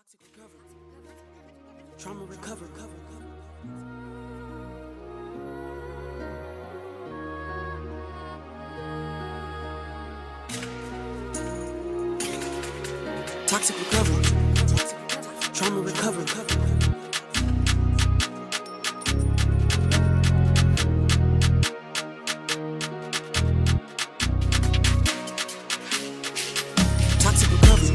Toxic recovery. Trauma recovery. Toxic recovery. Trauma recovery. Toxic recovery.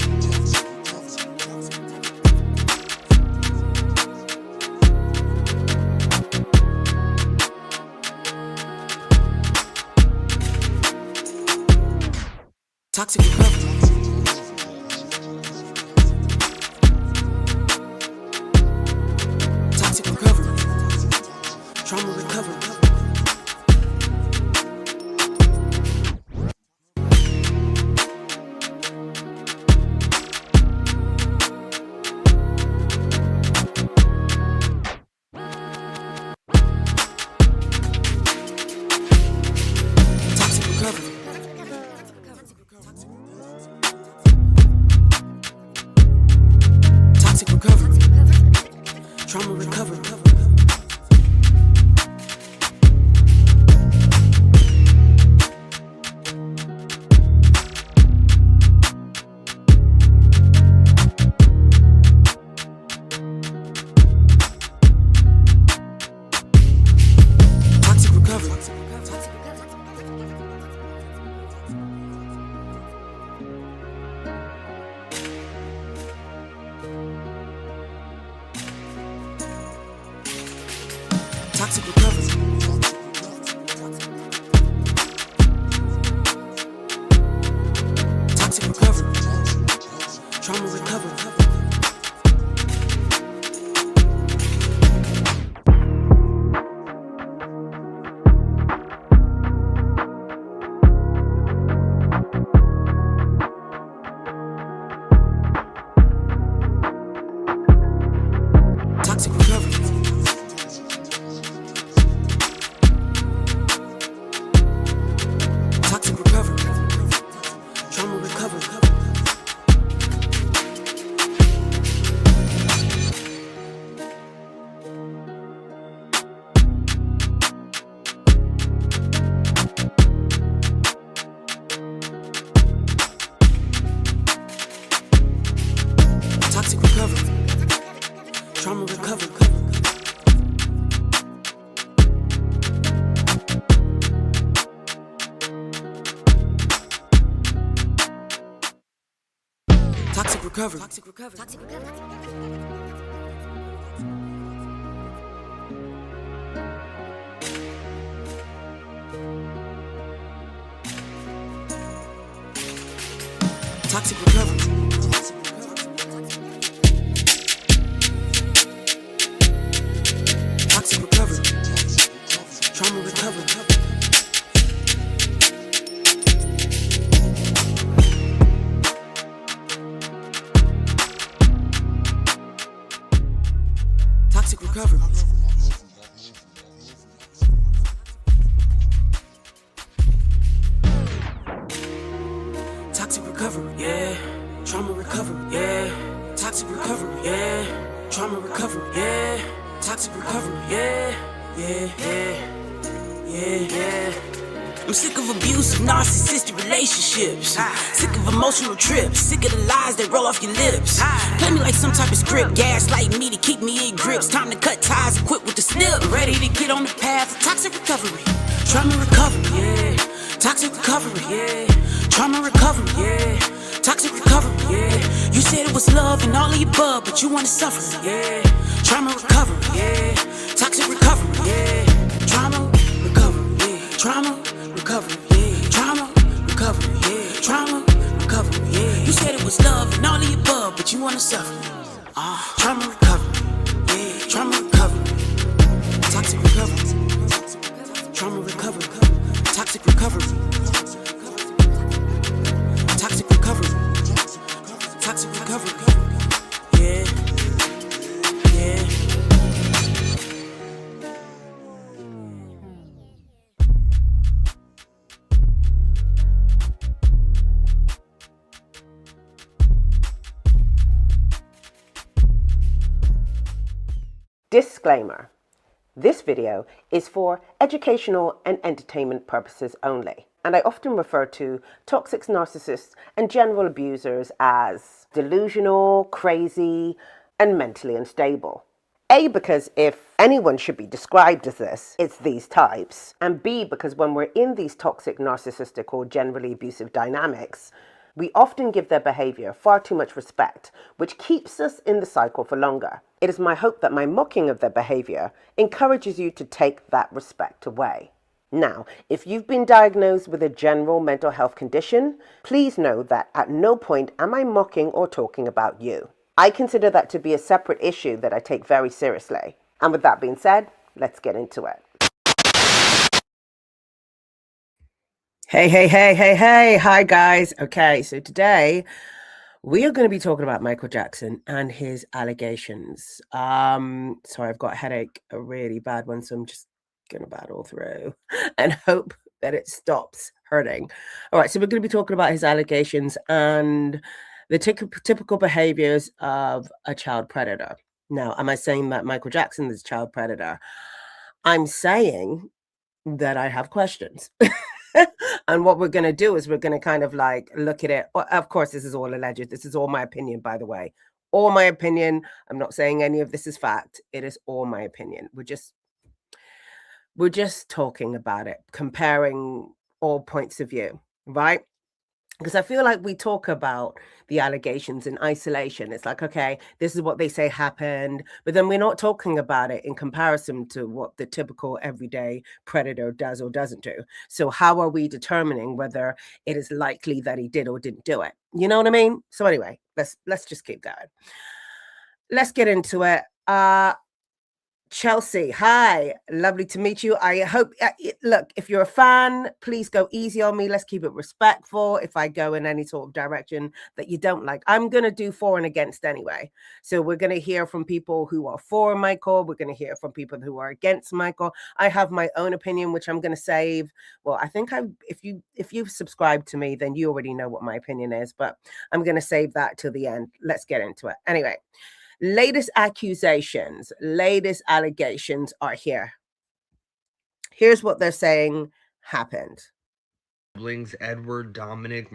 Toxic recovery. Toxic recovery. Trauma recovery. Toxic recovery. Toxic recovery. Trauma recovery. Toxic recovery. Toxic recovery. Toxic recovery. Trauma recovery. Toxic recovery. Toxic recovery. Trauma recovery. Toxic recovery. Trauma recovery. Toxic recovery. Toxic recovery. Toxic recovery. Toxic recovery. Toxic recovery. Trauma recovery. Toxic recovery. Toxic recovery, yeah. Trauma recovery, yeah. Toxic recovery, yeah. Trauma recovery, yeah. Toxic recovery, yeah. Yeah. I'm sick of abusive, narcissistic relationships. Sick of emotional trips. Sick of the lies that roll off your lips. Play me like some type of script. Gaslight me to keep me in grips. Time to cut ties and quit with the snip. Ready to get on the path of toxic recovery. Trauma recovery, yeah. Toxic recovery, yeah. Trauma recovery, yeah. Toxic recovery, yeah. You said it was love and all of your above, but you wanna suffer, yeah. Trauma recovery, yeah. Toxic recovery, yeah. Trauma recovery, yeah. Trauma recovery, yeah. Trauma recovery, yeah. Trauma recovery, yeah. You said it was love and all of your above, but you wanna suffer. Trauma recovery, yeah. Trauma recovery. Toxic recovery. Trauma recovery. Toxic recovery. Toxic recovery. Toxic recovery. Yeah. Disclaimer. This video is for educational and entertainment purposes only, and I often refer to toxic narcissists and general abusers as delusional, crazy, and mentally unstable. A, because if anyone should be described as this, it's these types. And B, because when we're in these toxic, narcissistic, or generally abusive dynamics, we often give their behavior far too much respect, which keeps us in the cycle for longer. It is my hope that my mocking of their behavior encourages you to take that respect away. Now, if you've been diagnosed with a general mental health condition, please know that at no point am I mocking or talking about you. I consider that to be a separate issue that I take very seriously. And with that being said, let's get into it. Hey. Hi, guys. Okay, so today we are going to be talking about Michael Jackson and his allegations. Sorry, I've got a headache, a really bad one, so I'm just going to battle through and hope that it stops hurting. All right, so we're going to be talking about his allegations and the typical behaviors of a child predator. Now, am I saying that Michael Jackson is a child predator? I'm saying that I have questions. And what we're going to do is we're going to kind of like look at it. Of course, this is all alleged. This is all my opinion, by the way. All my opinion. I'm not saying any of this is fact. It is all my opinion. We're just talking about it, comparing all points of view, right? Because I feel like we talk about the allegations in isolation. It's like, okay, this is what they say happened, but then we're not talking about it in comparison to what the typical everyday predator does or doesn't do. So how are we determining whether it is likely that he did or didn't do it? You know what I mean? So anyway, let's just keep going. Let's get into it. Chelsea, hi, lovely to meet you. I hope, look, if you're a fan, please go easy on me. Let's keep it respectful. If I go in any sort of direction that you don't like, I'm going to do for and against anyway. So we're going to hear from people who are for Michael. We're going to hear from people who are against Michael. I have my own opinion, which I'm going to save. Well, I think if you've subscribed to me, then you already know what my opinion is, but I'm going to save that till the end. Let's get into it. Anyway. Latest accusations, latest allegations are here. Here's what they're saying happened. Siblings Edward, Dominic,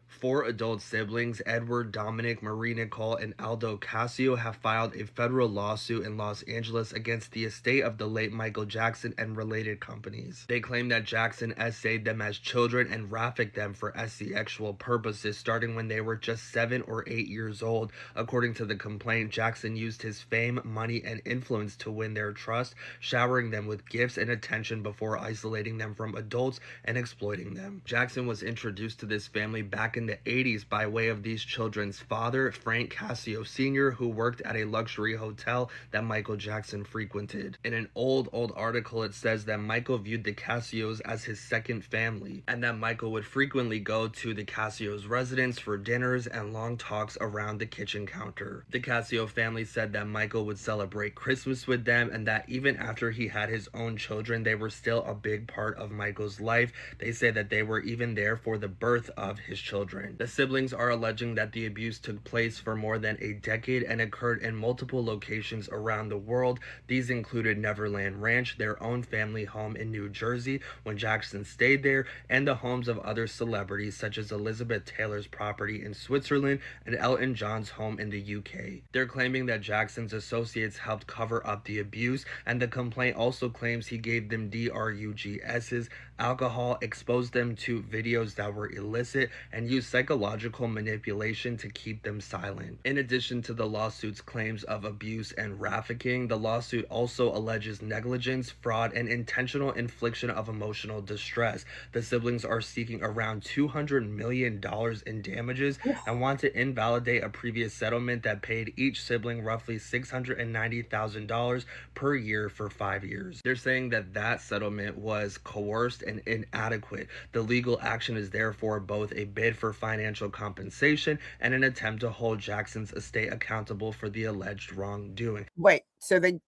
Four adult siblings, Edward, Dominic, Marie Nicole, and Aldo Casio, have filed a federal lawsuit in Los Angeles against the estate of the late Michael Jackson and related companies. They claim that Jackson essayed them as children and trafficked them for sexual purposes starting when they were just 7 or 8 years old. According to the complaint, Jackson used his fame, money, and influence to win their trust, showering them with gifts and attention before isolating them from adults and exploiting them. Jackson was introduced to this family back in the 80s by way of these children's father, Frank Casio Sr., who worked at a luxury hotel that Michael Jackson frequented. In an old article, it says that Michael viewed the Casios as his second family, and that Michael would frequently go to the Casios' residence for dinners and long talks around the kitchen counter. The Casio family said that Michael would celebrate Christmas with them, and that even after he had his own children, they were still a big part of Michael's life. They say that they were even there for the birth of his children. The siblings are alleging that the abuse took place for more than a decade and occurred in multiple locations around the world. These included Neverland Ranch, their own family home in New Jersey when Jackson stayed there, and the homes of other celebrities such as Elizabeth Taylor's property in Switzerland and Elton John's home in the UK. They're claiming that Jackson's associates helped cover up the abuse, and the complaint also claims he gave them drugs, alcohol, exposed them to videos that were illicit, and used psychological manipulation to keep them silent. In addition to the lawsuit's claims of abuse and trafficking, the lawsuit also alleges negligence, fraud, and intentional infliction of emotional distress. The siblings are seeking around $200 million in damages and want to invalidate a previous settlement that paid each sibling roughly $690,000 per year for 5 years. They're saying that that settlement was coerced and inadequate. The legal action is therefore both a bid for financial compensation and an attempt to hold Jackson's estate accountable for the alleged wrongdoing. Wait, so they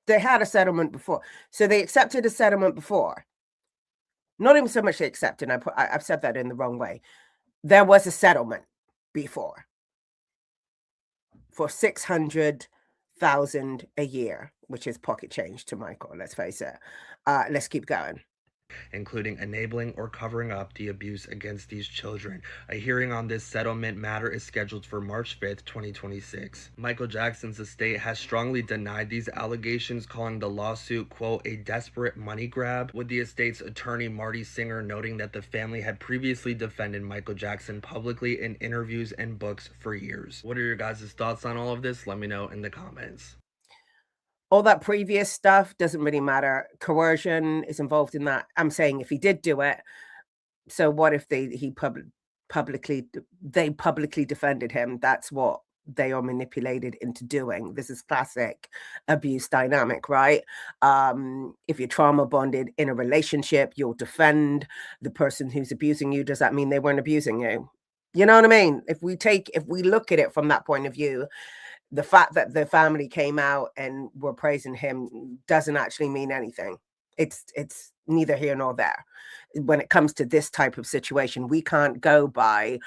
had a settlement before. So they accepted a settlement before. Not even so much they accepted. I've said that in the wrong way. There was a settlement before for $600,000 $1,000 a year, which is pocket change to Michael, let's face it. Let's keep going. Including enabling or covering up the abuse against these children. A hearing on this settlement matter is scheduled for March 5th, 2026. Michael Jackson's estate has strongly denied these allegations, calling the lawsuit, quote, a desperate money grab, with the estate's attorney Marty Singer noting that the family had previously defended Michael Jackson publicly in interviews and books for years. What are your guys' thoughts on all of this? Let me know in the comments. All that previous stuff doesn't really matter. Coercion is involved in that. I'm saying if he did do it, so what if he publicly defended him? That's what they are manipulated into doing. This is classic abuse dynamic, right? If you're trauma bonded in a relationship, you'll defend the person who's abusing you. Does that mean they weren't abusing you? You know what I mean? If we look at it from that point of view, the fact that the family came out and were praising him doesn't actually mean anything. It's neither here nor there. When it comes to this type of situation, we can't go by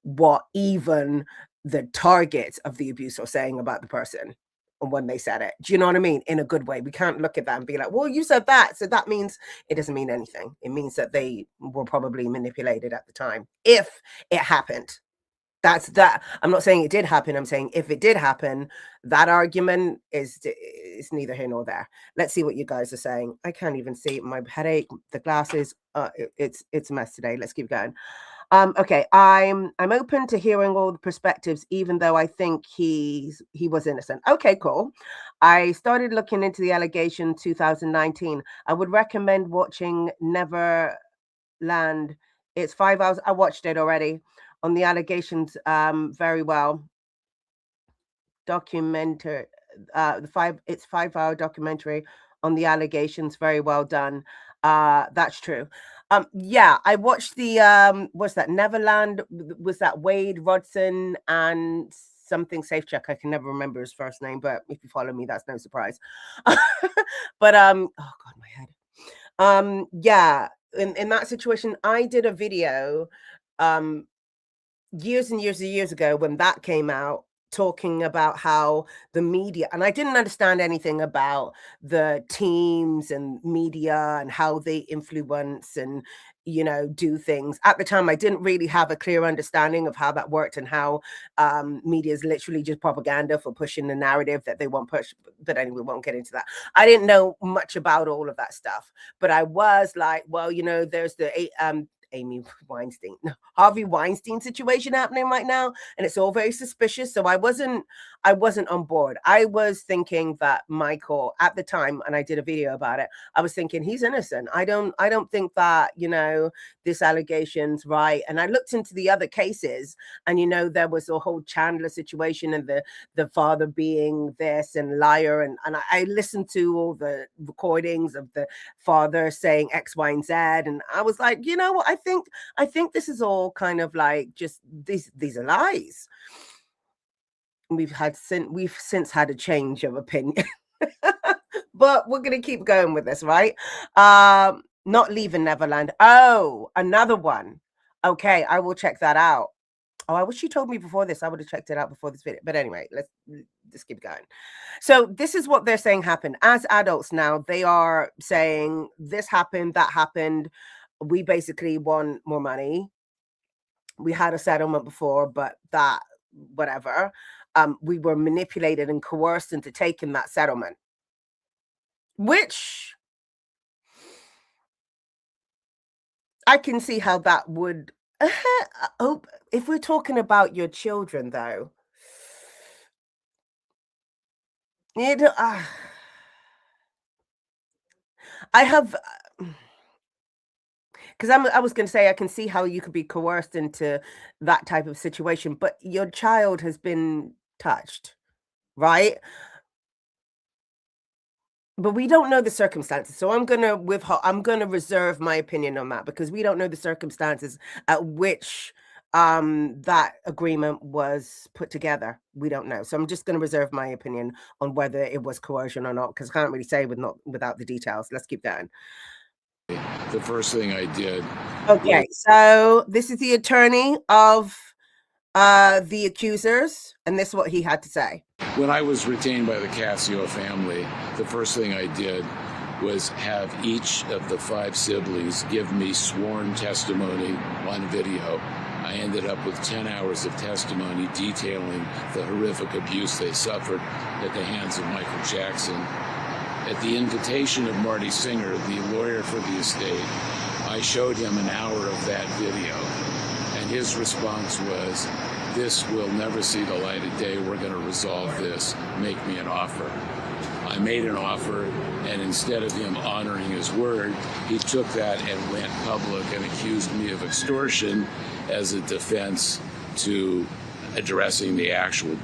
what even the targets of the abuse are saying about the person and when they said it. Do you know what I mean? In a good way. We can't look at that and be like, well, you said that, so that means it doesn't mean anything. It means that they were probably manipulated at the time, if it happened. That's that. I'm not saying it did happen. I'm saying if it did happen, that argument is neither here nor there. Let's see what you guys are saying. I can't even see my headache, the glasses. It's a mess today. Let's keep going. Okay, I'm open to hearing all the perspectives, even though I think he was innocent. Okay, cool. I started looking into the allegation 2019. I would recommend watching Neverland. It's 5 hours. I watched it already. On the allegations, very well documented. It's 5 hour documentary on the allegations, very well done. That's true. Yeah, I watched the what's that, Neverland? Was that Wade Rodson and something Safe Check? I can never remember his first name, but if you follow me, that's no surprise. But oh god, my head. Yeah, in that situation, I did a video years and years ago when that came out, talking about how the media, and I didn't understand anything about the teams and media and how they influence and, you know, do things. At the time, I didn't really have a clear understanding of how that worked and how media is literally just propaganda for pushing the narrative that they want pushed. But anyway, we won't get into that. I didn't know much about all of that stuff, but I was like, well, you know, there's the Harvey Weinstein situation happening right now, and it's all very suspicious. So I wasn't on board. I was thinking that Michael at the time, and I did a video about it, I was thinking he's innocent. I don't think that, you know, this allegation's right. And I looked into the other cases, and, you know, there was a whole Chandler situation and the father being this and liar, and I listened to all the recordings of the father saying X, Y, and Z, and I was like, you know what, I think this is all kind of like just these are lies. We've since had a change of opinion. But we're gonna keep going with this, right? Not Leaving Neverland. Oh, another one. Okay, I will check that out. Oh, I wish you told me before this. I would have checked it out before this video. But anyway, let's just keep going. So this is what they're saying happened. As adults now, they are saying this happened, that happened. We basically want more money. We had a settlement before, but that, whatever. We were manipulated and coerced into taking that settlement, which I can see how that would. If we're talking about your children, though, I have. Because I was going to say, I can see how you could be coerced into that type of situation, but your child has been touched, right? But we don't know the circumstances, so I'm gonna reserve my opinion on that, because we don't know the circumstances at which that agreement was put together. We don't know, so I'm just going to reserve my opinion on whether it was coercion or not, because I can't really say without the details. Let's keep going. The first thing I did. Okay, so this is the attorney of the accusers, and this is what he had to say. When I was retained by the Casio family, the first thing I did was have each of the 5 siblings give me sworn testimony on video. I ended up with 10 hours of testimony detailing the horrific abuse they suffered at the hands of Michael Jackson. At the invitation of Marty Singer, the lawyer for the estate, I showed him an hour of that video, and his response was, "This will never see the light of day. We're going to resolve this. Make me an offer." I made an offer, and instead of him honoring his word, he took that and went public and accused me of extortion as a defense to addressing the actual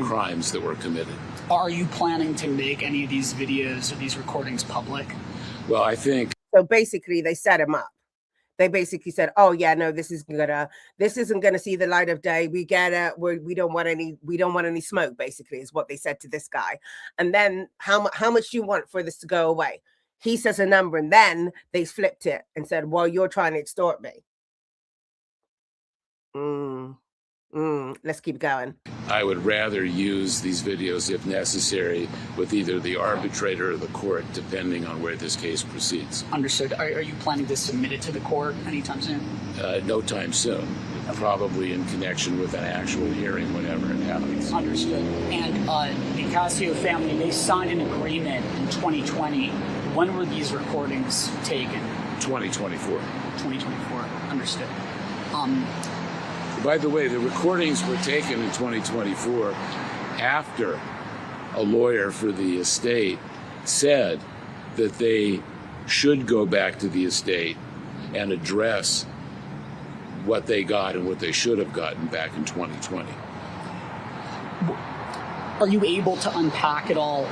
crimes that were committed. Are you planning to make any of these videos or these recordings public? Well, I think So basically, they set him up. They basically said, "Oh yeah, no, this isn't gonna see the light of day. We get it. We don't want any smoke." Basically, is what they said to this guy. And then, how much do you want for this to go away? He says a number, and then they flipped it and said, "Well, you're trying to extort me." Let's keep going. I would rather use these videos, if necessary, with either the arbitrator or the court, depending on where this case proceeds. Understood. Are you planning to submit it to the court anytime soon? No time soon, probably in connection with an actual hearing whenever it happens. Understood. And the Casio family, they signed an agreement in 2020. When were these recordings taken? 2024. 2024. Understood. By the way, the recordings were taken in 2024 after a lawyer for the estate said that they should go back to the estate and address what they got and what they should have gotten back in 2020. Are you able to unpack at all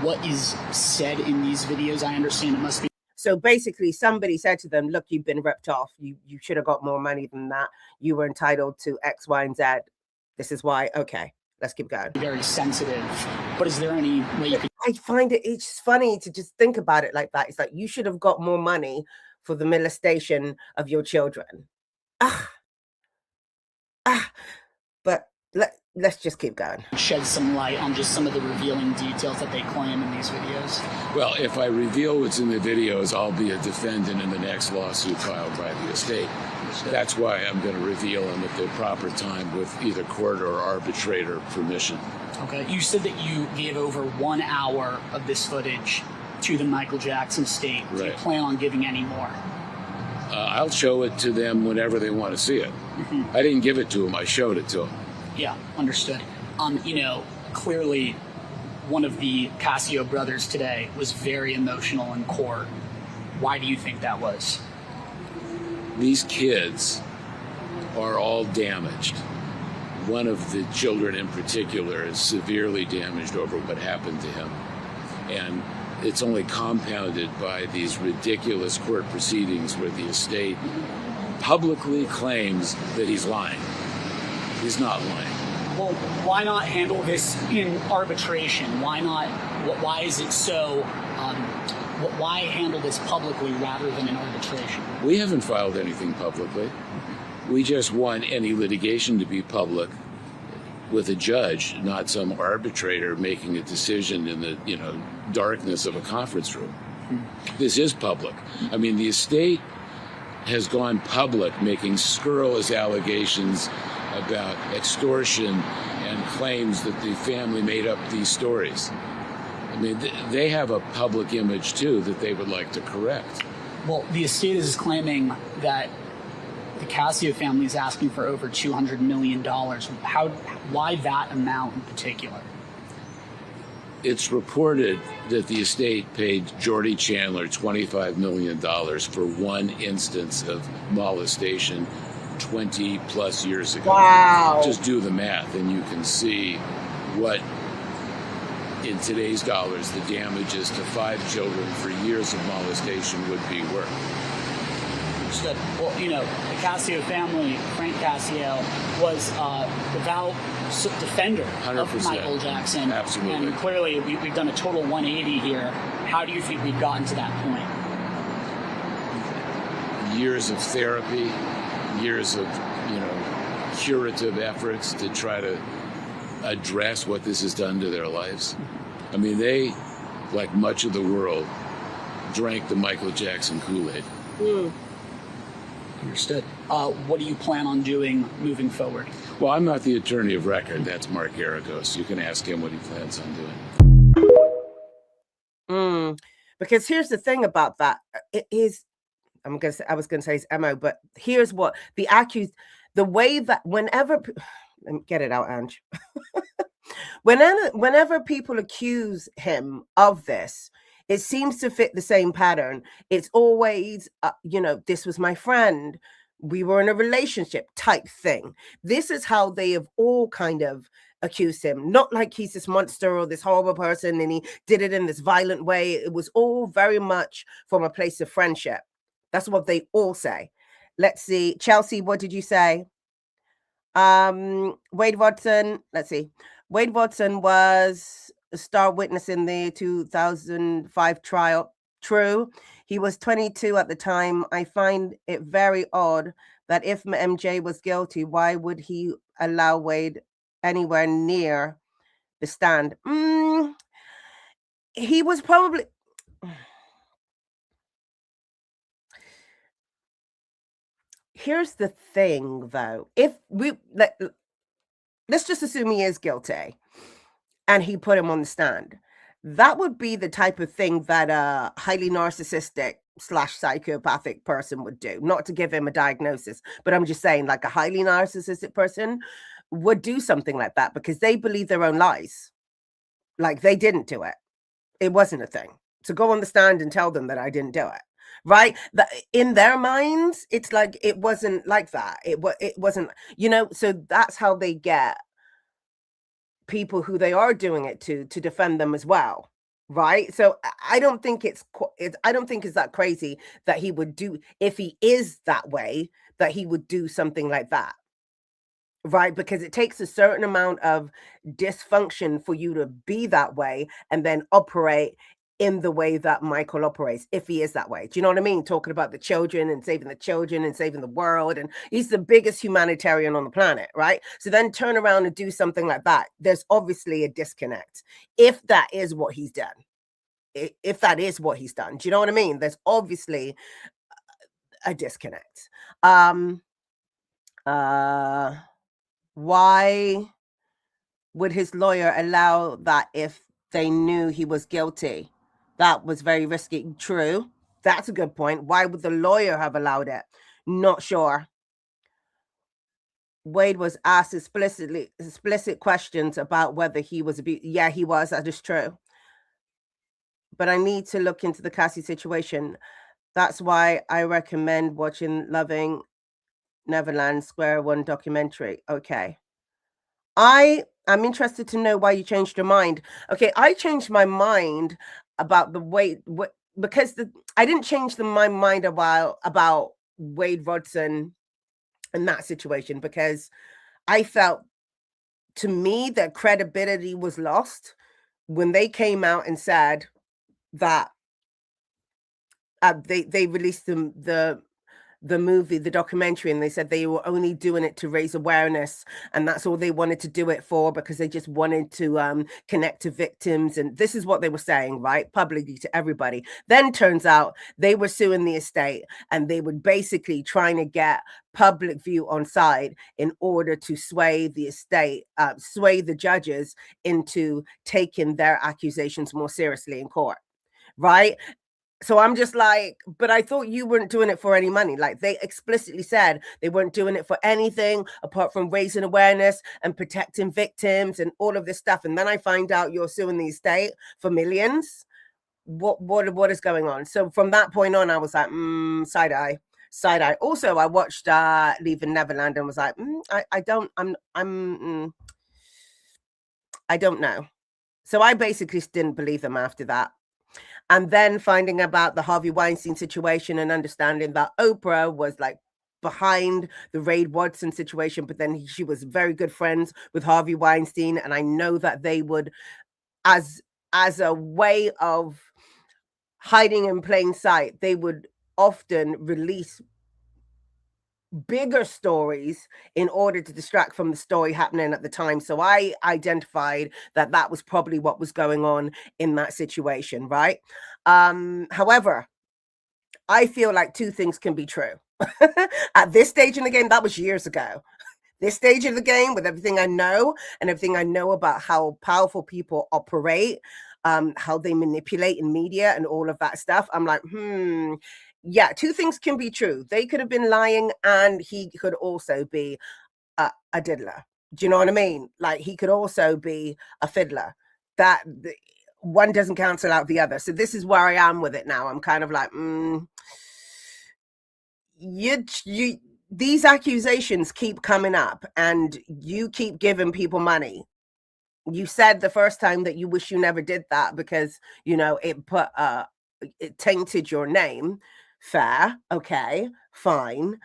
what is said in these videos? I understand it must be. So basically, somebody said to them, "Look, you've been ripped off. You should have got more money than that. You were entitled to X, Y, and Z. This is why." Okay, let's keep going. Very sensitive. But is there any way you could? I find it's funny to just think about it like that. It's like, you should have got more money for the molestation of your children. But let's just keep going. Shed some light on just some of the revealing details that they claim in these videos? Well, if I reveal what's in the videos, I'll be a defendant in the next lawsuit filed by the estate. That's why I'm going to reveal them at the proper time with either court or arbitrator permission. Okay. You said that you gave over 1 hour of this footage to the Michael Jackson estate. Do you Right. plan on giving any more? I'll show it to them whenever they want to see it. I didn't give it to them. I showed it to them. Yeah, understood. Clearly one of the Casio brothers today was very emotional in court. Why do you think that was? These kids are all damaged. One of the children in particular is severely damaged over what happened to him. And it's only compounded by these ridiculous court proceedings where the estate publicly claims that he's lying. He's not lying. Well, why not handle this in arbitration? Why is it so, why handle this publicly rather than in arbitration? We haven't filed anything publicly. We just want any litigation to be public with a judge, not some arbitrator making a decision in the darkness of a conference room. This is public. I mean, the estate has gone public making scurrilous allegations about extortion and claims that the family made up these stories. I mean, they have a public image too that they would like to correct. Well, the estate is claiming that the Casio family is asking for over $200 million. Why that amount in particular? It's reported that the estate paid Jordy Chandler $25 million for one instance of molestation 20 plus years ago. Wow. Just do the math and you can see what, in today's dollars, the damages to 5 children for years of molestation would be worth. Understood. Well, the Casio family, Frank Casio, was a devout defender 100%. of Michael Jackson. Absolutely. And clearly, we've done a total 180 here. How do you think we've gotten to that point? Years of therapy, years of, curative efforts to try to address what this has done to their lives. I mean, they, like much of the world, drank the Michael Jackson Kool-Aid. Understood. What do you plan on doing moving forward? Well, I'm not the attorney of record. That's Mark Garagos. You can ask him what he plans on doing. Because here's the thing about that. It is, I was gonna say it's MO, but here's what the way that whenever, let me get it out, Ange. Whenever people accuse him of this, it seems to fit the same pattern. It's always, this was my friend, we were in a relationship type thing. This is how they have all kind of accused him. Not like he's this monster or this horrible person and he did it in this violent way. It was all very much from a place of friendship. That's what they all say. Let's see. Chelsea, what did you say? Wade Watson, let's see. Wade Watson was a star witness in the 2005 trial. True. He was 22 at the time. I find it very odd that if MJ was guilty, why would he allow Wade anywhere near the stand? He was probably... Here's the thing, though. If let's just assume he is guilty and he put him on the stand, that would be the type of thing that a highly narcissistic / psychopathic person would do. Not to give him a diagnosis, but I'm just saying, like, a highly narcissistic person would do something like that because they believe their own lies. Like, they didn't do it. It wasn't a thing. So go on the stand and tell them that I didn't do it. Right? In their minds, it's like it wasn't like that. It wasn't, so that's how they get people who they are doing it to defend them as well. Right? So I don't think it's that crazy that he would do, if he is that way, that he would do something like that. Right? Because it takes a certain amount of dysfunction for you to be that way and then operate in the way that Michael operates, if he is that way. Do you know what I mean? Talking about the children and saving the world. And he's the biggest humanitarian on the planet, right? So then turn around and do something like that. There's obviously a disconnect. If that is what he's done. If that is what he's done. Do you know what I mean? There's obviously a disconnect. Why would his lawyer allow that if they knew he was guilty? That was very risky. True. That's a good point. Why would the lawyer have allowed it? Not sure. Wade was asked explicit questions about whether he was abused. Yeah, he was. That is true. But I need to look into the Cassie situation. That's why I recommend watching Loving Neverland Square One documentary. Okay. I'm interested to know why you changed your mind. Okay, I changed my mind about the way, because I didn't change my mind about Wade Rodson in that situation, because I felt, to me, that credibility was lost when they came out and said that they released the movie, the documentary, and they said they were only doing it to raise awareness, and that's all they wanted to do it for, because they just wanted to connect to victims. And this is what they were saying, right, publicly to everybody. Then turns out they were suing the estate, and they were basically trying to get public view on side in order to sway the estate, sway the judges into taking their accusations more seriously in court, right? So I'm just like, but I thought you weren't doing it for any money. Like, they explicitly said they weren't doing it for anything apart from raising awareness and protecting victims and all of this stuff. And then I find out you're suing the estate for millions. What is going on? So from that point on, I was like, side eye. Also, I watched Leaving Neverland and was like, I don't know. So I basically didn't believe them after that. And then finding about the Harvey Weinstein situation and understanding that Oprah was like behind the Wade Watson situation, but then she was very good friends with Harvey Weinstein. And I know that they would, as a way of hiding in plain sight, they would often release bigger stories in order to distract from the story happening at the time. So I identified that that was probably what was going on in that situation, right? However, I feel like two things can be true. At this stage in the game, that was years ago. This stage of the game, with everything I know and everything I know about how powerful people operate, how they manipulate in media and all of that stuff, I'm like, yeah, two things can be true. They could have been lying, and he could also be a diddler. Do you know what I mean? Like, he could also be a fiddler. That one doesn't cancel out the other. So this is where I am with it now. I'm kind of like, you these accusations keep coming up, and you keep giving people money. You said the first time that you wish you never did that because, you know, it tainted your name. Fair. Okay, fine.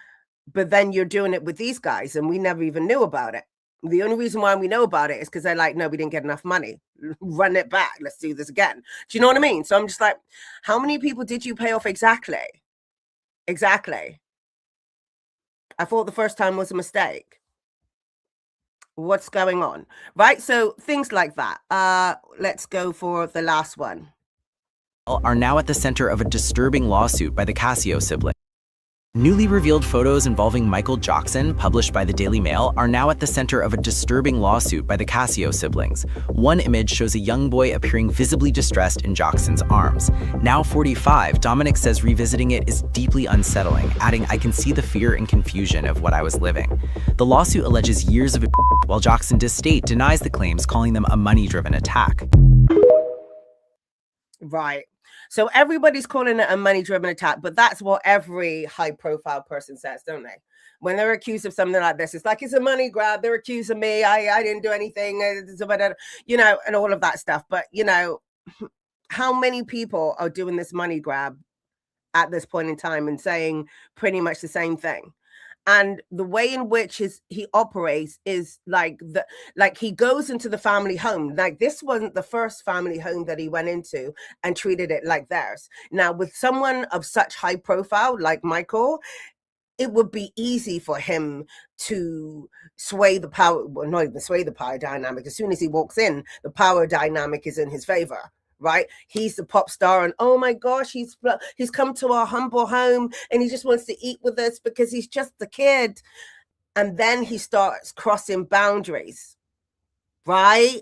But then you're doing it with these guys, and we never even knew about it. The only reason why we know about it is because they're like, no, we didn't get enough money. Run it back. Let's do this again. Do you know what I mean? So I'm just like, how many people did you pay off exactly? Exactly. I thought the first time was a mistake. What's going on? Right? So things like that. Let's go for the last one. Are now at the center of a disturbing lawsuit by the Casio siblings. Newly revealed photos involving Michael Jackson, published by the Daily Mail, are now at the center of a disturbing lawsuit by the Casio siblings. One image shows a young boy appearing visibly distressed in Jackson's arms. Now 45, Dominic says revisiting it is deeply unsettling, adding, "I can see the fear and confusion of what I was living." The lawsuit alleges years of abuse, while Jackson's estate denies the claims, calling them a money-driven attack. Right. So everybody's calling it a money-driven attack, but that's what every high-profile person says, don't they? When they're accused of something like this, it's like, it's a money grab. They're accusing me. I didn't do anything, you know, and all of that stuff. But, you know, how many people are doing this money grab at this point in time and saying pretty much the same thing? And the way in which he operates is like he goes into the family home. Like, this wasn't the first family home that he went into and treated it like theirs. Now, with someone of such high profile like Michael, it would be easy for him to sway the power, well, not even sway the power dynamic. As soon as he walks in, the power dynamic is in his favor. Right? He's the pop star, and oh my gosh, he's come to our humble home and he just wants to eat with us because he's just a kid. And then he starts crossing boundaries, right?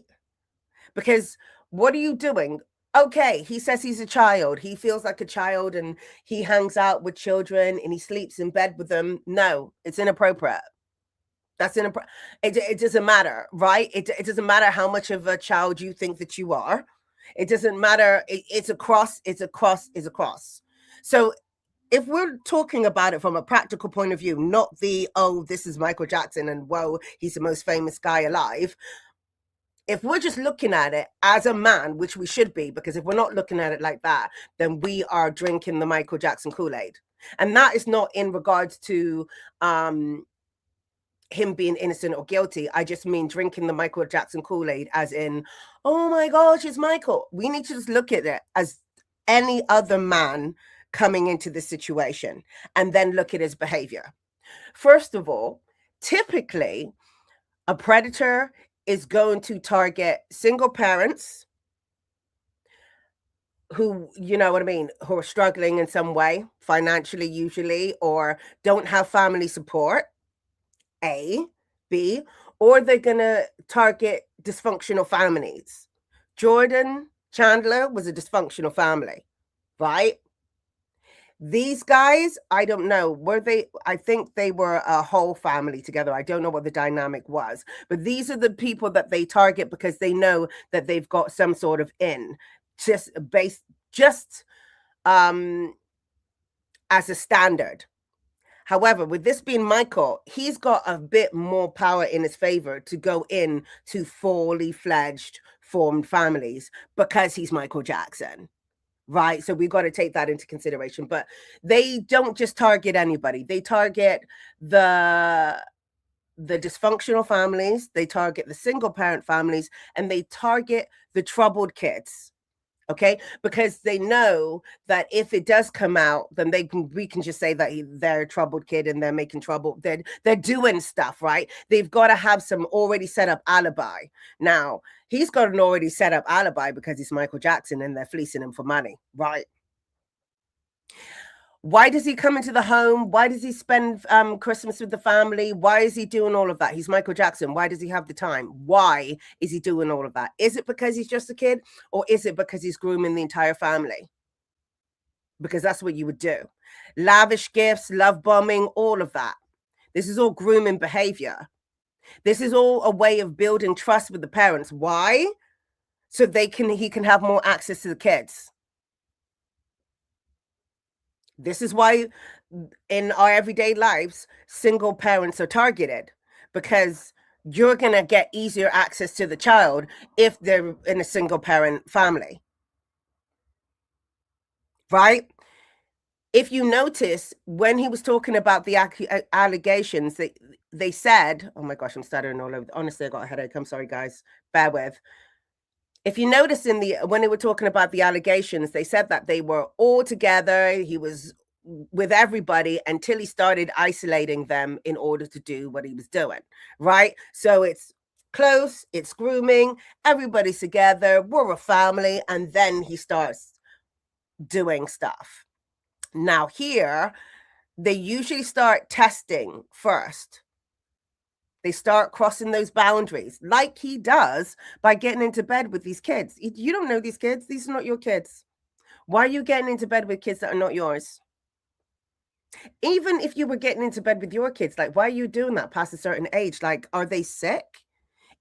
Because what are you doing? Okay, he says he's a child. He feels like a child and he hangs out with children and he sleeps in bed with them. No, it's inappropriate. That's inappropriate. It doesn't matter, right? It doesn't matter how much of a child you think that you are. It doesn't matter. It's a cross. It's a cross. It's a cross. So if we're talking about it from a practical point of view, not the, oh, this is Michael Jackson and whoa, he's the most famous guy alive. If we're just looking at it as a man, which we should be, because if we're not looking at it like that, then we are drinking the Michael Jackson Kool-Aid. And that is not in regards to him being innocent or guilty. I just mean drinking the Michael Jackson Kool-Aid as in, oh my gosh, it's Michael. We need to just look at it as any other man coming into this situation and then look at his behavior. First of all, typically a predator is going to target single parents who, you know what I mean, who are struggling in some way, financially usually, or don't have family support. A, B, or they're going to target dysfunctional families. Jordan Chandler was a dysfunctional family, right? These guys, I don't know, were they, I think they were a whole family together. I don't know what the dynamic was, but these are the people that they target because they know that they've got some sort of in, just as a standard. However, with this being Michael, he's got a bit more power in his favor to go in to fully fledged formed families because he's Michael Jackson, right? So we've got to take that into consideration. But they don't just target anybody. They target the dysfunctional families, they target the single parent families, and they target the troubled kids. Okay, because they know that if it does come out, then we can just say that they're a troubled kid and they're making trouble. They're doing stuff, right? They've got to have some already set up alibi. Now, he's got an already set up alibi because he's Michael Jackson and they're fleecing him for money, right? Why does he come into the home? Why does he spend Christmas with the family? Why is he doing all of that? He's Michael Jackson. Why does he have the time? Why is he doing all of that? Is it because he's just a kid, or is it because he's grooming the entire family? Because that's what you would do. Lavish gifts, love bombing, all of that. This is all grooming behavior. This is all a way of building trust with the parents. Why? So he can have more access to the kids. This is why in our everyday lives, single parents are targeted, because you're going to get easier access to the child if they're in a single parent family. Right? If you notice, when he was talking about the allegations, they said, oh my gosh, I'm stuttering all over. Honestly, I got a headache. I'm sorry, guys. Bear with. If you notice when they were talking about the allegations, they said that they were all together. He was with everybody until he started isolating them in order to do what he was doing, right? So it's close, it's grooming, everybody's together, we're a family, and then he starts doing stuff. Now here, they usually start testing first. They start crossing those boundaries like he does by getting into bed with these kids. You don't know these kids. These are not your kids. Why are you getting into bed with kids that are not yours? Even if you were getting into bed with your kids, like, why are you doing that past a certain age? Like, are they sick?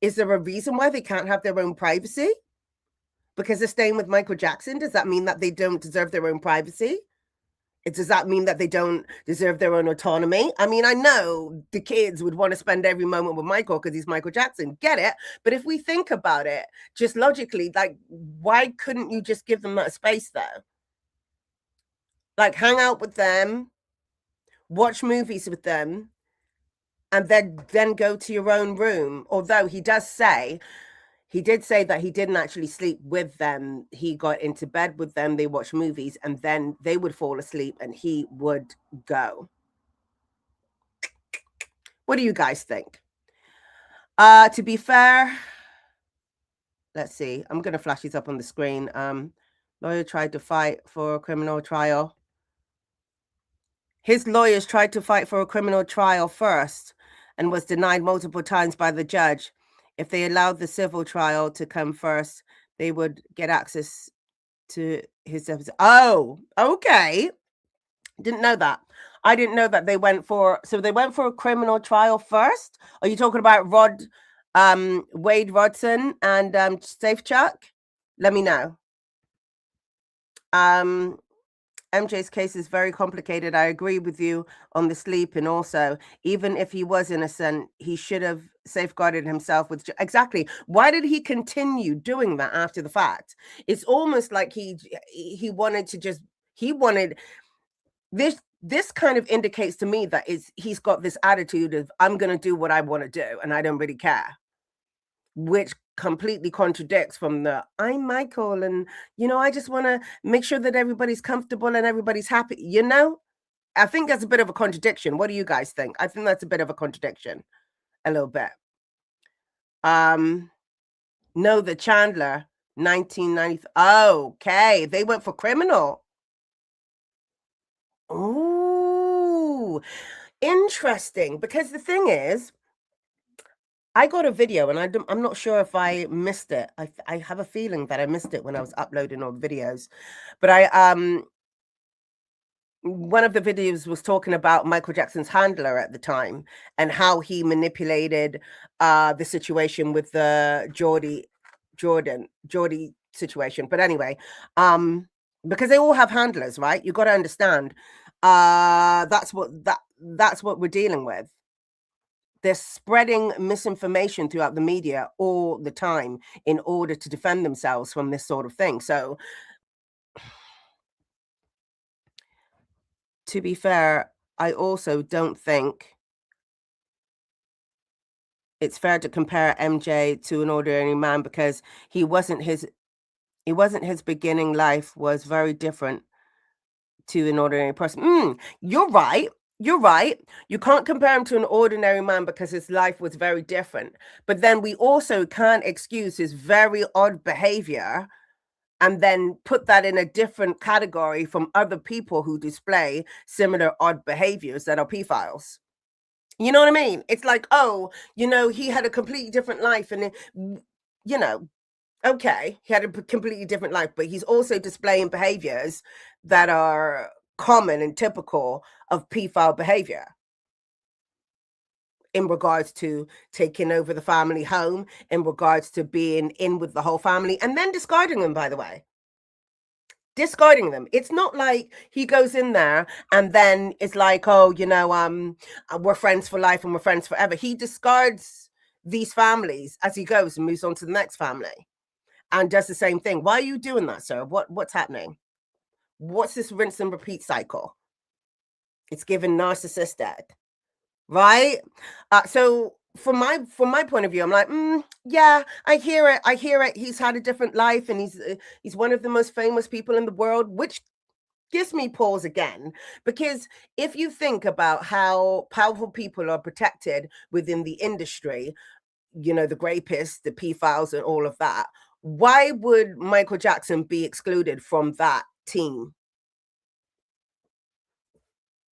Is there a reason why they can't have their own privacy? Because they're staying with Michael Jackson? Does that mean that they don't deserve their own privacy? Does that mean that they don't deserve their own autonomy? I mean, I know the kids would want to spend every moment with Michael because he's Michael Jackson. Get it? But if we think about it, just logically, like, why couldn't you just give them that space, though? Like, hang out with them, watch movies with them, and then go to your own room. Although he did say that he didn't actually sleep with them. He got into bed with them, they watched movies, and then they would fall asleep and he would go. What do you guys think? To be fair, let's see. I'm going to flash these up on the screen. Lawyer tried to fight for a criminal trial. His lawyers tried to fight for a criminal trial first and was denied multiple times by the judge. If they allowed the civil trial to come first, they would get access to his evidence. Oh, okay. Didn't know that. I didn't know that they went for a criminal trial first. Are you talking about Wade Rodson and Safe Chuck? Let me know. MJ's case is very complicated. I agree with you on the sleep, and also, even if he was innocent, he should have safeguarded himself with exactly. Why did he continue doing that after the fact? It's almost like he wanted this kind of indicates to me that he's got this attitude of, I'm going to do what I want to do and I don't really care, which completely contradicts from the I'm Michael and I just want to make sure that everybody's comfortable and everybody's happy. I think that's a bit of a contradiction. What do you guys think? I think that's a bit of a contradiction, a little bit. No, the Chandler 1990. Okay, they went for criminal. Ooh, interesting. Because the thing is, I got a video and I'm not sure if I missed it. I have a feeling that I missed it when I was uploading all the videos. But one of the videos was talking about Michael Jackson's handler at the time and how he manipulated the situation with the Geordie situation. But anyway, because they all have handlers, right? You got to understand. That's what we're dealing with. They're spreading misinformation throughout the media all the time in order to defend themselves from this sort of thing. So, to be fair, I also don't think it's fair to compare MJ to an ordinary man because he wasn't his It wasn't his beginning life was very different to an ordinary person. You're right. You're right. You can't compare him to an ordinary man because his life was very different. But then we also can't excuse his very odd behavior and then put that in a different category from other people who display similar odd behaviors that are pedophiles. You know what I mean? It's like, oh, he had a completely different life and, okay, he had a completely different life, but he's also displaying behaviors that are common and typical of pedophile behavior in regards to taking over the family home, in regards to being in with the whole family, and then discarding them, by the way. Discarding them. It's not like he goes in there and then it's like, oh, we're friends for life and we're friends forever. He discards these families as he goes and moves on to the next family and does the same thing. Why are you doing that, sir? What's happening? What's this rinse and repeat cycle? It's given narcissistic, right? So from my point of view, I'm like, yeah, I hear it. He's had a different life and he's one of the most famous people in the world, which gives me pause again, because if you think about how powerful people are protected within the industry, the rapists, the pedophiles and all of that, why would Michael Jackson be excluded from that team?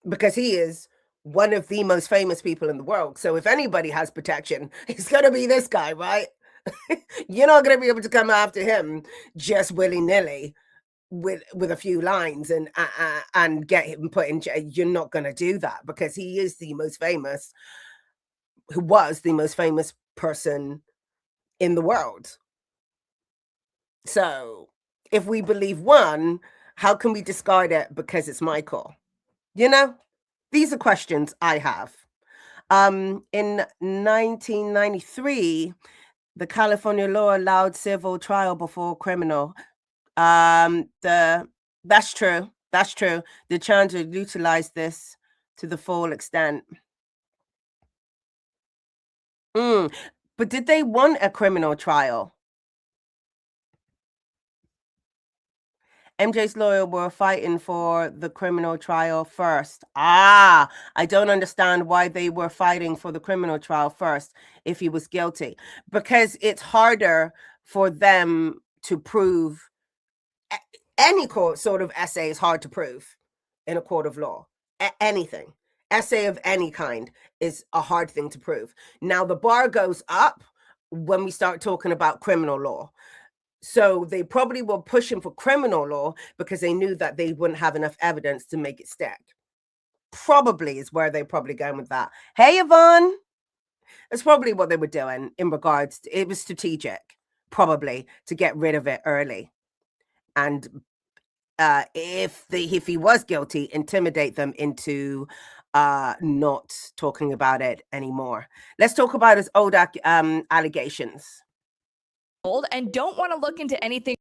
Because he is one of the most famous people in the world. So if anybody has protection, it's going to be this guy, right? You're not going to be able to come after him just willy-nilly with a few lines and get him put in jail. You're not going to do that because he is the most famous, who was the most famous person in the world. So if we believe one, how can we discard it because it's Michael? These are questions I have. In 1993, the California law allowed civil trial before criminal. That's true. That's true. The chance to utilize this to the full extent. But did they want a criminal trial? MJ's lawyer were fighting for the criminal trial first. I don't understand why they were fighting for the criminal trial first if he was guilty. Because it's harder for them to prove. Any sort of essay is hard to prove in a court of law. Anything. Essay of any kind is a hard thing to prove. Now, the bar goes up when we start talking about criminal law. So they probably were pushing for criminal law because they knew that they wouldn't have enough evidence to make it stick. Probably is where they're probably going with that. Hey, Yvonne. That's probably what they were doing in regards to, it was strategic, probably, to get rid of it early. And if he was guilty, intimidate them into not talking about it anymore. Let's talk about his old allegations. And don't want to look into anything.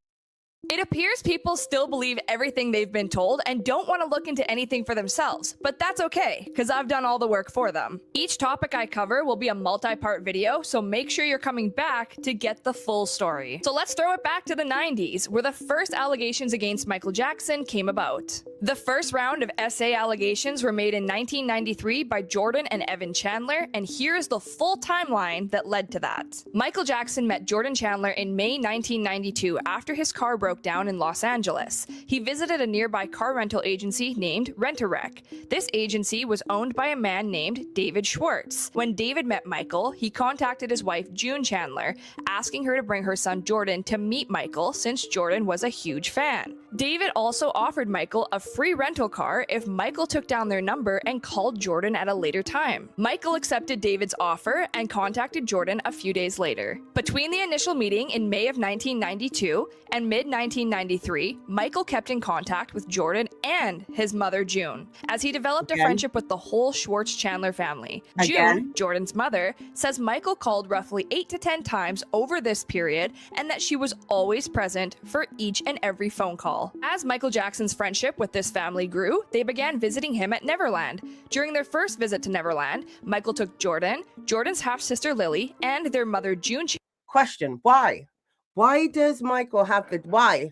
It appears people still believe everything they've been told and don't want to look into anything for themselves, but that's okay, because I've done all the work for them. Each topic I cover will be a multi-part video, so make sure you're coming back to get the full story. So let's throw it back to the 90s, where the first allegations against Michael Jackson came about. The first round of SA allegations were made in 1993 by Jordan and Evan Chandler, and here's the full timeline that led to that. Michael Jackson met Jordan Chandler in May 1992 after his car broke down in Los Angeles. He visited a nearby car rental agency named Rent-A-Wreck. This agency was owned by a man named David Schwartz. When David met Michael, he contacted his wife June Chandler, asking her to bring her son Jordan to meet Michael since Jordan was a huge fan. David also offered Michael a free rental car if Michael took down their number and called Jordan at a later time. Michael accepted David's offer and contacted Jordan a few days later. Between the initial meeting in May of 1992 and mid-1993, Michael kept in contact with Jordan and his mother June, as he developed a friendship with the whole Schwartz-Chandler family. June, Jordan's mother, says Michael called roughly 8 to 10 times over this period and that she was always present for each and every phone call. As Michael Jackson's friendship with this family grew, they began visiting him at Neverland. During their first visit to Neverland, Michael took Jordan, Jordan's half-sister Lily, and their mother June. Question, why? Why does Michael have the why?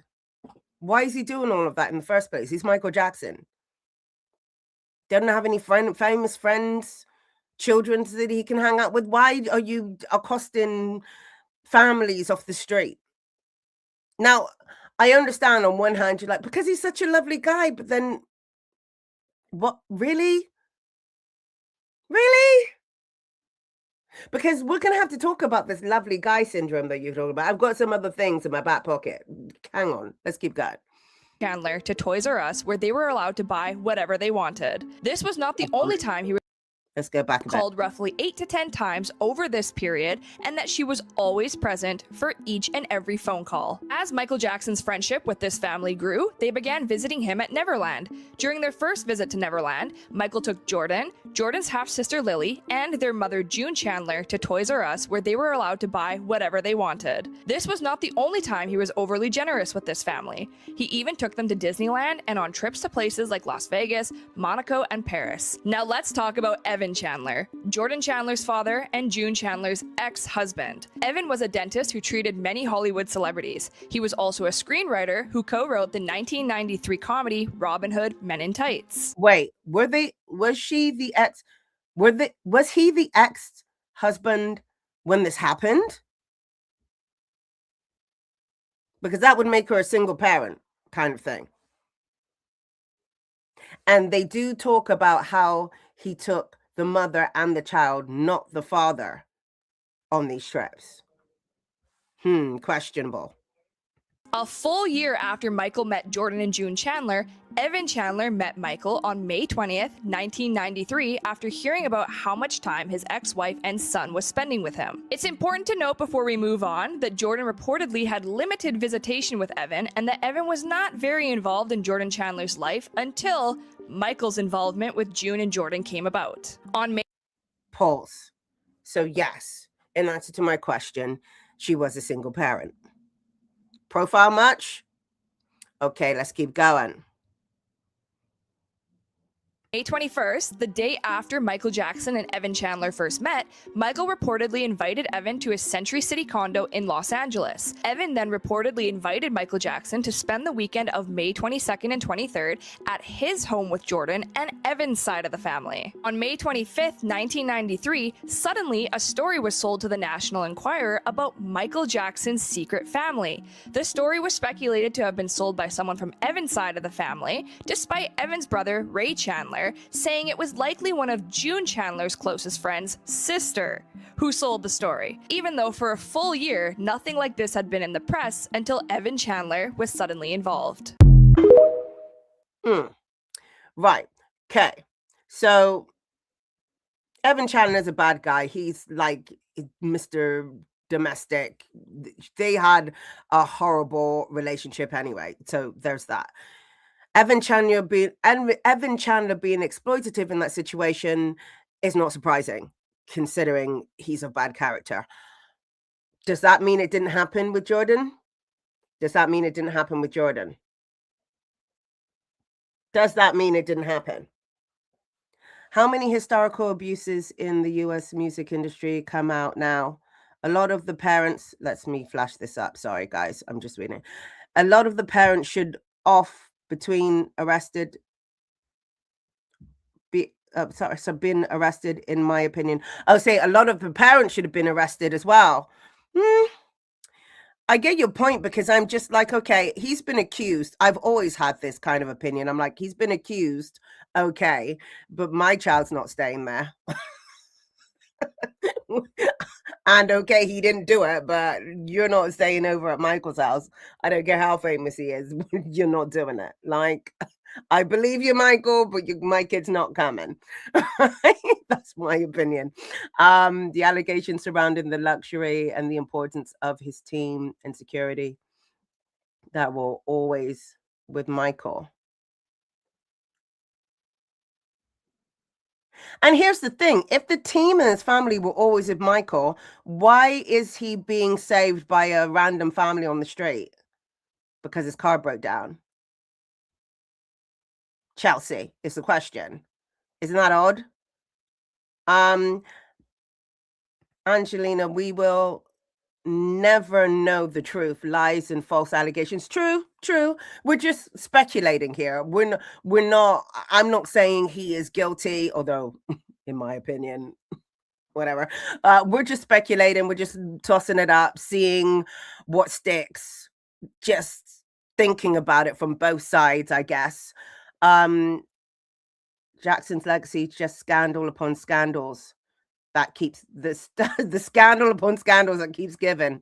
Why is he doing all of that in the first place? He's Michael Jackson. Doesn't have any famous friends, children that he can hang out with. Why are you accosting families off the street? Now, I understand on one hand, you're like, because he's such a lovely guy, but then what? Really? Really? Because we're going to have to talk about this lovely guy syndrome that you're talking about. I've got some other things in my back pocket. Hang on. Let's keep going. Chandler to Toys R Us, where they were allowed to buy whatever they wanted. This was not the only time he Let's go back a bit. called roughly 8 to 10 times over this period, and that she was always present for each and every phone call. As Michael Jackson's friendship with this family grew, they began visiting him at Neverland. During their first visit to Neverland, Michael took Jordan, Jordan's half-sister Lily, and their mother June Chandler to Toys R Us, where they were allowed to buy whatever they wanted. This was not the only time he was overly generous with this family. He even took them to Disneyland and on trips to places like Las Vegas, Monaco, and Paris. Now let's talk about Evan Chandler, Jordan Chandler's father and June Chandler's ex-husband. Evan was a dentist who treated many Hollywood celebrities. He was also a screenwriter who co-wrote the 1993 comedy Robin Hood Men in Tights. Wait, was he the ex-husband when this happened? Because that would make her a single parent kind of thing. And they do talk about how he took the mother and the child, not the father, on these trips. Questionable. A full year after Michael met Jordan and June Chandler, Evan Chandler met Michael on May 20th, 1993, after hearing about how much time his ex-wife and son was spending with him. It's important to note before we move on that Jordan reportedly had limited visitation with Evan, and that Evan was not very involved in Jordan Chandler's life until Michael's involvement with June and Jordan came about. On May Pause. So yes, in answer to my question, she was a single parent. Profile much? Okay, let's keep going. May 21st, the day after Michael Jackson and Evan Chandler first met, Michael reportedly invited Evan to his Century City condo in Los Angeles. Evan then reportedly invited Michael Jackson to spend the weekend of May 22nd and 23rd at his home with Jordan and Evan's side of the family. On May 25th, 1993, suddenly a story was sold to the National Enquirer about Michael Jackson's secret family. The story was speculated to have been sold by someone from Evan's side of the family, despite Evan's brother, Ray Chandler, saying it was likely one of June Chandler's closest friends' sister who sold the story, even though for a full year, nothing like this had been in the press until Evan Chandler was suddenly involved. Right. Okay. So Evan Chandler's a bad guy. He's like Mr. Domestic. They had a horrible relationship anyway. So there's that. Evan Chandler being exploitative in that situation is not surprising, considering he's a bad character. Does that mean it didn't happen with Jordan? Does that mean it didn't happen with Jordan? Does that mean it didn't happen? How many historical abuses in the US music industry come out now? A lot of the parents, let me flash this up. Sorry, guys, I'm just reading. A lot of the parents should off between arrested, been arrested, in my opinion. I'll say a lot of the parents should have been arrested as well. I get your point, because I'm just like, okay, he's been accused. I've always had this kind of opinion. I'm like, he's been accused, okay, but my child's not staying there. And okay, he didn't do it, but you're not staying over at Michael's house. I don't care how famous he is. You're not doing it. Like, I believe you, Michael, but my kid's not coming. That's my opinion. The allegations surrounding the luxury and the importance of his team and security, that will always with Michael. And here's the thing, if the team and his family were always with Michael, why is he being saved by a random family on the street? Because his car broke down. Chelsea is the question. Isn't that odd? Angelina, we will never know the truth. Lies and false allegations. True, true. We're just speculating here. We're not, I'm not saying he is guilty, although in my opinion, whatever. We're just speculating. We're just tossing it up, seeing what sticks, just thinking about it from both sides, I guess. Jackson's legacy, just scandal upon scandals. That keeps the scandal upon scandals that keeps giving.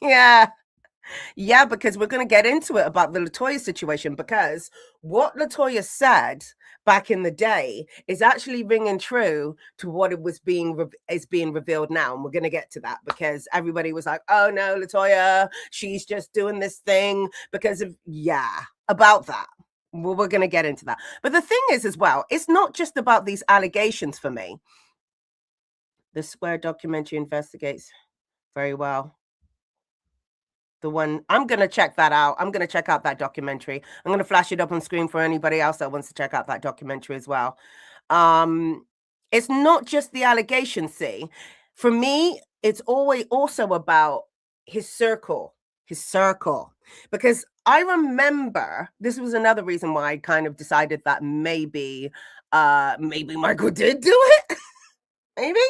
Yeah, because we're going to get into it about the LaToya situation, because what LaToya said back in the day is actually ringing true to what it was being revealed now, and we're going to get to that, because everybody was like, "Oh no, LaToya, she's just doing this thing because of about that." Well, we're going to get into that, but the thing is, as well, it's not just about these allegations for me. The Square documentary investigates very well. The one, I'm going to check that out. I'm going to check out that documentary. I'm going to flash it up on screen for anybody else that wants to check out that documentary as well. It's not just the allegations, see. For me, it's always also about his circle, because I remember, this was another reason why I kind of decided that maybe Michael did do it. Maybe,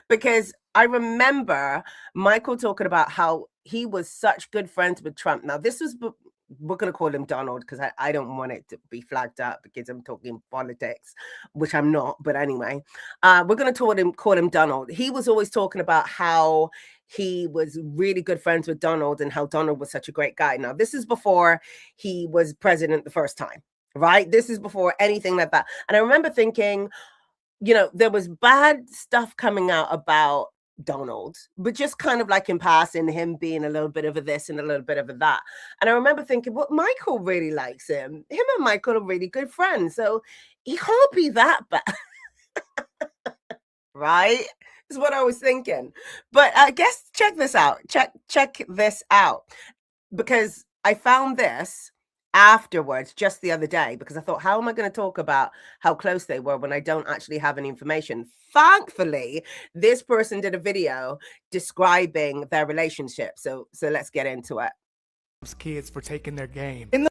because I remember Michael talking about how he was such good friends with Trump. Now, this was, we're going to call him Donald, because I don't want it to be flagged up because I'm talking politics, which I'm not. But anyway, we're going to call him Donald. He was always talking about how he was really good friends with Donald and how Donald was such a great guy. Now, this is before he was president the first time, right? This is before anything like that. And I remember thinking, you know, there was bad stuff coming out about Donald, but just kind of like in passing, him being a little bit of a this and a little bit of a that. And I remember thinking, well, Michael really likes him. Him and Michael are really good friends, so he can't be that bad. Right? Is what I was thinking. But I guess check this out. Check this out. Because I found this afterwards, just the other day, because I thought, how am I going to talk about how close they were when I don't actually have any information? Thankfully, this person did a video describing their relationship. So let's get into it. Kids for taking their game. In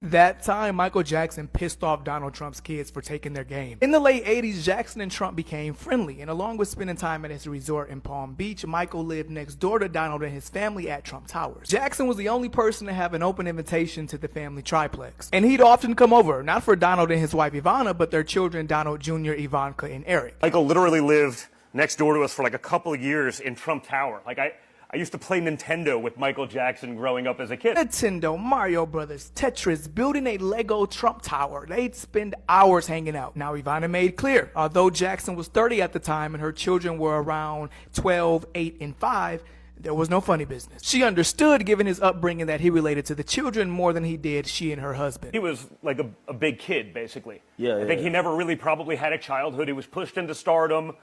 that time, Michael Jackson pissed off Donald Trump's kids for taking their game. In the late 80s, Jackson and Trump became friendly, and along with spending time at his resort in Palm Beach, Michael lived next door to Donald and his family at Trump Towers. Jackson was the only person to have an open invitation to the family triplex, and he'd often come over, not for Donald and his wife Ivana, but their children Donald Jr., Ivanka, and Eric. Michael literally lived next door to us for like a couple of years in Trump Tower. Like I used to play Nintendo with Michael Jackson growing up as a kid. Nintendo, Mario Brothers, Tetris, building a Lego Trump Tower. They'd spend hours hanging out. Now, Ivana made clear, although Jackson was 30 at the time and her children were around 12, 8, and 5, there was no funny business. She understood, given his upbringing, that he related to the children more than he did she and her husband. He was like a big kid, basically. I think he never really probably had a childhood. He was pushed into stardom.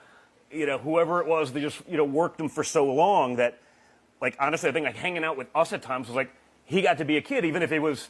You know, whoever it was, they just, worked him for so long that, like, honestly, I think like hanging out with us at times was like, he got to be a kid, even if he was,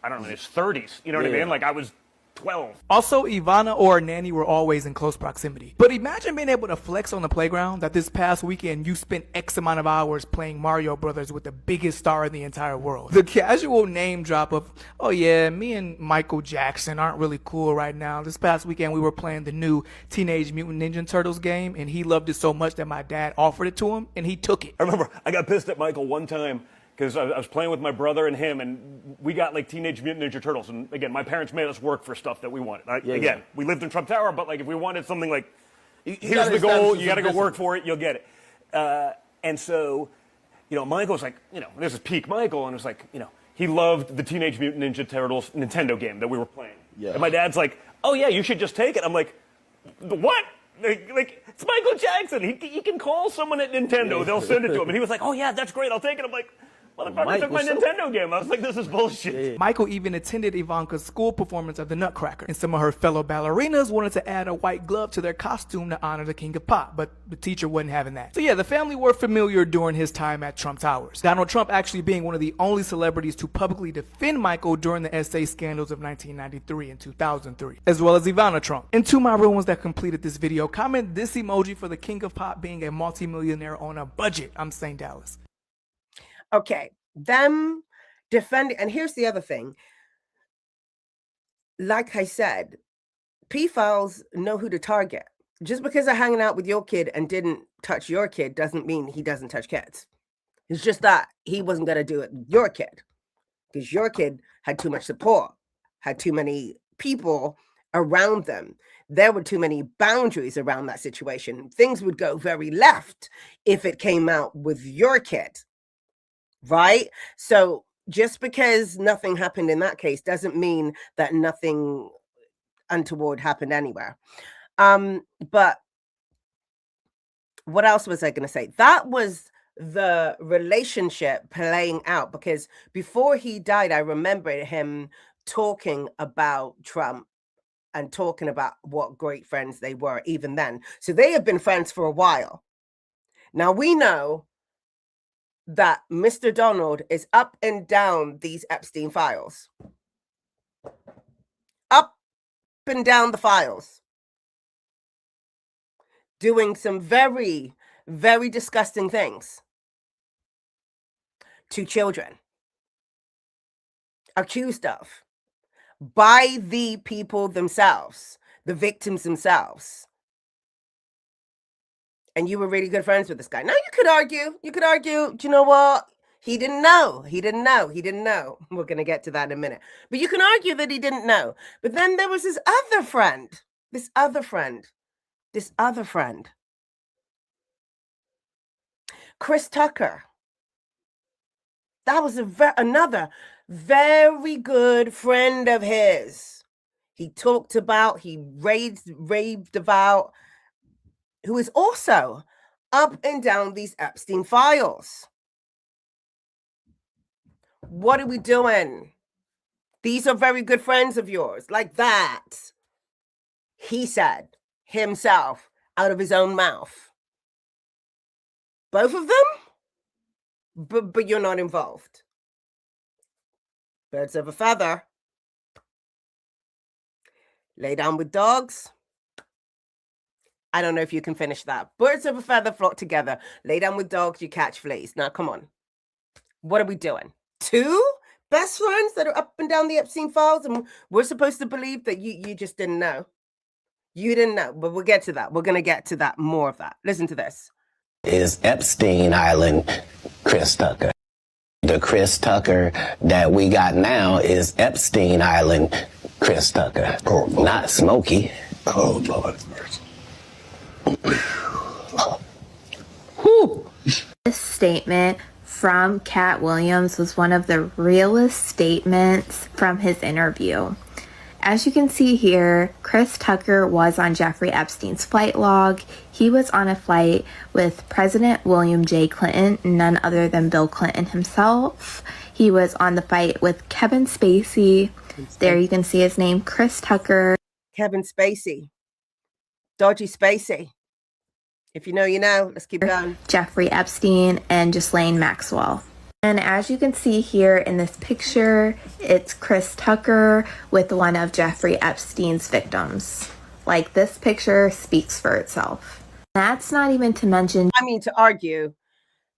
I don't know, in his 30s. You know what I mean? Like, I was 12. Also, Ivana or Nanny were always in close proximity. But imagine being able to flex on the playground that this past weekend you spent X amount of hours playing Mario Brothers with the biggest star in the entire world. The casual name drop of, oh yeah, me and Michael Jackson aren't really cool right now. This past weekend we were playing the new Teenage Mutant Ninja Turtles game, and he loved it so much that my dad offered it to him, and he took it. I remember I got pissed at Michael one time because I was playing with my brother and him, and we got like Teenage Mutant Ninja Turtles. And again, my parents made us work for stuff that we wanted. Again, we lived in Trump Tower, but like if we wanted something like, here's the goal, you got to go work for it, you'll get it. And so, Michael's like, this is peak Michael, and it was like, he loved the Teenage Mutant Ninja Turtles Nintendo game that we were playing. And my dad's like, oh yeah, you should just take it. I'm like, what? Like it's Michael Jackson. He can call someone at Nintendo. They'll send it to him. And he was like, oh yeah, that's great. I'll take it. I'm like, Motherfucker took my Nintendo game. I was like, this is bullshit. Michael even attended Ivanka's school performance of the Nutcracker, and some of her fellow ballerinas wanted to add a white glove to their costume to honor the King of Pop, but the teacher wasn't having that. So yeah, the family were familiar during his time at Trump Towers. Donald Trump actually being one of the only celebrities to publicly defend Michael during the SA scandals of 1993 and 2003, as well as Ivana Trump. And to my real ones that completed this video, comment this emoji for the King of Pop being a multimillionaire on a budget. I'm saying Dallas. Okay, them defending, and here's the other thing. Like I said, pedophiles know who to target. Just because they're hanging out with your kid and didn't touch your kid doesn't mean he doesn't touch kids. It's just that he wasn't going to do it with your kid because your kid had too much support, had too many people around them. There were too many boundaries around that situation. Things would go very left if it came out with your kid. Right? So just because nothing happened in that case doesn't mean that nothing untoward happened anywhere. But what else was I going to say? That was the relationship playing out, because before he died, I remember him talking about Trump and talking about what great friends they were even then. So they have been friends for a while. Now we know that Mr. Donald is up and down these Epstein files. Up and down the files. Doing some very, very disgusting things to children. Accused of. By the people themselves. The victims themselves. And you were really good friends with this guy. Now you could argue, do you know what? He didn't know. We're going to get to that in a minute. But you can argue that he didn't know. But then there was this other friend. Chris Tucker. That was another very good friend of his. He raved about, who is also up and down these Epstein files. What are we doing? These are very good friends of yours. Like that. He said himself out of his own mouth. Both of them? But you're not involved. Birds of a feather. Lay down with dogs. I don't know if you can finish that. Birds of a feather flock together. Lay down with dogs, you catch fleas. Now, come on. What are we doing? 2 best friends that are up and down the Epstein files, and we're supposed to believe that you just didn't know. You didn't know, but we'll get to that. We're going to get to that, more of that. Listen to this. Is Epstein Island Chris Tucker. The Chris Tucker that we got now is Epstein Island Chris Tucker. Oh, Lord. Not Smokey. Oh, Lord. This statement from Cat Williams was one of the realest statements from his interview. As you can see here, Chris Tucker was on Jeffrey Epstein's flight log. He was on a flight with President William J. Clinton, none other than Bill Clinton himself. He was on the flight with Kevin Spacey. There you can see his name, Chris Tucker. Kevin Spacey. Dodgy Spacey. If you know, you know. Let's keep going. Jeffrey Epstein and Ghislaine Maxwell. And as you can see here in this picture, it's Chris Tucker with one of Jeffrey Epstein's victims. Like, this picture speaks for itself. That's not even to mention... I mean, to argue,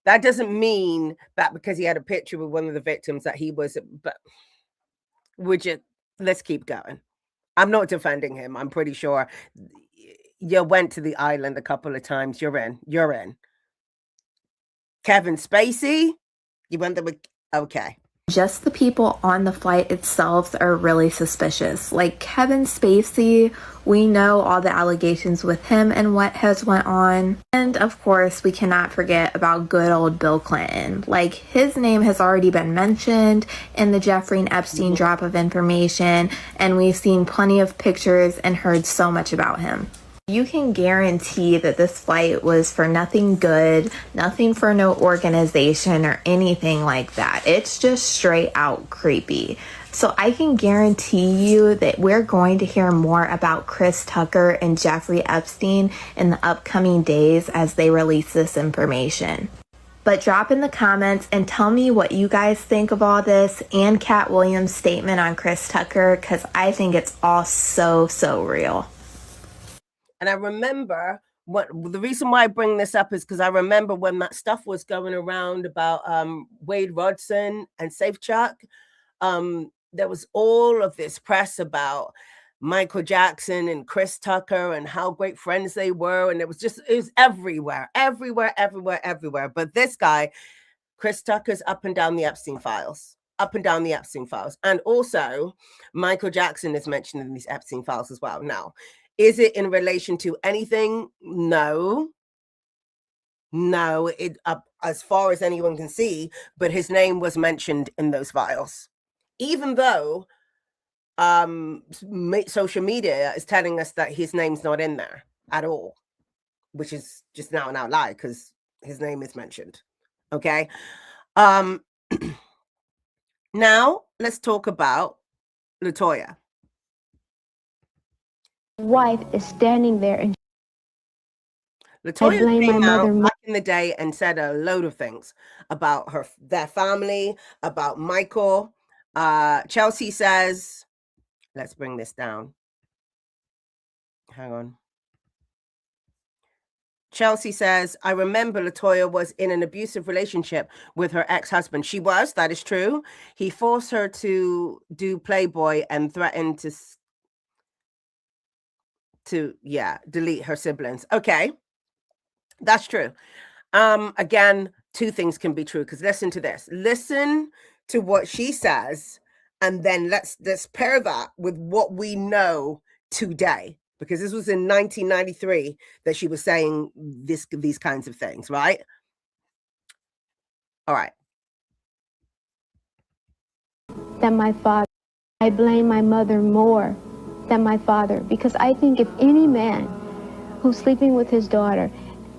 that doesn't mean that because he had a picture with one of the victims that he was... But let's keep going. I'm not defending him. I'm pretty sure you went to the island a couple of times. You're in. Kevin Spacey, you went there with... Okay. Just the people on the flight itself are really suspicious. Like Kevin Spacey, we know all the allegations with him and what has went on. And of course, we cannot forget about good old Bill Clinton. Like, his name has already been mentioned in the Jeffrey and Epstein drop of information, and we've seen plenty of pictures and heard so much about him. You can guarantee that this flight was for nothing good, nothing for no organization or anything like that. It's just straight out creepy. So I can guarantee you that we're going to hear more about Chris Tucker and Jeffrey Epstein in the upcoming days as they release this information. But drop in the comments and tell me what you guys think of all this and Cat Williams' statement on Chris Tucker, because I think it's all so real. And I remember the reason why I bring this up is because I remember when that stuff was going around about Wade Rodson and Safechuck, there was all of this press about Michael Jackson and Chris Tucker and how great friends they were. And it was everywhere. But this guy, Chris Tucker's up and down the Epstein files. And also Michael Jackson is mentioned in these Epstein files as well. Now, is it in relation to anything? No, as far as anyone can see, but his name was mentioned in those files, even though social media is telling us that his name's not in there at all, which is just now an outlier because his name is mentioned. Okay. Now let's talk about LaToya. Wife is standing there and LaToya came out back in the day and said a load of things about their family, about Michael. Chelsea says, let's bring this down. Hang on. Chelsea says, I remember LaToya was in an abusive relationship with her ex-husband. She was, that is true. He forced her to do Playboy and threatened to delete her siblings. Okay, that's true. Again, two things can be true, because listen to this. Listen to what she says, and then let's pair that with what we know today, because this was in 1993 that she was saying these kinds of things, right? All right. than my father. I blame my mother more than my father, because I think if any man who's sleeping with his daughter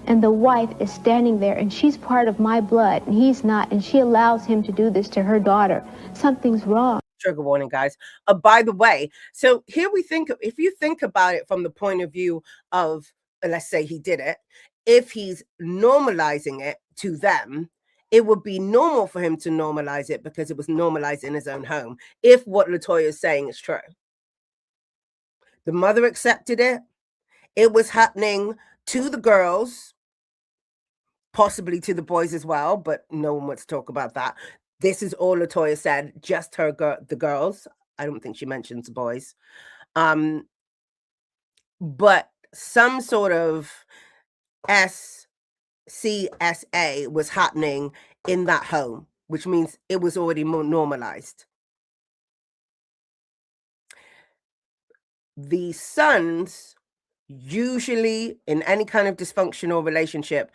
and the wife is standing there and she's part of my blood and he's not, and she allows him to do this to her daughter, something's wrong. Trigger warning, guys. By the way, so here we think, if you think about it from the point of view of, let's say he did it, if he's normalizing it to them, it would be normal for him to normalize it because it was normalized in his own home. If what LaToya is saying is true, the mother accepted it. It was happening to the girls, possibly to the boys as well, but no one wants to talk about that. This is all LaToya said, just the girls. I don't think she mentions the boys. But some sort of SCSA was happening in that home, which means it was already more normalized. The sons usually in any kind of dysfunctional relationship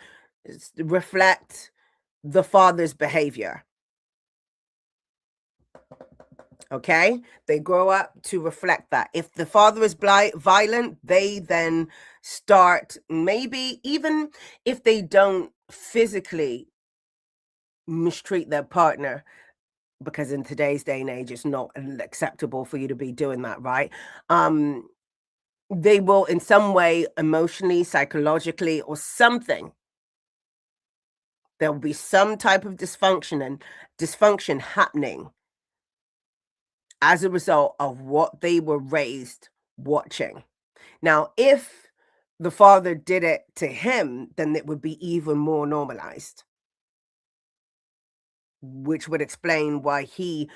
reflect the father's behavior. Okay, they grow up to reflect that. If the father is violent, they then start, maybe even if they don't physically mistreat their partner, because in today's day and age, it's not acceptable for you to be doing that, right? They will in some way, emotionally, psychologically, or something. There will be some type of dysfunction happening as a result of what they were raised watching. Now, if the father did it to him, then it would be even more normalized, which would explain why he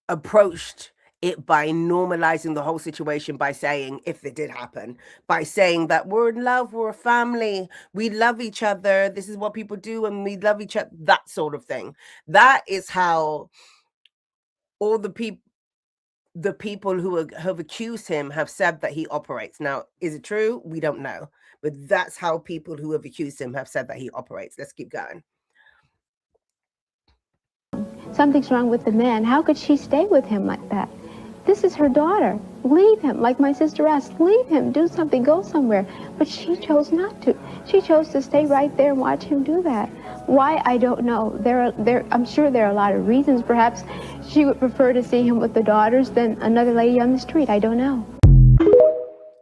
approached it by normalizing the whole situation, by saying, if it did happen, by saying that we're in love, we're a family, we love each other, this is what people do and we love each other, that sort of thing. That is how all the people who have accused him have said that he operates. Now, is it true? We don't know. But that's how people who have accused him have said that he operates. Let's keep going. Something's wrong with the man. How could she stay with him like that? This is her daughter. Leave him, like my sister asked, leave him, do something, go somewhere. But she chose not to. She chose to stay right there and watch him do that. Why, I don't know. I'm sure there are a lot of reasons. Perhaps she would prefer to see him with the daughters than another lady on the street. I don't know.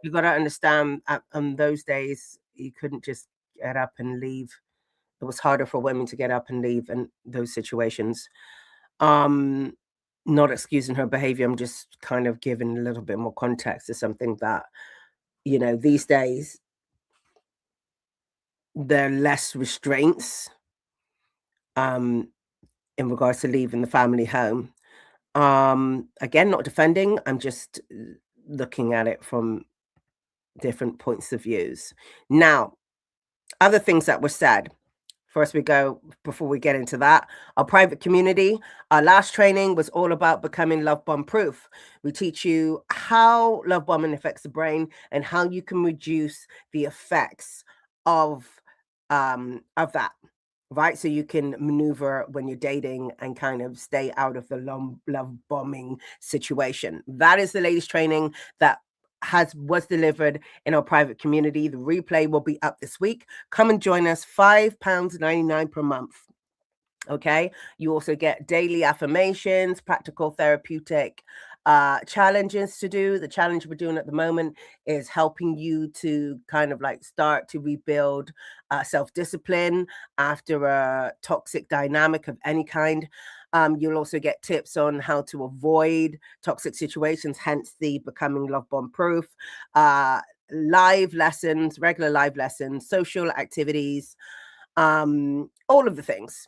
You got to understand, those days, you couldn't just get up and leave. It was harder for women to get up and leave in those situations. Not excusing her behavior. I'm just kind of giving a little bit more context to something that, these days, there are less restraints in regards to leaving the family home. Again, not defending. I'm just looking at it from different points of views. Now, other things that were said. First, before we get into that, our private community, our last training was all about becoming love bomb proof. We teach you how love bombing affects the brain and how you can reduce the effects of that, right? So you can maneuver when you're dating and kind of stay out of the love bombing situation. That is the latest training that was delivered in our private community. The replay will be up this week. Come and join us. £5.99 per month. Okay. You also get daily affirmations, practical therapeutic challenges to do. The challenge we're doing at the moment is helping you to kind of like start to rebuild self-discipline after a toxic dynamic of any kind. You'll also get tips on how to avoid toxic situations, hence the becoming love bomb proof, live lessons, regular live lessons, social activities, all of the things.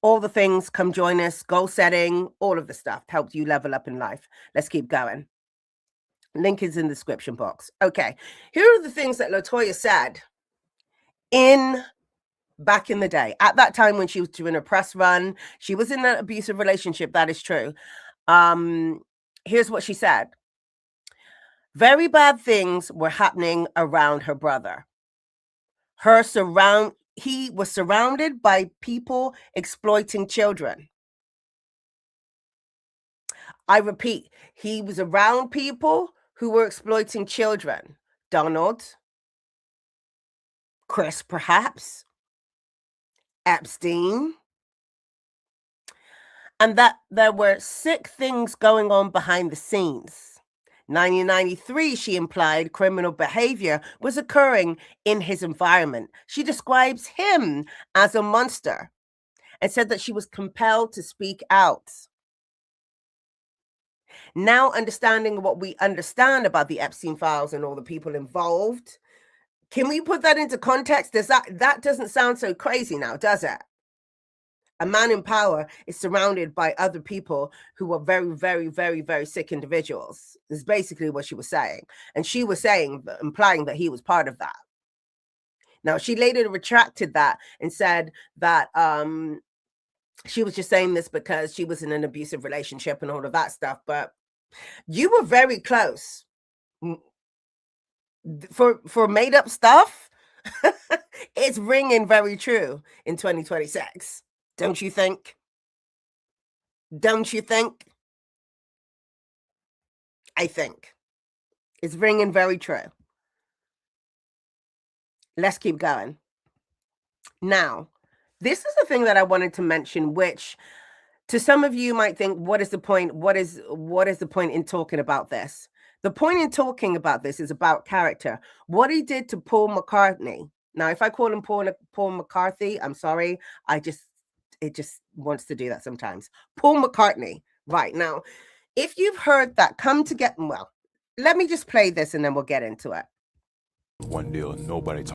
All the things, come join us, goal setting, all of the stuff helps you level up in life. Let's keep going. Link is in the description box. Okay, here are the things that Toya said back in the day. At that time when she was doing a press run, she was in an abusive relationship. That is true. Here's what she said. Very bad things were happening around her brother. He was surrounded by people exploiting children. I repeat, he was around people who were exploiting children. Donald, Chris, perhaps, Epstein, and that there were sick things going on behind the scenes. 1993, she implied criminal behavior was occurring in his environment. She describes him as a monster and said that she was compelled to speak out. Now, understanding what we understand about the Epstein files and all the people involved, can we put that into context? That doesn't sound so crazy now, does it? A man in power is surrounded by other people who are very, very, very, very sick individuals. Is basically what she was saying. And she was implying that he was part of that. Now, she later retracted that and said that she was just saying this because she was in an abusive relationship and all of that stuff. But you were very close. For made up stuff, it's ringing very true in 2026. Don't you think? Don't you think? I think. It's ringing very true. Let's keep going. Now, this is the thing that I wanted to mention, which to some of you might think, what is the point? What is the point in talking about this? The point in talking about this is about character. What he did to Paul McCartney. Now, if I call him Paul McCarthy, I'm sorry. It just wants to do that sometimes. Paul McCartney. Right. Now, if you've heard that, well, let me just play this and then we'll get into it. One deal and nobody talks.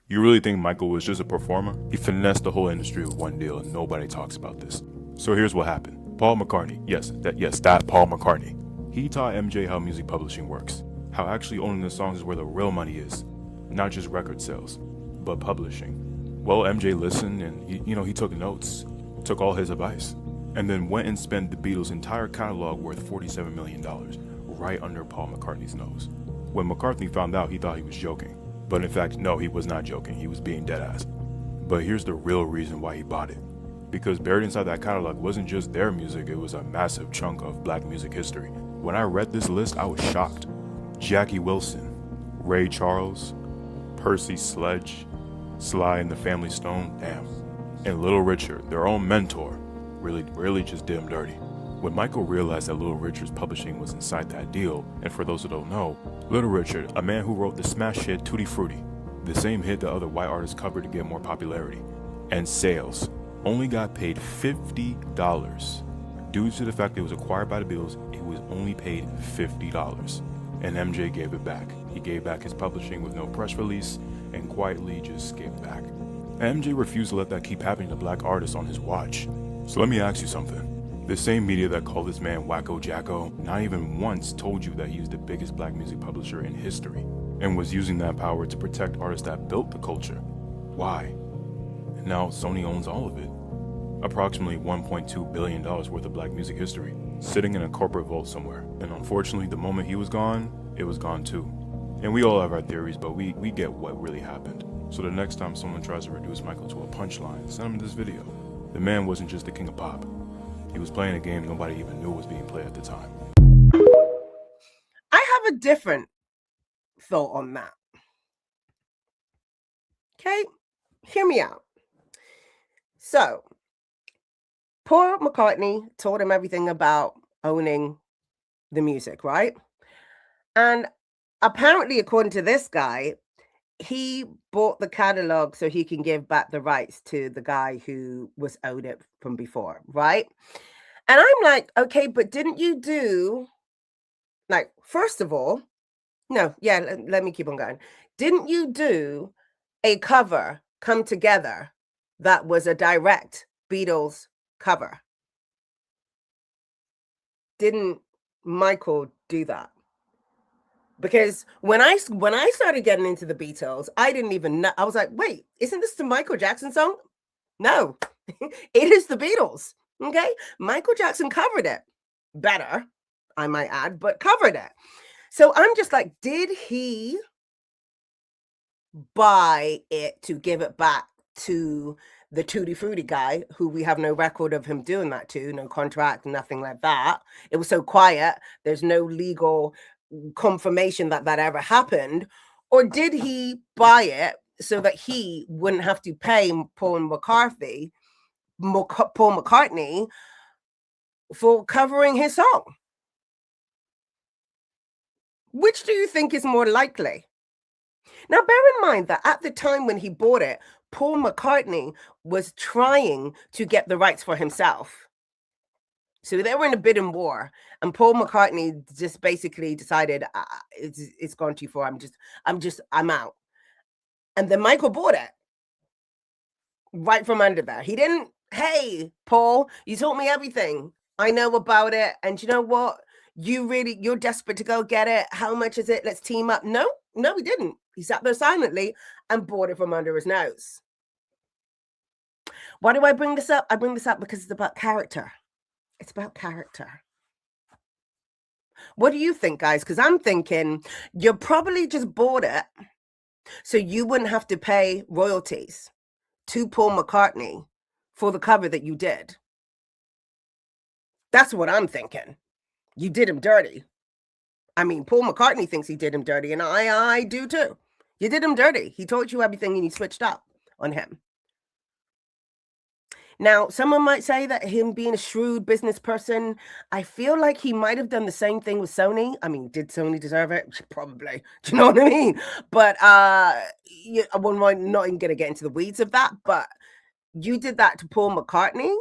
You really think Michael was just a performer? He finessed the whole industry with one deal and nobody talks about this. So here's what happened. Paul McCartney, that Paul McCartney. He taught MJ how music publishing works. How actually owning the songs is where the real money is. Not just record sales, but publishing. Well, MJ listened and he took notes, took all his advice, and then went and spent the Beatles' entire catalog worth $47 million right under Paul McCartney's nose. When McCartney found out, he thought he was joking. But in fact, no, he was not joking. He was being deadass. But here's the real reason why he bought it. Because buried inside that catalog wasn't just their music, it was a massive chunk of black music history. When I read this list, I was shocked. Jackie Wilson, Ray Charles, Percy Sledge, Sly and the Family Stone, damn, and Little Richard, their own mentor, really just did him dirty. When Michael realized that Little Richard's publishing was inside that deal, and for those who don't know, Little Richard, a man who wrote the smash hit Tutti Frutti, the same hit that other white artists covered to get more popularity and sales, only got paid $50. Due to the fact it was acquired by the Beatles, it was only paid $50. And MJ gave it back. He gave back his publishing with no press release and quietly just gave it back. And MJ refused to let that keep happening to black artists on his watch. So let me ask you something. The same media that called this man Wacko Jacko not even once told you that he was the biggest black music publisher in history and was using that power to protect artists that built the culture. Why? And now Sony owns all of it. Approximately $1.2 billion worth of black music history, sitting in a corporate vault somewhere. And unfortunately, the moment he was gone, it was gone too. And we all have our theories, but we get what really happened. So the next time someone tries to reduce Michael to a punchline, send him this video. The man wasn't just the king of pop. He was playing a game nobody even knew was being played at the time. I have a different thought on that. Okay, hear me out. So, Paul McCartney told him everything about owning the music, right? And apparently, according to this guy, he bought the catalog so he can give back the rights to the guy who was owed it from before, right? And I'm like, okay, but didn't you do, like, first of all, no, yeah, let me keep on going. Didn't you do a cover, Come Together, that was a direct Beatles cover? Didn't Michael do that? Because when I started getting into the Beatles, I didn't even know. I was like, wait, isn't this the Michael Jackson song? No, it is the Beatles. Okay, Michael Jackson covered it better, I might add, but covered it. So I'm just like, did he buy it to give it back to the Tutti Frutti guy, who we have no record of him doing that to, no contract, nothing like that? It was so quiet. There's no legal confirmation that that ever happened. Or did he buy it so that he wouldn't have to pay Paul McCartney for covering his song? Which do you think is more likely? Now, bear in mind that at the time when he bought it, Paul McCartney was trying to get the rights for himself. So they were in a bidding war, and Paul McCartney just basically decided it's gone too far. I'm out. And then Michael bought it right from under there. He didn't, hey, Paul, you taught me everything I know about it. And you know what? You're desperate to go get it. How much is it? Let's team up. No, he didn't. He sat there silently and bought it from under his nose. Why do I bring this up? I bring this up because it's about character. It's about character. What do you think, guys? Because I'm thinking you probably just bought it so you wouldn't have to pay royalties to Paul McCartney for the cover that you did. That's what I'm thinking. You did him dirty. I mean, Paul McCartney thinks he did him dirty, and I do too. You did him dirty. He told you everything and you switched up on him. Now, someone might say that him being a shrewd business person, I feel like he might have done the same thing with Sony. I mean, did Sony deserve it? Probably. Do you know what I mean? But I'm not even going to get into the weeds of that, but you did that to Paul McCartney.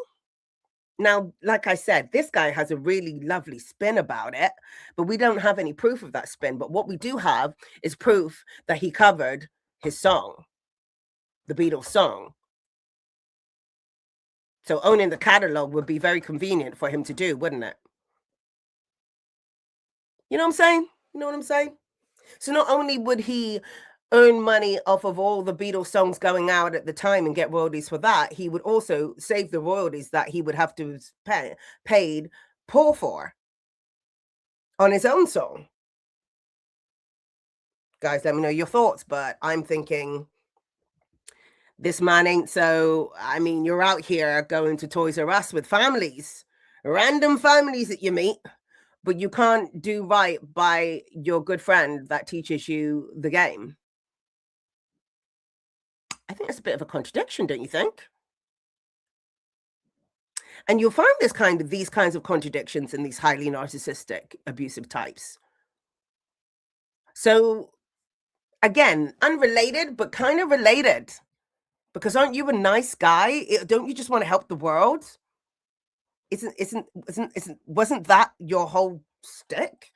Now, like I said, this guy has a really lovely spin about it, but we don't have any proof of that spin. But what we do have is proof that he covered his song, the Beatles song. So owning the catalog would be very convenient for him to do, wouldn't it? You know what I'm saying? You know what I'm saying? So not only would he earn money off of all the Beatles songs going out at the time and get royalties for that, he would also save the royalties that he would have to paid Paul for on his own song. Guys, let me know your thoughts, but I'm thinking this man ain't so, I mean, you're out here going to Toys R Us with families, random families that you meet, but you can't do right by your good friend that teaches you the game. I think that's a bit of a contradiction, don't you think? And you'll find these kinds of contradictions in these highly narcissistic, abusive types. So again, unrelated, but kind of related. Because aren't you a nice guy? Don't you just want to help the world? Wasn't that your whole stick?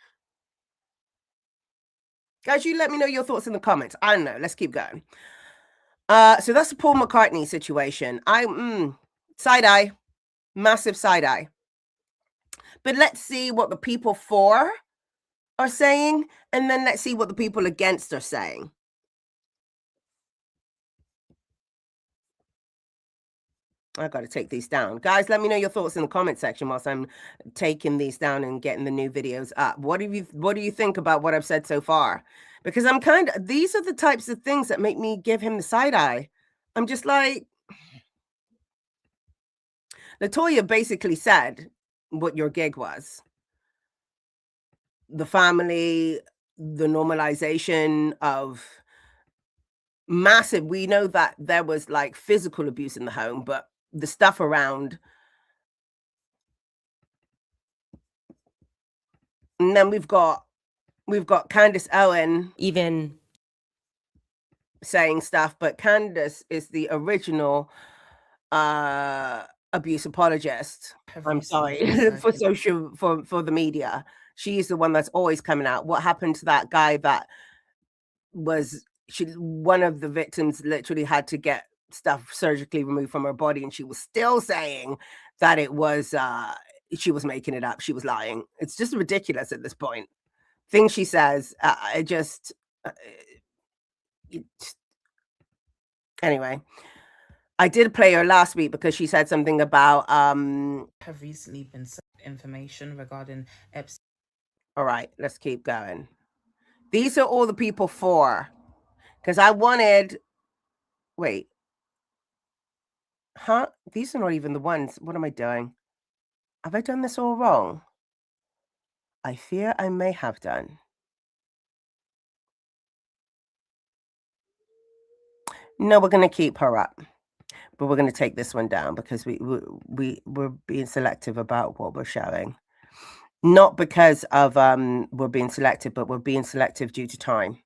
Guys, you let me know your thoughts in the comments. I don't know. Let's keep going. So that's the Paul McCartney situation. Side-eye. Massive side-eye. But let's see what the people for are saying, and then let's see what the people against are saying. I got to take these down. Guys, let me know your thoughts in the comment section whilst I'm taking these down and getting the new videos up. What do you think about what I've said so far? Because these are the types of things that make me give him the side eye. I'm just like, Toya basically said what your gig was. The family, the normalization of massive, we know that there was like physical abuse in the home, but the stuff around. And then we've got Candace Owen even saying stuff, but Candace is the original abuse apologist. I'm sorry for the media. She's the one that's always coming out. What happened to that guy that was one of the victims literally had to get stuff surgically removed from her body, and she was still saying that it was she was making it up, she was lying. It's just ridiculous at this point. Things she says, anyway. I did play her last week because she said something about have recently been sent information regarding Epstein. All right, let's keep going. These are all the people for, because I wanted, wait, huh? These are not even the ones. What am I doing? Have I done this all wrong? I fear I may have done. No, we're going to keep her up, but we're going to take this one down because we're being selective about what we're showing. Not because of we're being selective, but we're being selective due to time.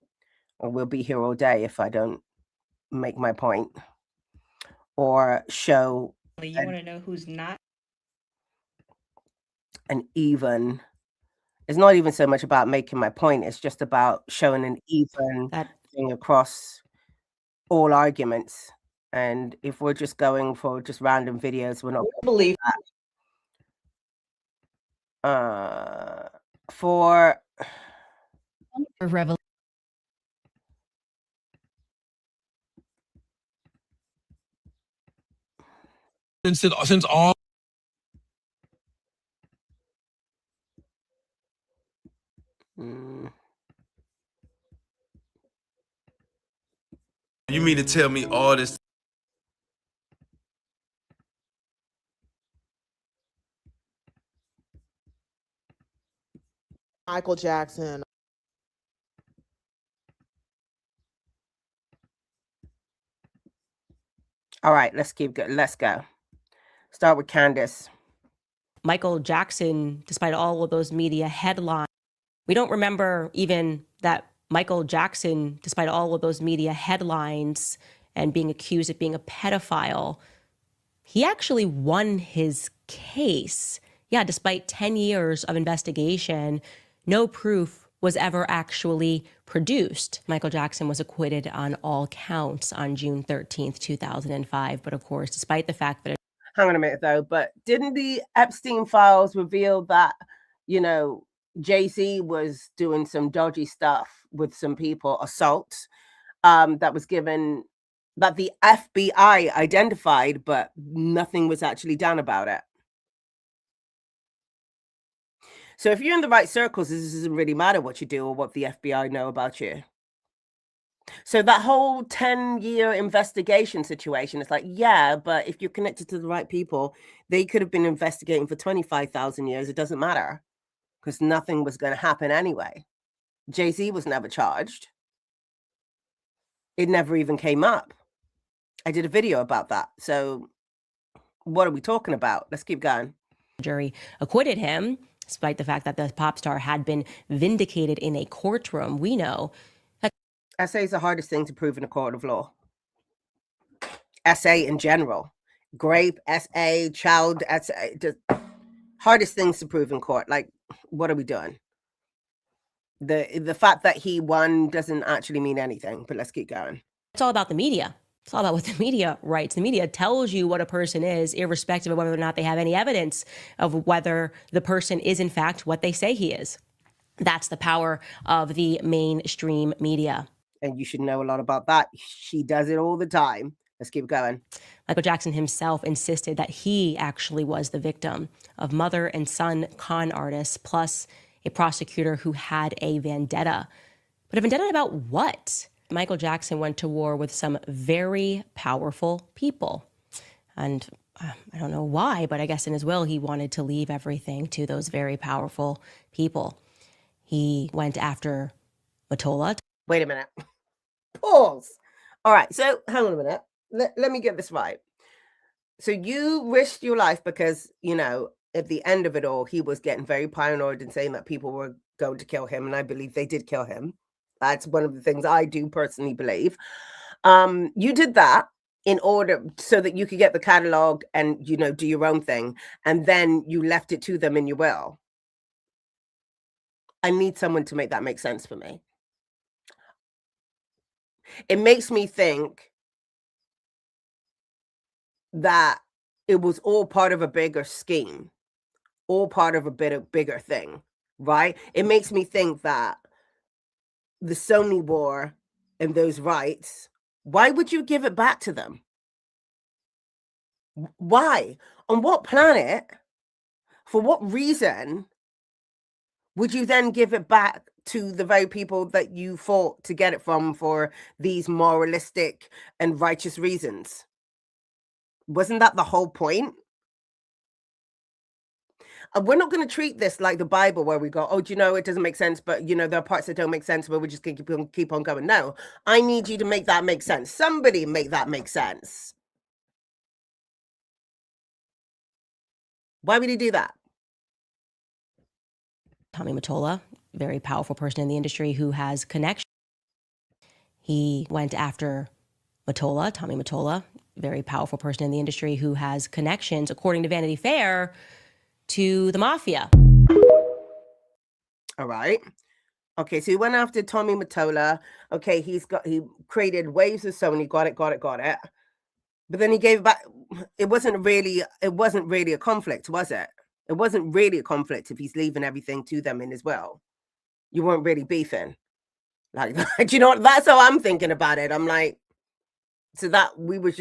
And we'll be here all day if I don't make my point or show. You want to know who's not? An even. It's not even so much about making my point. It's just about showing an even thing across all arguments. And if we're just going for just random videos, we're not going to believe that. For revolution. Since all you mean to tell me all this? Michael Jackson. All right, let's keep going. Let's go. Start with Candace. Michael Jackson, despite all of those media headlines, we don't remember even that Michael Jackson, despite all of those media headlines and being accused of being a pedophile, he actually won his case. Yeah, despite 10 years of investigation, no proof was ever actually produced. Michael Jackson was acquitted on all counts on June 13th, 2005. But of course, despite the fact that hang on a minute though, but didn't the Epstein files reveal that, you know, Jay-Z was doing some dodgy stuff with some people, assaults, that was given, that the FBI identified, but nothing was actually done about it. So if you're in the right circles, this doesn't really matter what you do or what the FBI know about you. So that whole 10-year investigation situation, it's like, yeah, but if you're connected to the right people, they could have been investigating for 25,000 years. It doesn't matter. because nothing was going to happen anyway. Jay-Z was never charged. It never even came up. I did a video about that. So what are we talking about? Let's keep going. Jury acquitted him, despite the fact that the pop star had been vindicated in a courtroom. We know that SA is the hardest thing to prove in a court of law. SA in general. Grape, SA, child, SA. Just hardest things to prove in court. Like, what are we doing? The fact that he won doesn't actually mean anything, but let's keep going. it's all about the media. It's all about what the media writes. The media tells you what a person is, irrespective of whether or not they have any evidence of whether the person is, in fact, what they say he is. That's the power of the mainstream media. And you should know a lot about that. She does it all the time. Let's keep going. Michael Jackson himself insisted that he actually was the victim of mother and son con artists, plus a prosecutor who had a vendetta. But a vendetta about what? Michael Jackson went to war with some very powerful people. And I don't know why, but I guess in his will, he wanted to leave everything to those very powerful people. He went after Mottola. Wait a minute. Pause. All right. So hang on a minute. Let me get this right. So you risked your life because, you know, at the end of it all, he was getting very paranoid and saying that people were going to kill him. And I believe they did kill him. That's one of the things I do personally believe. You did that in order so that you could get the catalog and, you know, do your own thing. And then you left it to them in your will. I need someone to make that make sense for me. It makes me think that it was all part of a bigger scheme, all part of a bigger thing, right? It makes me think that the Sony war and those rights, why would you give it back to them? Why? On what planet? For what reason would you then give it back to the very people that you fought to get it from for these moralistic and righteous reasons? Wasn't that the whole point? We're not going to treat this like the Bible where we go, oh, do you know, it doesn't make sense, but, you know, there are parts that don't make sense, but we're just going to keep on going. No, I need you to make that make sense. Somebody make that make sense. Why would he do that? Tommy Mottola, very powerful person in the industry who has connection. He went after Mottola, Tommy Mottola, very powerful person in the industry who has connections, according to Vanity Fair, to the mafia. All right. Okay, so he went after Tommy Mottola. Okay, he created waves of Sony, got it. But then he gave back. It wasn't really a conflict, was it? It wasn't really a conflict if he's leaving everything to them in as well. You weren't really beefing. Like, do you know what? That's how I'm thinking about it. I'm like, so that we're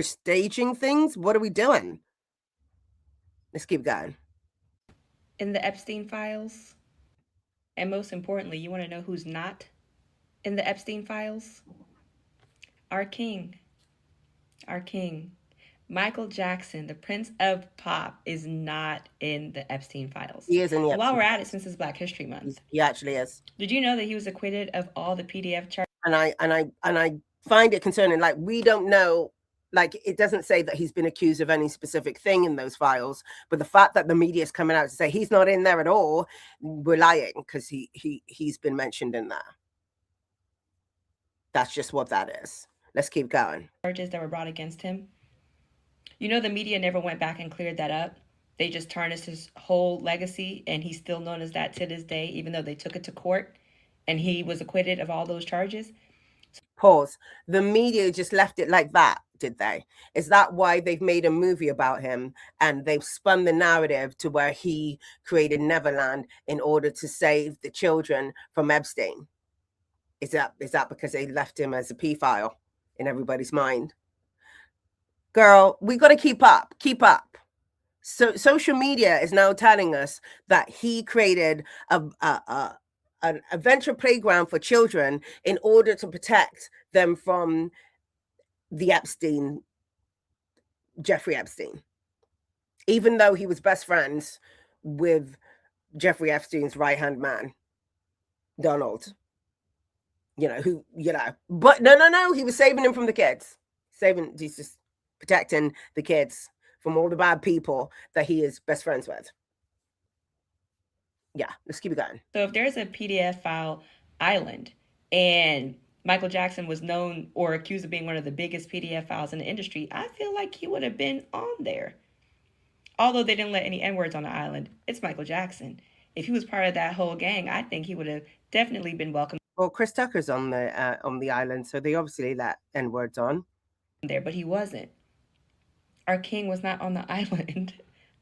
staging things. What are we doing? Let's keep going. In the Epstein files, and most importantly, you want to know who's not in the Epstein files? Our king. Michael Jackson, the Prince of Pop, is not in the Epstein files. He is in the Epstein. While we're at it, since it's Black History Month, he actually is. Did you know that he was acquitted of all the PDF charges? And I find it concerning. Like, we don't know. Like, it doesn't say that he's been accused of any specific thing in those files, but the fact that the media is coming out to say he's not in there at all, we're lying, because he's been mentioned in there. That's just what that is. Let's keep going. Charges that were brought against him. You know, the media never went back and cleared that up. They just tarnished his whole legacy, and he's still known as that to this day, even though they took it to court and he was acquitted of all those charges. Pause. The media just left it like that, did they? Is that why they've made a movie about him and they've spun the narrative to where he created Neverland in order to save the children from Epstein? Is that because they left him as a pedophile in everybody's mind? Girl, we got to keep up. So social media is now telling us that he created a venture playground for children in order to protect them from the Jeffrey Epstein. Even though he was best friends with Jeffrey Epstein's right-hand man, Donald. But no, he was saving him from the kids. He's just protecting the kids from all the bad people that he is best friends with. Yeah, let's keep it going. So if there's a PDF file island and Michael Jackson was known or accused of being one of the biggest PDF files in the industry, I feel like he would have been on there. Although they didn't let any N-words on the island, it's Michael Jackson. If he was part of that whole gang, I think he would have definitely been welcome. Well, Chris Tucker's on the island, so they obviously let N-words on there, but he wasn't. Our king was not on the island.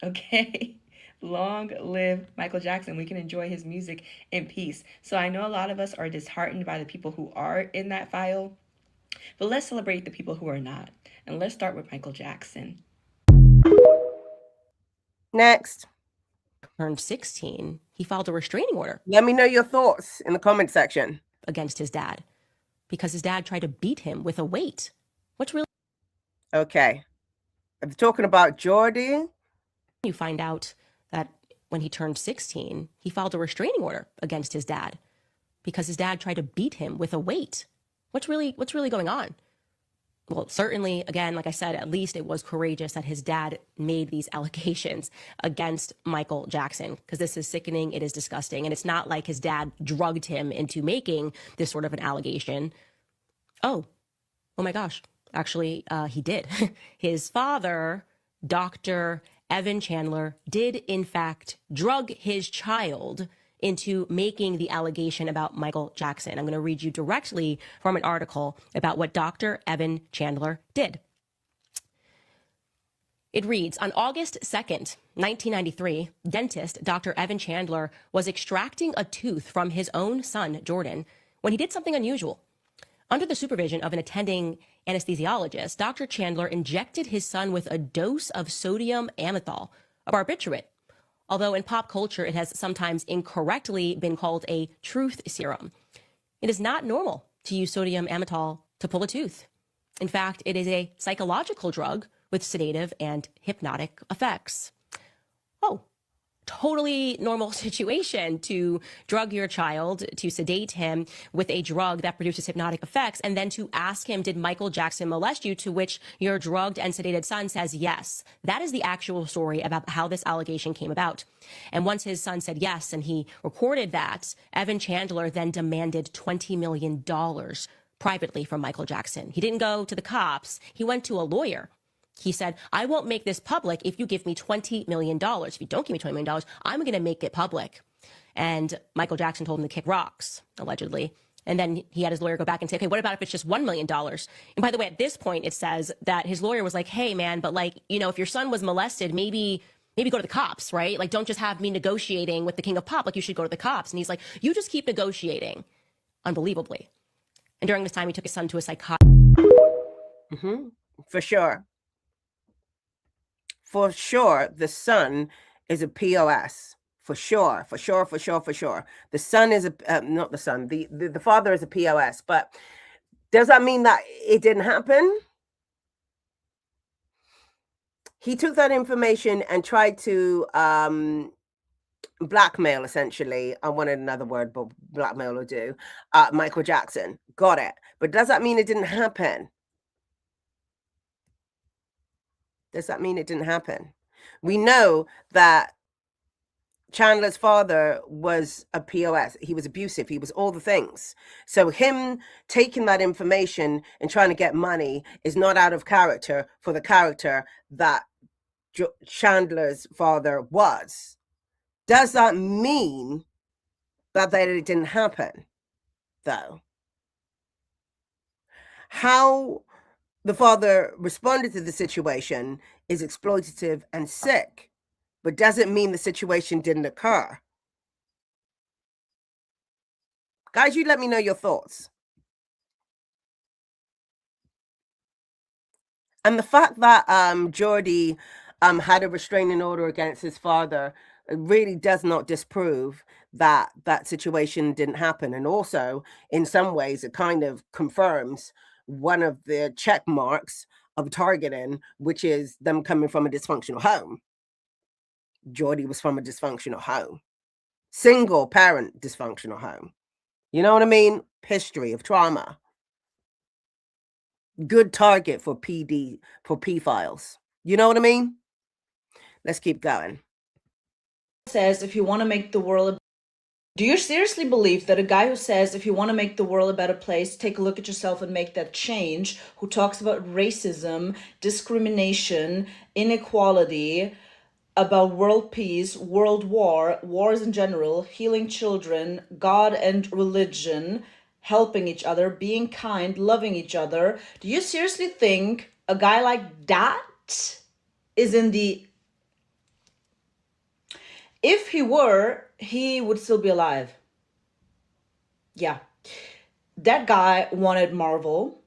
Okay? Long live Michael Jackson. We can enjoy his music in peace. So I know a lot of us are disheartened by the people who are in that file, but let's celebrate the people who are not. And let's start with Michael Jackson. Next. Turned 16, he filed a restraining order. Let me know your thoughts in the comment section. Against his dad, because his dad tried to beat him with a weight. What's really... Okay. If you're talking about Jordy, you find out that when he turned 16, he filed a restraining order against his dad because his dad tried to beat him with a weight. What's really going on? Well, certainly, again, like I said, at least it was courageous that his dad made these allegations against Michael Jackson, because this is sickening, it is disgusting, and it's not like his dad drugged him into making this sort of an allegation. Oh my gosh, actually, he did. His father, Dr. Evan Chandler, did in fact drug his child into making the allegation about Michael Jackson. I'm going to read you directly from an article about what Dr. Evan Chandler did. It reads, on August 2nd, 1993, dentist Dr. Evan Chandler was extracting a tooth from his own son, Jordan, when he did something unusual. Under the supervision of an attending anesthesiologist, Dr. Chandler injected his son with a dose of sodium amytal, a barbiturate, although in pop culture it has sometimes incorrectly been called a truth serum. It is not normal to use sodium amytal to pull a tooth. In fact, it is a psychological drug with sedative and hypnotic effects. Oh, totally normal situation to drug your child, to sedate him with a drug that produces hypnotic effects, and then to ask him, did Michael Jackson molest you? To which your drugged and sedated son says yes. That is the actual story about how this allegation came about. And once his son said yes, and he recorded that, Evan Chandler then demanded $20 million privately from Michael Jackson. He didn't go to the cops. He went to a lawyer. He said, I won't make this public if you give me $20 million. If you don't give me $20 million, I'm going to make it public. And Michael Jackson told him to kick rocks, allegedly. And then he had his lawyer go back and say, okay, what about if it's just $1 million? And by the way, at this point, it says that his lawyer was like, hey, man, but like, you know, if your son was molested, maybe go to the cops, right? Like, don't just have me negotiating with the king of pop. Like, you should go to the cops. And he's like, you just keep negotiating. Unbelievably. And during this time, he took his son to a psychiatrist. For sure. For sure, the son is a POS. For sure. The son is not the son. The father is a POS. But does that mean that it didn't happen? He took that information and tried to blackmail, essentially. I wanted another word, but blackmail will do. Michael Jackson. Got it. But does that mean it didn't happen? Does that mean it didn't happen? We know that Chandler's father was a POS. He was abusive. He was all the things. So him taking that information and trying to get money is not out of character for the character that Chandler's father was. Does that mean that it didn't happen, though? How the father responded to the situation is exploitative and sick, but doesn't mean the situation didn't occur. Guys, you let me know your thoughts. And the fact that Jordy had a restraining order against his father really does not disprove that that situation didn't happen. And also, in some ways, it kind of confirms one of the check marks of targeting, which is them coming from a dysfunctional home. Jordy was from a dysfunctional home, single parent dysfunctional home. You know what I mean? History of trauma. Good target for P-files. You know what I mean? Let's keep going. Says if you want to make the world, do you seriously believe that a guy who says if you want to make the world a better place, take a look at yourself and make that change, who talks about racism, discrimination, inequality, about world peace, world war, wars in general, healing children, God and religion, helping each other, being kind, loving each other, do you seriously think a guy like that is in the... If he were, he would still be alive. Yeah. That guy wanted Marvel.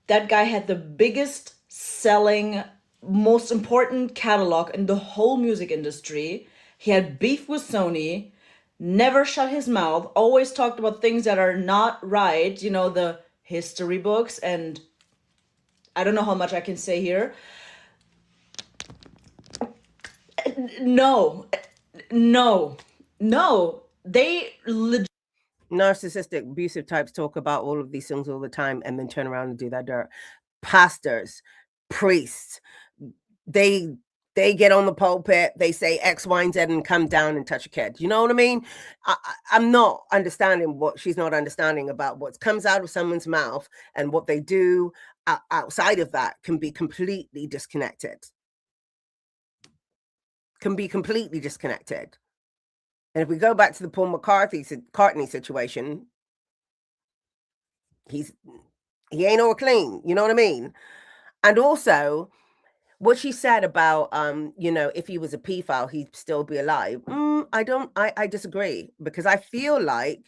That guy had the biggest selling, most important catalog in the whole music industry. He had beef with Sony, never shut his mouth, always talked about things that are not right, you know, the history books, and I don't know how much I can say here. No, they legit. Narcissistic, abusive types talk about all of these things all the time and then turn around and do that dirt. Pastors, priests, they get on the pulpit, they say X, Y, and Z and come down and touch a kid. You know what I mean? I'm not understanding what she's not understanding about what comes out of someone's mouth, and what they do outside of that can be completely disconnected. And if we go back to the Paul McCartney situation, he ain't all clean. You know what I mean? And also, what she said about, you know, if he was a pedophile, he'd still be alive. I disagree, because I feel like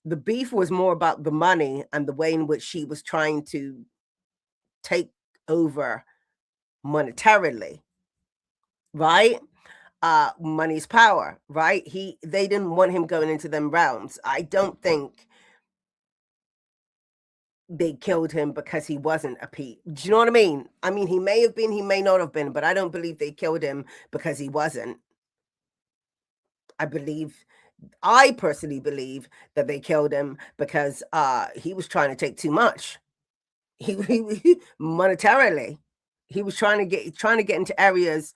the beef was more about the money and the way in which she was trying to take over monetarily, right? Money's power, right? They didn't want him going into them realms. I don't think they killed him because he wasn't a Pete. Do you know what I mean? I mean, he may have been, he may not have been, but I don't believe they killed him because he wasn't. I personally believe that they killed him because he was trying to take too much. He monetarily, he was trying to get into areas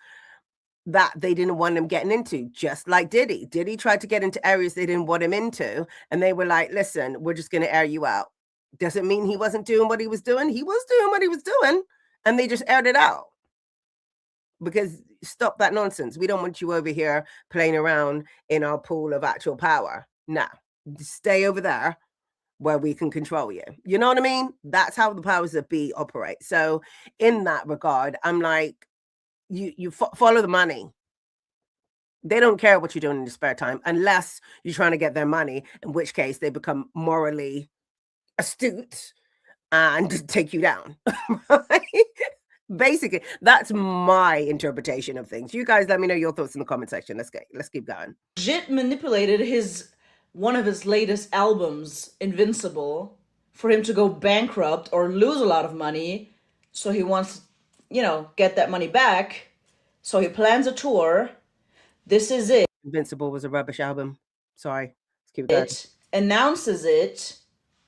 that they didn't want him getting into, just like Diddy. Diddy tried to get into areas they didn't want him into, and they were like, listen, we're just going to air you out. Doesn't mean he wasn't doing what he was doing. He was doing what he was doing, and they just aired it out. Because stop that nonsense. We don't want you over here playing around in our pool of actual power. No, stay over there where we can control you. You know what I mean? That's how the powers that be operate. So in that regard, I'm like, you follow the money. They don't care what you're doing in your spare time, unless you're trying to get their money, in which case they become morally astute and take you down. Right? Basically, that's my interpretation of things. You guys let me know your thoughts in the comment section. Let's keep going. Legit manipulated one of his latest albums, Invincible, for him to go bankrupt or lose a lot of money. So he wants, you know, get that money back. So he plans a tour. This is it. Invincible was a rubbish album. Sorry. Let's keep going. Announces it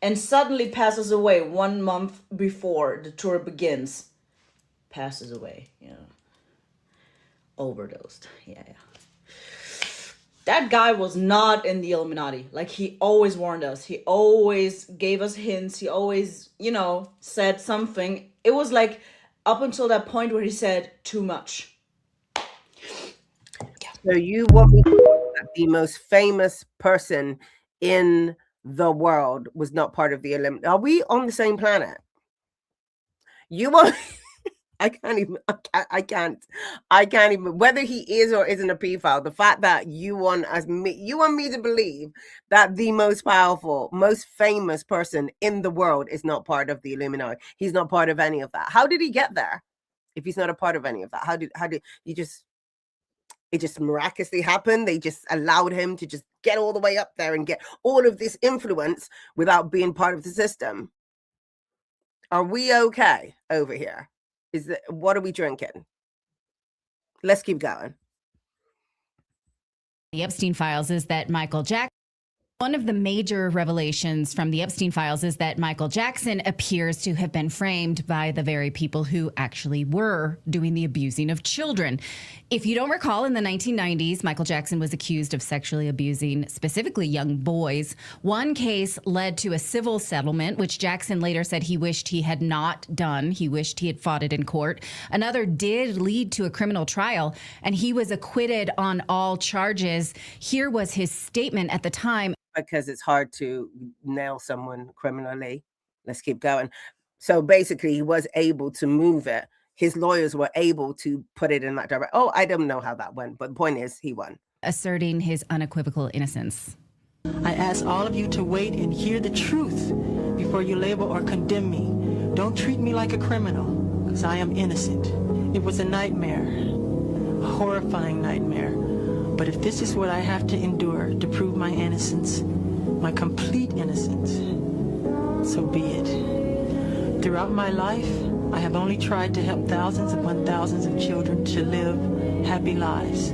and suddenly passes away 1 month before the tour begins. Passes away, you know. Overdosed. Yeah. That guy was not in the Illuminati. Like, he always warned us. He always gave us hints. He always, you know, said something. It was like up until that point where he said too much. So you want me to say that the most famous person in the world was not part of the Illuminati? Are we on the same planet? You want... I can't even, whether he is or isn't a pedophile, the fact that you want me to believe that the most powerful, most famous person in the world is not part of the Illuminati. He's not part of any of that. How did he get there if he's not a part of any of that? How did it just miraculously happen? They just allowed him to just get all the way up there and get all of this influence without being part of the system. Are we okay over here? What are we drinking? Let's keep going. The Epstein files is that Michael Jackson. One of the major revelations from the Epstein files is that Michael Jackson appears to have been framed by the very people who actually were doing the abusing of children. If you don't recall, in the 1990s, Michael Jackson was accused of sexually abusing specifically young boys. One case led to a civil settlement, which Jackson later said he wished he had not done. He wished he had fought it in court. Another did lead to a criminal trial, and he was acquitted on all charges. Here was his statement at the time. Because it's hard to nail someone criminally. Let's keep going. So basically, he was able to move it. His lawyers were able to put it in that direction. Oh, I don't know how that went, but the point is, he won. Asserting his unequivocal innocence. I ask all of you to wait and hear the truth before you label or condemn me. Don't treat me like a criminal, because I am innocent. It was a nightmare, a horrifying nightmare. But if this is what I have to endure to prove my innocence, my complete innocence, so be it. Throughout my life, I have only tried to help thousands upon thousands of children to live happy lives.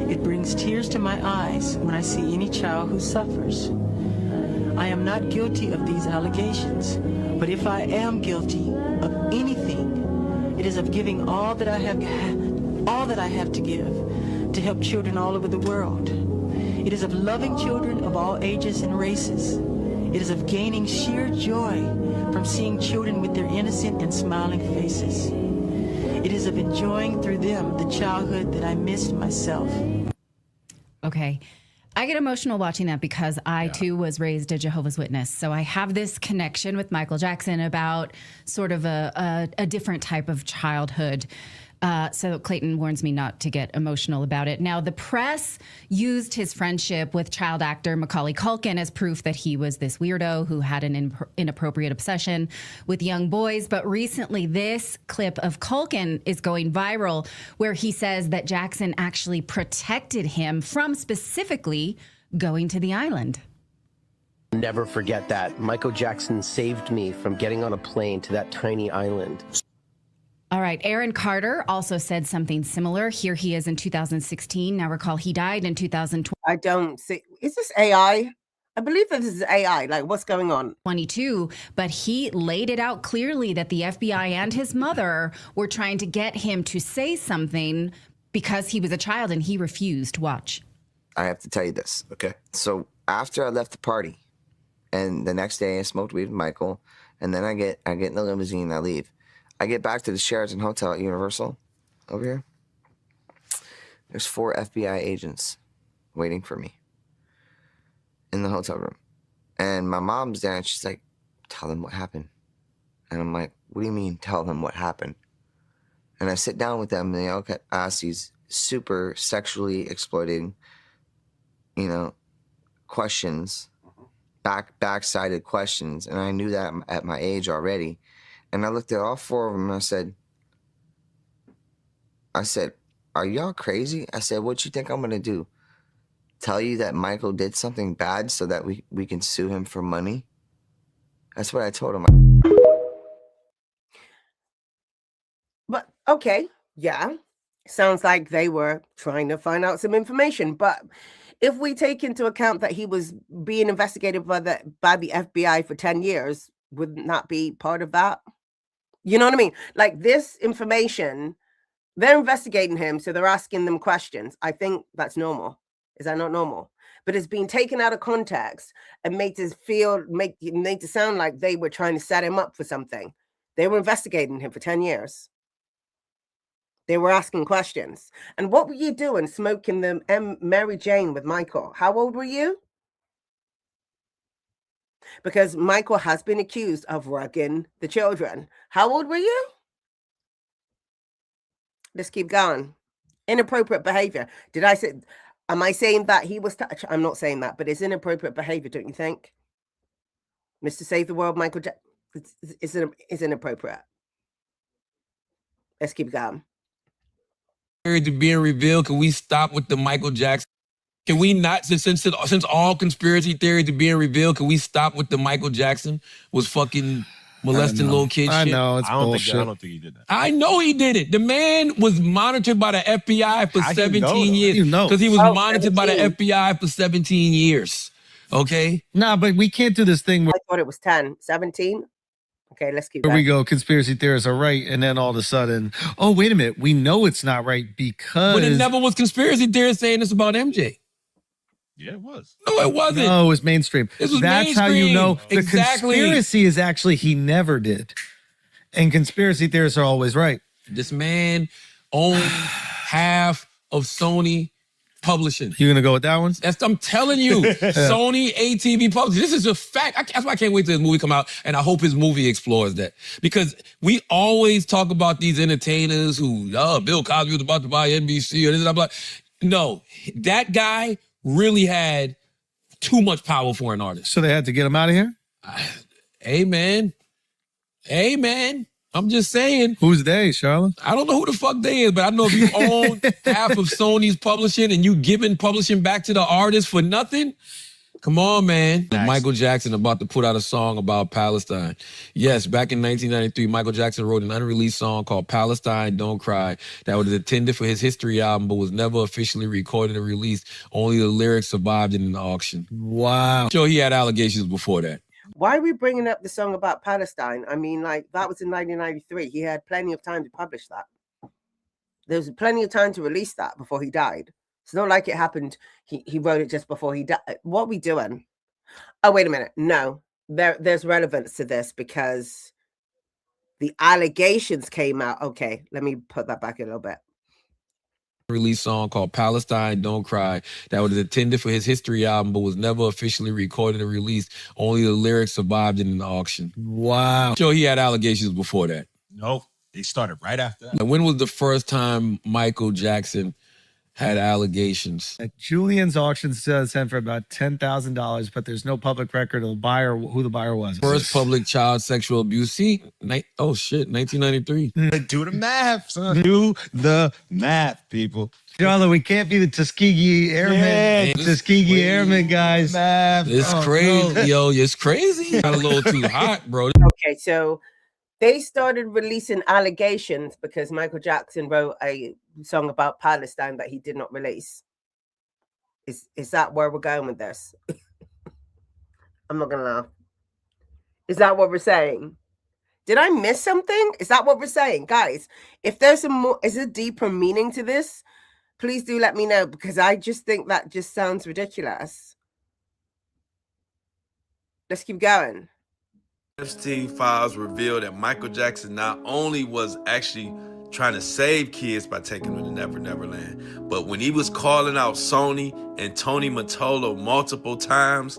It brings tears to my eyes when I see any child who suffers. I am not guilty of these allegations, but if I am guilty of anything, it is of giving all that I have to give to help children all over the world. It is of loving children of all ages and races. It is of gaining sheer joy from seeing children with their innocent and smiling faces. It is of enjoying through them the childhood that I missed myself. Okay. I get emotional watching that because I too was raised a Jehovah's Witness. So I have this connection with Michael Jackson about sort of a different type of childhood. So Clayton warns me not to get emotional about it. Now, the press used his friendship with child actor Macaulay Culkin as proof that he was this weirdo who had an inappropriate obsession with young boys. But recently, this clip of Culkin is going viral where he says that Jackson actually protected him from specifically going to the island. Never forget that. Michael Jackson saved me from getting on a plane to that tiny island. All right. Aaron Carter also said something similar. Here he is in 2016. Now recall he died in 2020. I don't see. Is this AI? I believe that this is AI. Like, what's going on? 22, but he laid it out clearly that the FBI and his mother were trying to get him to say something because he was a child and he refused. Watch. I have to tell you this, okay? So after I left the party, and the next day I smoked weed with Michael, and then I get in the limousine and I leave. I get back to the Sheraton Hotel at Universal over here. There's 4 FBI agents waiting for me in the hotel room. And my mom's there and she's like, tell them what happened. And I'm like, what do you mean tell them what happened? And I sit down with them and they all ask these super sexually exploiting, questions, backsided questions. And I knew that at my age already. And I looked at all 4 of them and I said, are y'all crazy? I said, what you think I'm gonna do? Tell you that Michael did something bad so that we can sue him for money? That's what I told him. But okay, yeah. Sounds like they were trying to find out some information. But if we take into account that he was being investigated by the FBI for 10 years, would not be part of that? You know what I mean? Like this information, they're investigating him, so they're asking them questions. I think that's normal. Is that not normal? But it's been taken out of context and made to sound like they were trying to set him up for something. They were investigating him for 10 years. They were asking questions. And what were you doing smoking the Mary Jane with Michael? How old were you? Because Michael has been accused of rugging the children. How old were you? Let's keep going. Inappropriate behavior. Am I saying that he was touched? I'm not saying that, but it's inappropriate behavior, don't you think? Mr. Save the World, Michael Jackson, is inappropriate. Let's keep going. To being revealed, can we stop with the Michael Jackson? Can we not, since all conspiracy theories are being revealed, can we stop with the Michael Jackson was fucking molesting little kids. I shit. know, it's I don't bullshit. think he did that. I know he did it. The man was monitored by the FBI for How you know, 17 though? years. You know. Because he was Oh, monitored by the 17. FBI for 17 years. Okay? Nah, but we can't do this thing where I thought it was 10. 17? Okay, let's keep we going. go, conspiracy theorists are right, and then all of a sudden, oh, wait a minute, we know it's not right because... But it never was conspiracy theorists saying this about MJ. Yeah, it was. No, it wasn't. No, it was mainstream. This was That's how you mainstream. know. The Exactly. conspiracy is actually he never did. And conspiracy theorists are always right. This man owned half of Sony Publishing. You gonna go with that one? I'm telling you, Sony ATV Publishing. This is a fact. That's why I can't wait till his movie come out, and I hope his movie explores that. Because we always talk about these entertainers who, Bill Cosby was about to buy NBC or this and that. No, that guy really had too much power for an artist. So they had to get him out of here? Amen. Amen. I'm just saying. Who's they, Charlotte? I don't know who the fuck they is, but I know if you own half of Sony's publishing and you giving publishing back to the artist for nothing, come on, man. Nice. Michael Jackson about to put out a song about Palestine. Yes, back in 1993, Michael Jackson wrote an unreleased song called Palestine, Don't Cry that was intended for his history album, but was never officially recorded or released. Only the lyrics survived in an auction. Wow. Sure, he had allegations before that. Why are we bringing up the song about Palestine? I mean, like, that was in 1993. He had plenty of time to publish that. There was plenty of time to release that before he died. It's not like it happened. He wrote it just before he died. What are we doing? Oh, wait a minute. No, there's relevance to this because the allegations came out. Okay, let me put that back a little bit. Release song called Palestine, Don't Cry that was intended for his history album, but was never officially recorded or released. Only the lyrics survived in an auction. Wow. Sure, he had allegations before that. No, they started right after that. When was the first time Michael Jackson had allegations? Julian's auction says sent for about $10,000, but there's no public record of the buyer, who the buyer was. First public child sexual abuse. See, 1993. Do the math, son. Do the math, people. Charlotte, we can't be the Tuskegee Airmen. Yeah, Tuskegee Airmen, guys. Math. It's crazy, yo. It's crazy. Got a little too hot, bro. Okay, so they started releasing allegations because Michael Jackson wrote a song about Palestine that he did not release. Is that where we're going with this? I'm not gonna laugh. Is that what we're saying? Did I miss something? Is that what we're saying? Guys, if there's is a deeper meaning to this, please do let me know, because I just think that just sounds ridiculous. Let's keep going. Epstein files reveal that Michael Jackson not only was actually trying to save kids by taking them to Never Never Land, but when he was calling out Sony and Tony Mottola multiple times,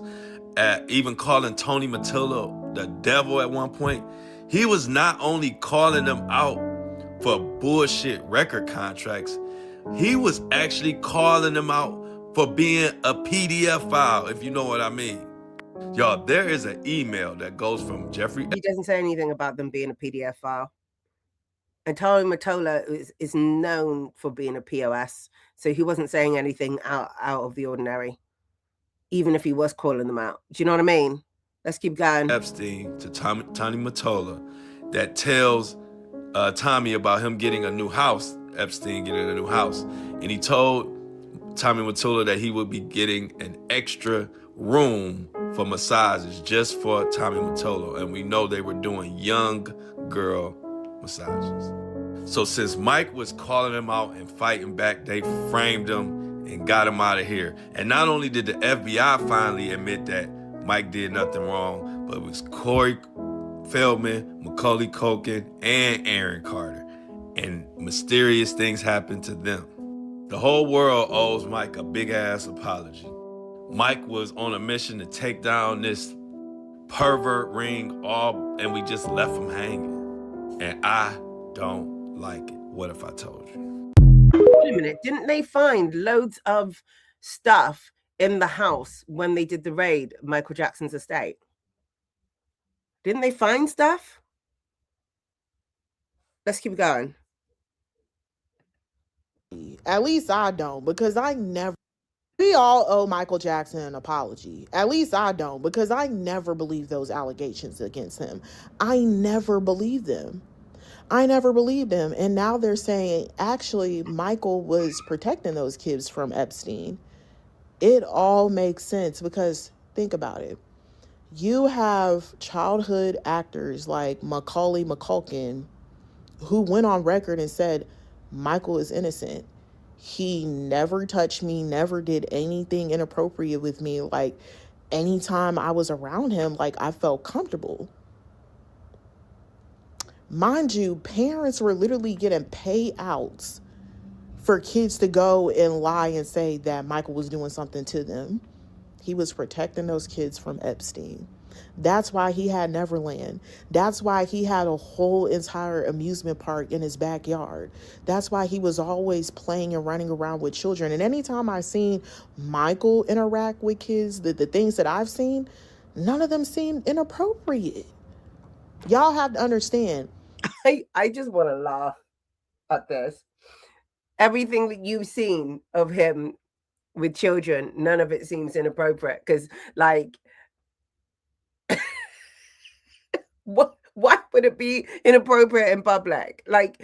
even calling Tony Mottola the devil at one point, he was not only calling them out for bullshit record contracts, he was actually calling them out for being a PDF file, if you know what I mean. Y'all, there is an email that goes from Jeffrey. He doesn't say anything about them being a PDF file. And Tony Mottola is known for being a POS. So he wasn't saying anything out of the ordinary, even if he was calling them out. Do you know what I mean? Let's keep going. Epstein to Tony Mottola that tells Tommy about him getting a new house, Epstein getting a new house. And he told Tommy Mottola that he would be getting an extra room for massages just for Tommy Mottola. And we know they were doing young girl massages. So since Mike was calling him out and fighting back, they framed him and got him out of here. And not only did the FBI finally admit that Mike did nothing wrong, but it was Corey Feldman, Macaulay Culkin, and Aaron Carter. And mysterious things happened to them. The whole world owes Mike a big-ass apology. Mike was on a mission to take down this pervert ring, and we just left him hanging. And I don't like it. What if I told you? Wait a minute. Didn't they find loads of stuff in the house when they did the raid, Michael Jackson's estate? Didn't they find stuff? Let's keep going. At least I don't, because I never. We all owe Michael Jackson an apology. At least I don't, because I never believed those allegations against him. I never believed them. I never believed him. And now they're saying, actually, Michael was protecting those kids from Epstein. It all makes sense because think about it. You have childhood actors like Macaulay Culkin who went on record and said, Michael is innocent. He never touched me, never did anything inappropriate with me. Like, anytime I was around him, like, I felt comfortable. Mind you, parents were literally getting payouts for kids to go and lie and say that Michael was doing something to them. He was protecting those kids from Epstein. That's why he had Neverland. That's why he had a whole entire amusement park in his backyard. That's why he was always playing and running around with children. And anytime I've seen Michael interact with kids, the things that I've seen, none of them seem inappropriate. Y'all have to understand. I just want to laugh at this. Everything that you've seen of him with children, none of it seems inappropriate. Because, like, why would it be inappropriate in public? Like,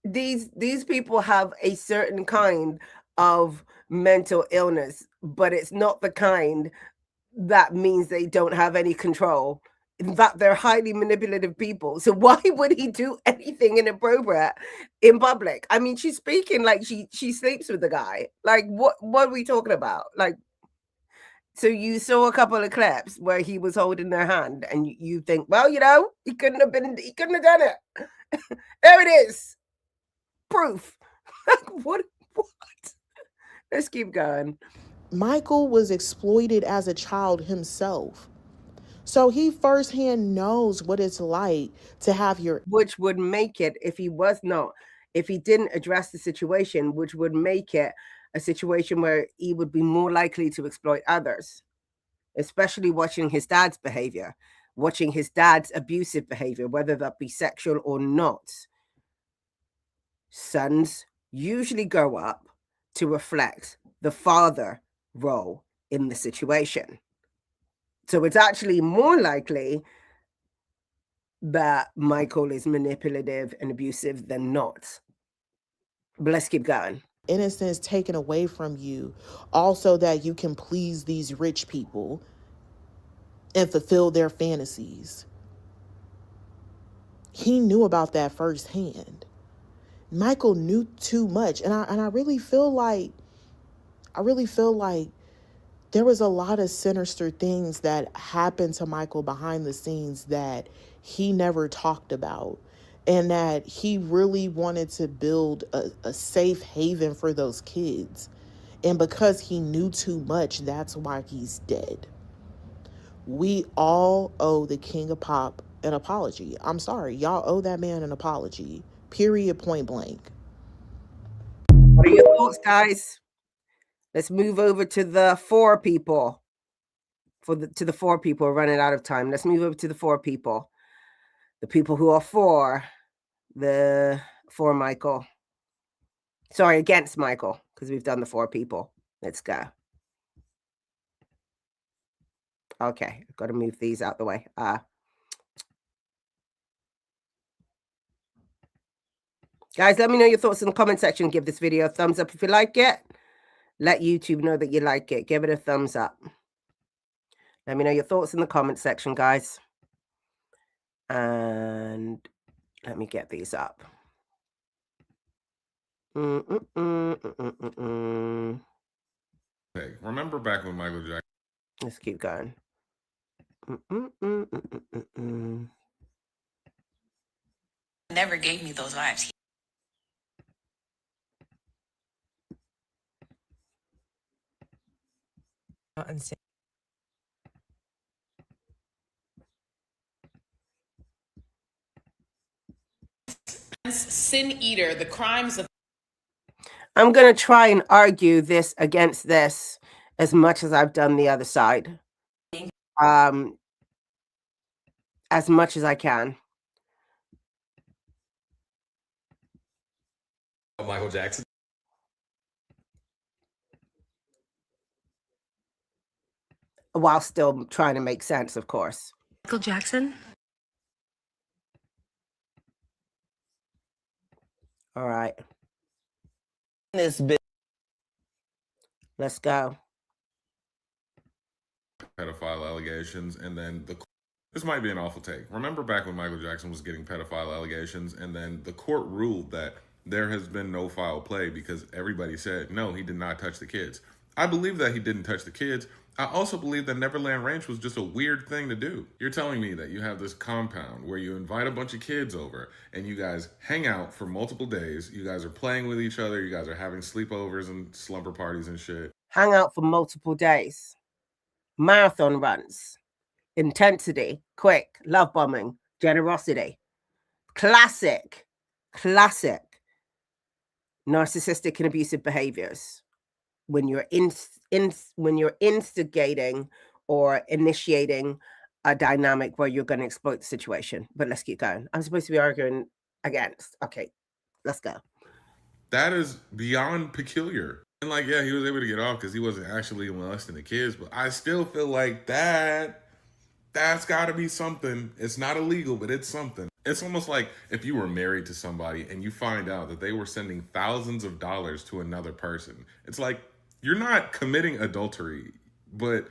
these people have a certain kind of mental illness, but it's not the kind that means they don't have any control. In fact, they're highly manipulative people. So why would he do anything inappropriate in public? I mean, she's speaking like she sleeps with the guy. Like, what are we talking about? Like, so you saw a couple of clips where he was holding their hand, and you think, well, you know, he couldn't have done it. There it is. Proof. Like, what? Let's keep going. Michael was exploited as a child himself. So he firsthand knows what it's like to have your... Which would make it, if he didn't address the situation, which would make it a situation where he would be more likely to exploit others, especially watching his dad's behavior, watching his dad's abusive behavior, whether that be sexual or not. Sons usually grow up to reflect the father role in the situation. So it's actually more likely that Michael is manipulative and abusive than not. But let's keep going. Innocence taken away from you, also that you can please these rich people and fulfill their fantasies. He knew about that firsthand. Michael knew too much, and I really feel like there was a lot of sinister things that happened to Michael behind the scenes that he never talked about, and that he really wanted to build a safe haven for those kids. And because he knew too much, that's why he's dead. We all owe the King of Pop an apology. I'm sorry. Y'all owe that man an apology. Period, point blank. What are your thoughts, guys? Let's move over to the four people. To the four people, we're running out of time. Let's move over to the four people. The people who are for Michael. Sorry, against Michael, because we've done the four people. Let's go. Okay, I've got to move these out the way. Guys, let me know your thoughts in the comment section. Give this video a thumbs up if you like it. Let YouTube know that you like it. Give it a thumbs up. Let me know your thoughts in the comment section, guys. And let me get these up. Hey, remember back when Michael Jackson... Let's keep going. Never gave me those vibes. Sin eater, the crimes of... I'm going to try and argue this against this as much as I've done the other side. As much as I can. Michael Jackson. while still trying to make sense, of course. Michael Jackson? All right. This bitch. Let's go. Pedophile allegations, and then this might be an awful take. Remember back when Michael Jackson was getting pedophile allegations, and then the court ruled that there has been no foul play because everybody said, no, he did not touch the kids. I believe that he didn't touch the kids. I also believe that Neverland Ranch was just a weird thing to do. You're telling me that you have this compound where you invite a bunch of kids over and you guys hang out for multiple days. You guys are playing with each other. You guys are having sleepovers and slumber parties and shit. Hang out for multiple days. Marathon runs. Intensity. Quick. Love bombing. Generosity. Classic. Narcissistic and abusive behaviors. When you're when you're instigating or initiating a dynamic where you're going to exploit the situation. But let's keep going. I'm supposed to be arguing against. Okay, let's go. That is beyond peculiar. And like, yeah, he was able to get off because he wasn't actually molesting the kids, but I still feel like that's got to be something. It's not illegal, but it's something. It's almost like if you were married to somebody and you find out that they were sending thousands of dollars to another person. It's like, you're not committing adultery, but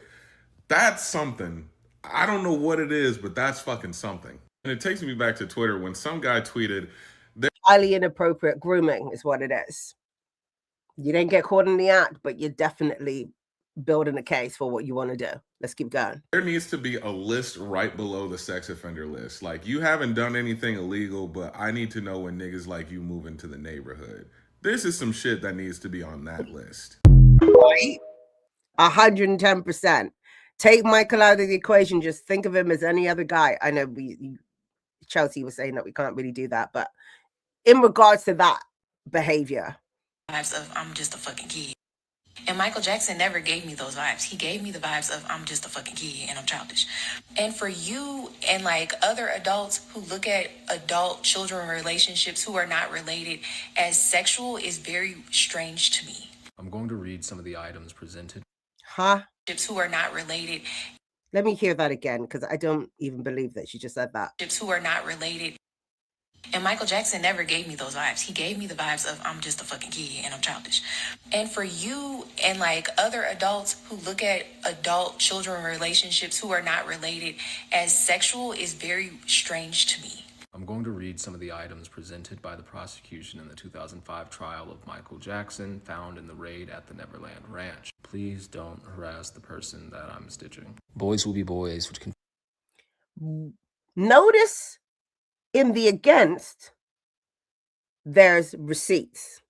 that's something. I don't know what it is, but that's fucking something. And it takes me back to Twitter when some guy tweeted, highly inappropriate grooming is what it is. You didn't get caught in the act, but you're definitely building a case for what you want to do. Let's keep going. There needs to be a list right below the sex offender list. Like, you haven't done anything illegal, but I need to know when niggas like you move into the neighborhood. This is some shit that needs to be on that list. Right? 110%. Take Michael out of the equation. Just think of him as any other guy. I know Chelsea was saying that we can't really do that, but in regards to that behavior. Vibes of I'm just a fucking kid. And Michael Jackson never gave me those vibes. He gave me the vibes of I'm just a fucking kid and I'm childish. And for you and like other adults who look at adult children relationships who are not related as sexual is very strange to me. I'm going to read some of the items presented. Huh? Who are not related. Let me hear that again, because I don't even believe that she just said that. Who are not related. And Michael Jackson never gave me those vibes. He gave me the vibes of I'm just a fucking kid and I'm childish. And for you and like other adults who look at adult children relationships who are not related as sexual is very strange to me. I'm going to read some of the items presented by the prosecution in the 2005 trial of Michael Jackson found in the raid at the Neverland Ranch. Please don't harass the person that I'm stitching. Boys will be boys, which can... Notice in the against, there's receipts.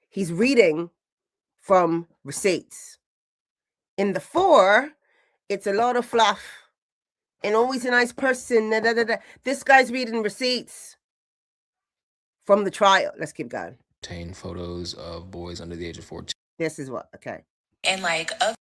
He's reading from receipts. In the for, it's a lot of fluff. And always a nice person. This guy's reading receipts from the trial. Let's keep going. Obtain photos of boys under the age of 14. This is what, okay. And like other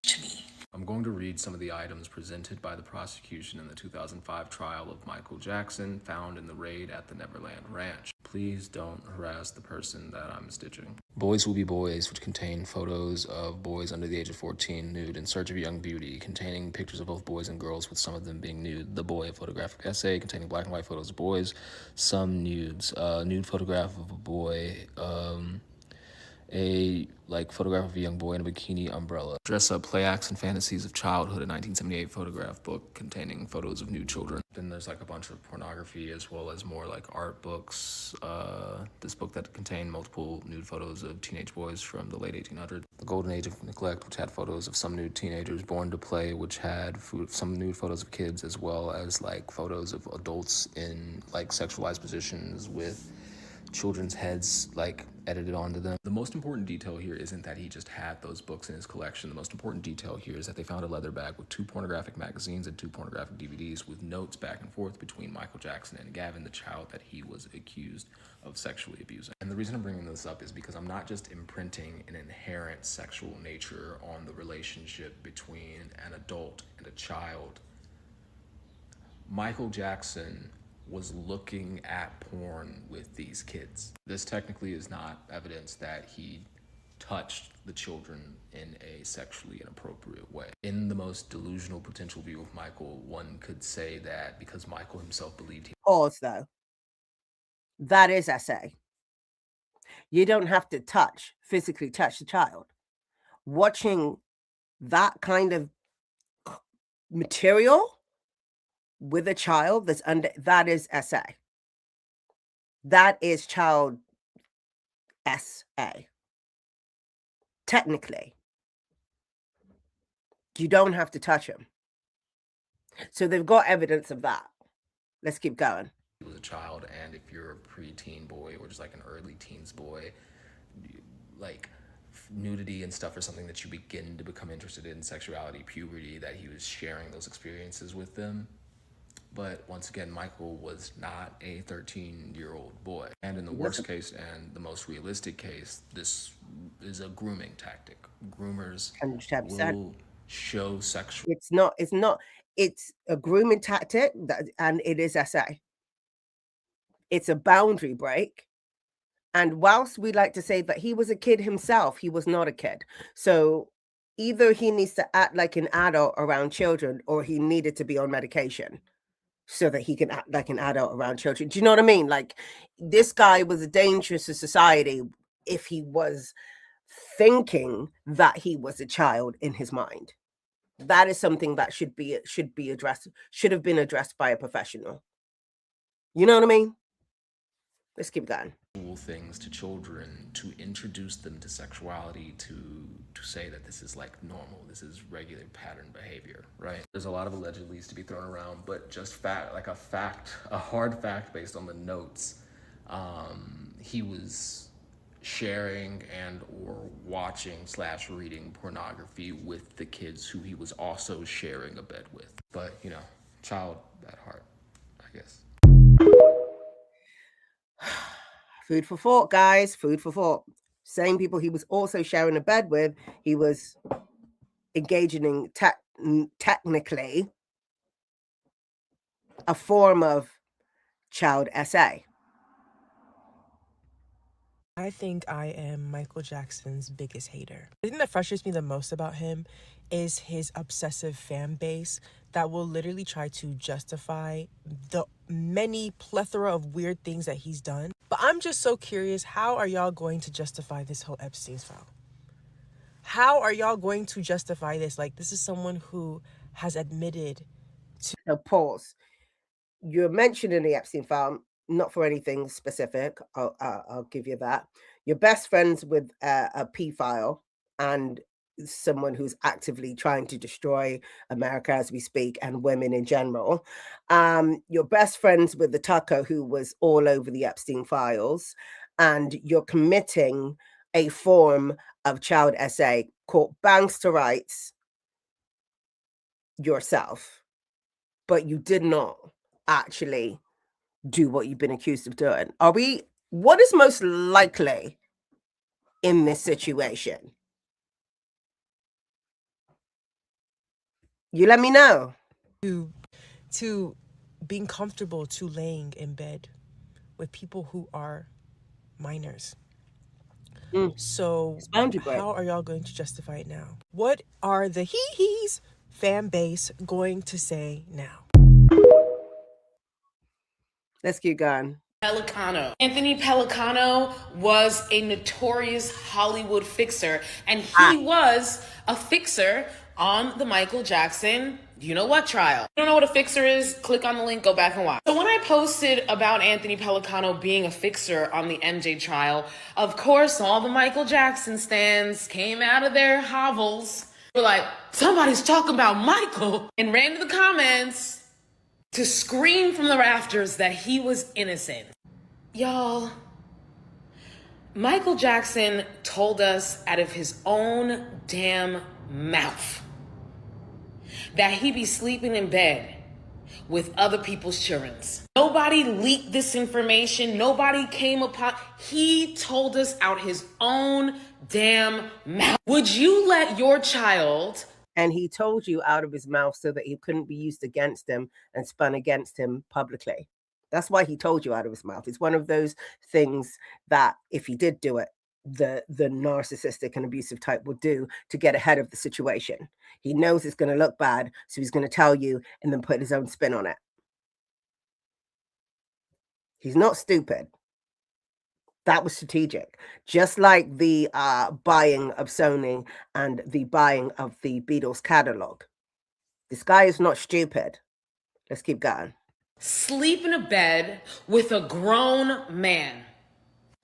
to me. I'm going to read some of the items presented by the prosecution in the 2005 trial of Michael Jackson found in the raid at the Neverland Ranch. Please don't harass the person that I'm stitching. Boys will be boys, which contain photos of boys under the age of 14 nude in search of a young beauty, containing pictures of both boys and girls with some of them being nude. The Boy, a photographic essay containing black and white photos of boys, some nudes. Nude photograph of a boy, a photograph of a young boy in a bikini umbrella. Dress Up, Play Acts and Fantasies of Childhood, a 1978 photograph book containing photos of nude children. Then there's a bunch of pornography as well as more art books. This book that contained multiple nude photos of teenage boys from the late 1800s. The Golden Age of Neglect, which had photos of some nude teenagers. Born to Play, which had some nude photos of kids as well as photos of adults in sexualized positions with children's heads edited onto them. The most important detail here isn't that he just had those books in his collection. The most important detail here is that they found a leather bag with 2 pornographic magazines and 2 pornographic DVDs with notes back and forth between Michael Jackson and Gavin, the child that he was accused of sexually abusing. And the reason I'm bringing this up is because I'm not just imprinting an inherent sexual nature on the relationship between an adult and a child. Michael Jackson was looking at porn with these kids. This technically is not evidence that he touched the children in a sexually inappropriate way. In the most delusional potential view of Michael, one could say that because Michael himself believed he... Pause, though. That is SA. You don't have to physically touch the child. Watching that kind of material with a child that's under, that is SA. That is child SA. Technically, you don't have to touch him. So they've got evidence of that. Let's keep going. He was a child, and if you're a preteen boy or just like an early teens boy, like nudity and stuff are something that you begin to become interested in, sexuality, puberty, that he was sharing those experiences with them. But once again, Michael was not a 13-year-old boy. And in the worst case and the most realistic case, this is a grooming tactic. Groomers 100%. will show sexual... It's a grooming tactic, and it is SA. It's a boundary break. And whilst we like to say that he was a kid himself, he was not a kid. So either he needs to act like an adult around children, or he needed to be on medication so that he can act like an adult around children. Do you know what I mean? Like, this guy was dangerous to society if he was thinking that he was a child in his mind. That is something that should have been addressed by a professional. You know what I mean? Let's keep going. Things to children, to introduce them to sexuality, to say that this is like normal, this is regular pattern behavior, right? There's a lot of allegedlys to be thrown around, but just a hard fact based on the notes, he was sharing and or watching / reading pornography with the kids who he was also sharing a bed with. But, you know, child at heart, I guess. Food for thought, guys. Food for thought. Same people he was also sharing a bed with, he was engaging in technically a form of child SA. I think I am Michael Jackson's biggest hater. The thing that frustrates me the most about him is his obsessive fan base that will literally try to justify the many plethora of weird things that he's done. But I'm just so curious, how are y'all going to justify this whole Epstein's file? How are y'all going to justify this? Like, this is someone who has admitted to... Now, pause. You're mentioning the Epstein file, not for anything specific. I'll give you that. You're best friends with a P-file and someone who's actively trying to destroy America as we speak, and women in general. You're best friends with the Tucker who was all over the Epstein files, and you're committing a form of child SA called banks to rights yourself, but you did not actually do what you've been accused of doing. What is most likely in this situation? You let me know. To being comfortable to laying in bed with people who are minors. So how are y'all going to justify it now? What are the hee-hees fan base going to say now? Let's keep going. Pelicano. Anthony Pelicano was a notorious Hollywood fixer, and he was a fixer on the Michael Jackson, you know what, trial. You don't know what a fixer is? Click on the link, go back and watch. So when I posted about Anthony Pelicano being a fixer on the MJ trial, of course, all the Michael Jackson stans came out of their hovels. Were like, somebody's talking about Michael, and ran to the comments to scream from the rafters that he was innocent. Y'all, Michael Jackson told us out of his own damn mouth that he be sleeping in bed with other people's children. Nobody leaked this information. Nobody came upon. He told us out his own damn mouth. Would you let your child... And he told you out of his mouth so that it couldn't be used against him and spun against him publicly. That's why he told you out of his mouth. It's one of those things that if he did do it, the narcissistic and abusive type will do to get ahead of the situation. He knows it's going to look bad, so he's going to tell you and then put his own spin on it. He's not stupid. That was strategic. Just like the buying of Sony and the buying of the Beatles catalog. This guy is not stupid. Let's keep going. Sleep in a bed with a grown man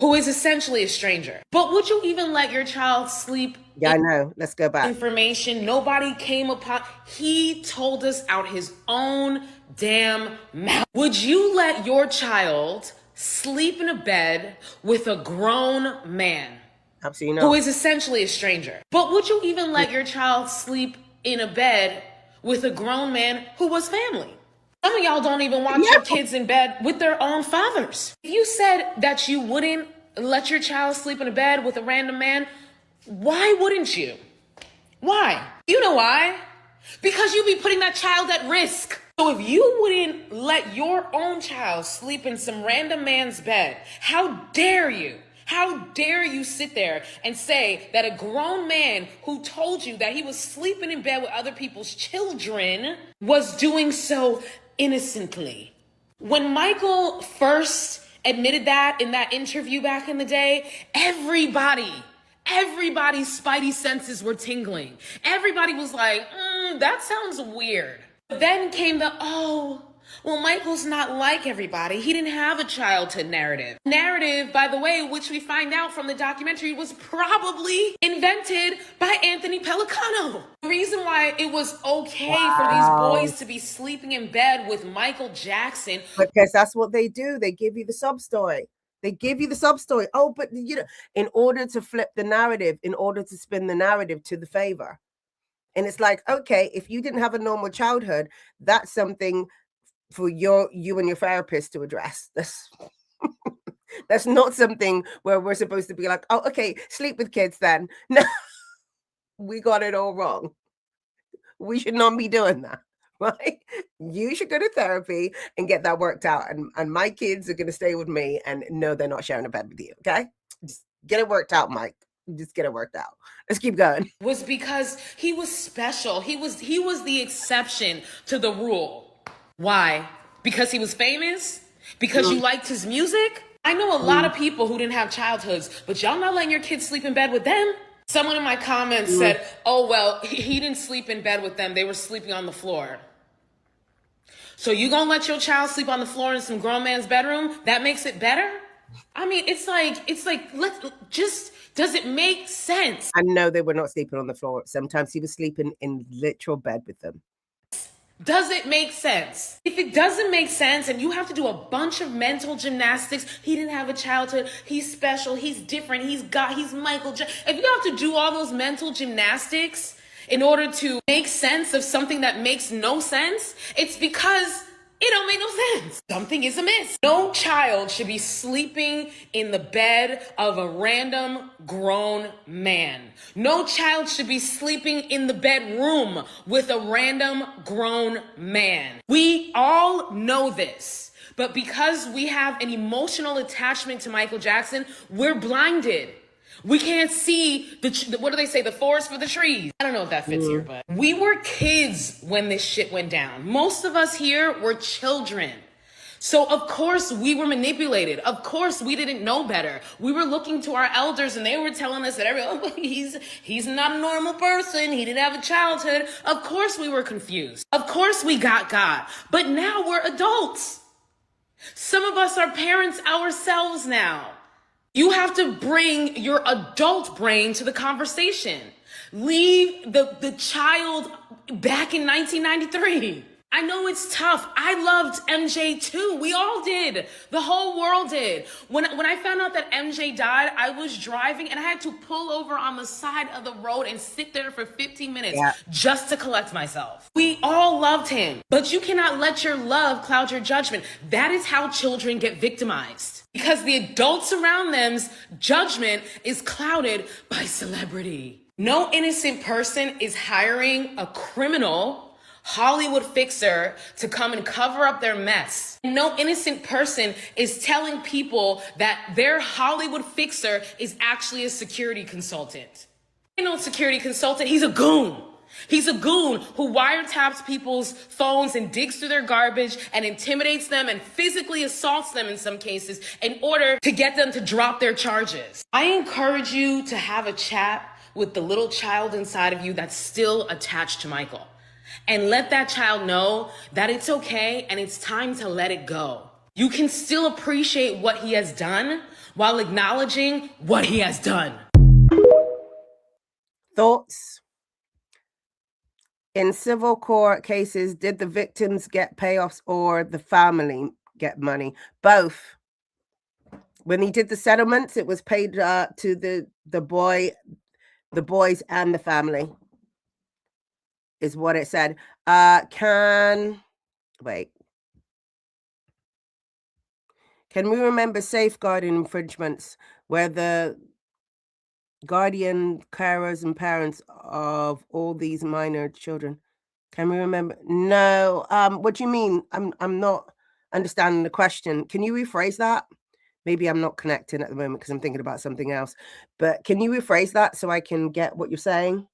who is essentially a stranger. But would you even let your child sleep? Yeah, I know. Let's go back. Information nobody came upon. He told us out his own damn mouth. Would you let your child sleep in a bed with a grown man? Absolutely not. Who is essentially a stranger. But would you even let your child sleep in a bed with a grown man who was family? Some of y'all don't even want your kids in bed with their own fathers. If you said that you wouldn't let your child sleep in a bed with a random man, why wouldn't you? Why? You know why? Because you'd be putting that child at risk. So if you wouldn't let your own child sleep in some random man's bed, how dare you? How dare you sit there and say that a grown man who told you that he was sleeping in bed with other people's children was doing so innocently? When Michael first admitted that in that interview back in the day, everybody's spidey senses were tingling. Everybody was like, that sounds weird. Then came the, well, Michael's not like everybody. He didn't have a childhood narrative. Narrative, by the way, which we find out from the documentary, was probably invented by Anthony Pellicano. The reason why it was okay for these boys to be sleeping in bed with Michael Jackson. Because that's what they do. They give you the sub story. They give you the sub story. Oh, but in order to flip the narrative, in order to spin the narrative to the favor. And it's like, okay, if you didn't have a normal childhood, that's something for you and your therapist to address. That's not something where we're supposed to be like, oh, okay, sleep with kids then. No, we got it all wrong. We should not be doing that, right? You should go to therapy and get that worked out. And my kids are going to stay with me and no, they're not sharing a bed with you, okay? Just get it worked out, Mike. Just get it worked out. Let's keep going. Was because he was special. He was the exception to the rule. Why? Because he was famous? Because you liked his music? I know a lot of people who didn't have childhoods, but y'all not letting your kids sleep in bed with them? Someone in my comments said, oh, well, he didn't sleep in bed with them. They were sleeping on the floor. So you gonna let your child sleep on the floor in some grown man's bedroom? That makes it better? I mean, it's like, does it make sense? I know they were not sleeping on the floor. Sometimes he was sleeping in literal bed with them. Does it make sense? If it doesn't make sense and you have to do a bunch of mental gymnastics, he didn't have a childhood, he's special, he's different, he's Michael Jackson. If you have to do all those mental gymnastics in order to make sense of something that makes no sense, it's because it don't make no sense. Something is amiss. No child should be sleeping in the bed of a random grown man. No child should be sleeping in the bedroom with a random grown man. We all know this, but because we have an emotional attachment to Michael Jackson, we're blinded. We can't see what do they say? The forest for the trees. I don't know if that fits here, but we were kids when this shit went down. Most of us here were children. So of course we were manipulated. Of course we didn't know better. We were looking to our elders and they were telling us that he's not a normal person. He didn't have a childhood. Of course we were confused. Of course we got. But now we're adults. Some of us are parents ourselves now. You have to bring your adult brain to the conversation. Leave the child back in 1993. I know it's tough. I loved MJ too. We all did. The whole world did. When I found out that MJ died, I was driving and I had to pull over on the side of the road and sit there for 15 minutes just to collect myself. We all loved him, but you cannot let your love cloud your judgment. That is how children get victimized. Because the adults around them's judgment is clouded by celebrity. No innocent person is hiring a criminal Hollywood fixer to come and cover up their mess. No innocent person is telling people that their Hollywood fixer is actually a security consultant. Ain't no security consultant, he's a goon. He's a goon who wiretaps people's phones and digs through their garbage and intimidates them and physically assaults them in some cases in order to get them to drop their charges. I encourage you to have a chat with the little child inside of you that's still attached to Michael. And let that child know that it's okay and it's time to let it go. You can still appreciate what he has done while acknowledging what he has done. Thoughts? In civil court cases, did the victims get payoffs or the family get money? Both. When he did the settlements, it was paid to the boys and the family, is what it said. Can we remember safeguarding infringements where the guardian, carers, and parents of all these minor children? Can we remember? No. What do you mean? I'm not understanding the question. Can you rephrase that? Maybe I'm not connecting at the moment because I'm thinking about something else. But can you rephrase that so I can get what you're saying?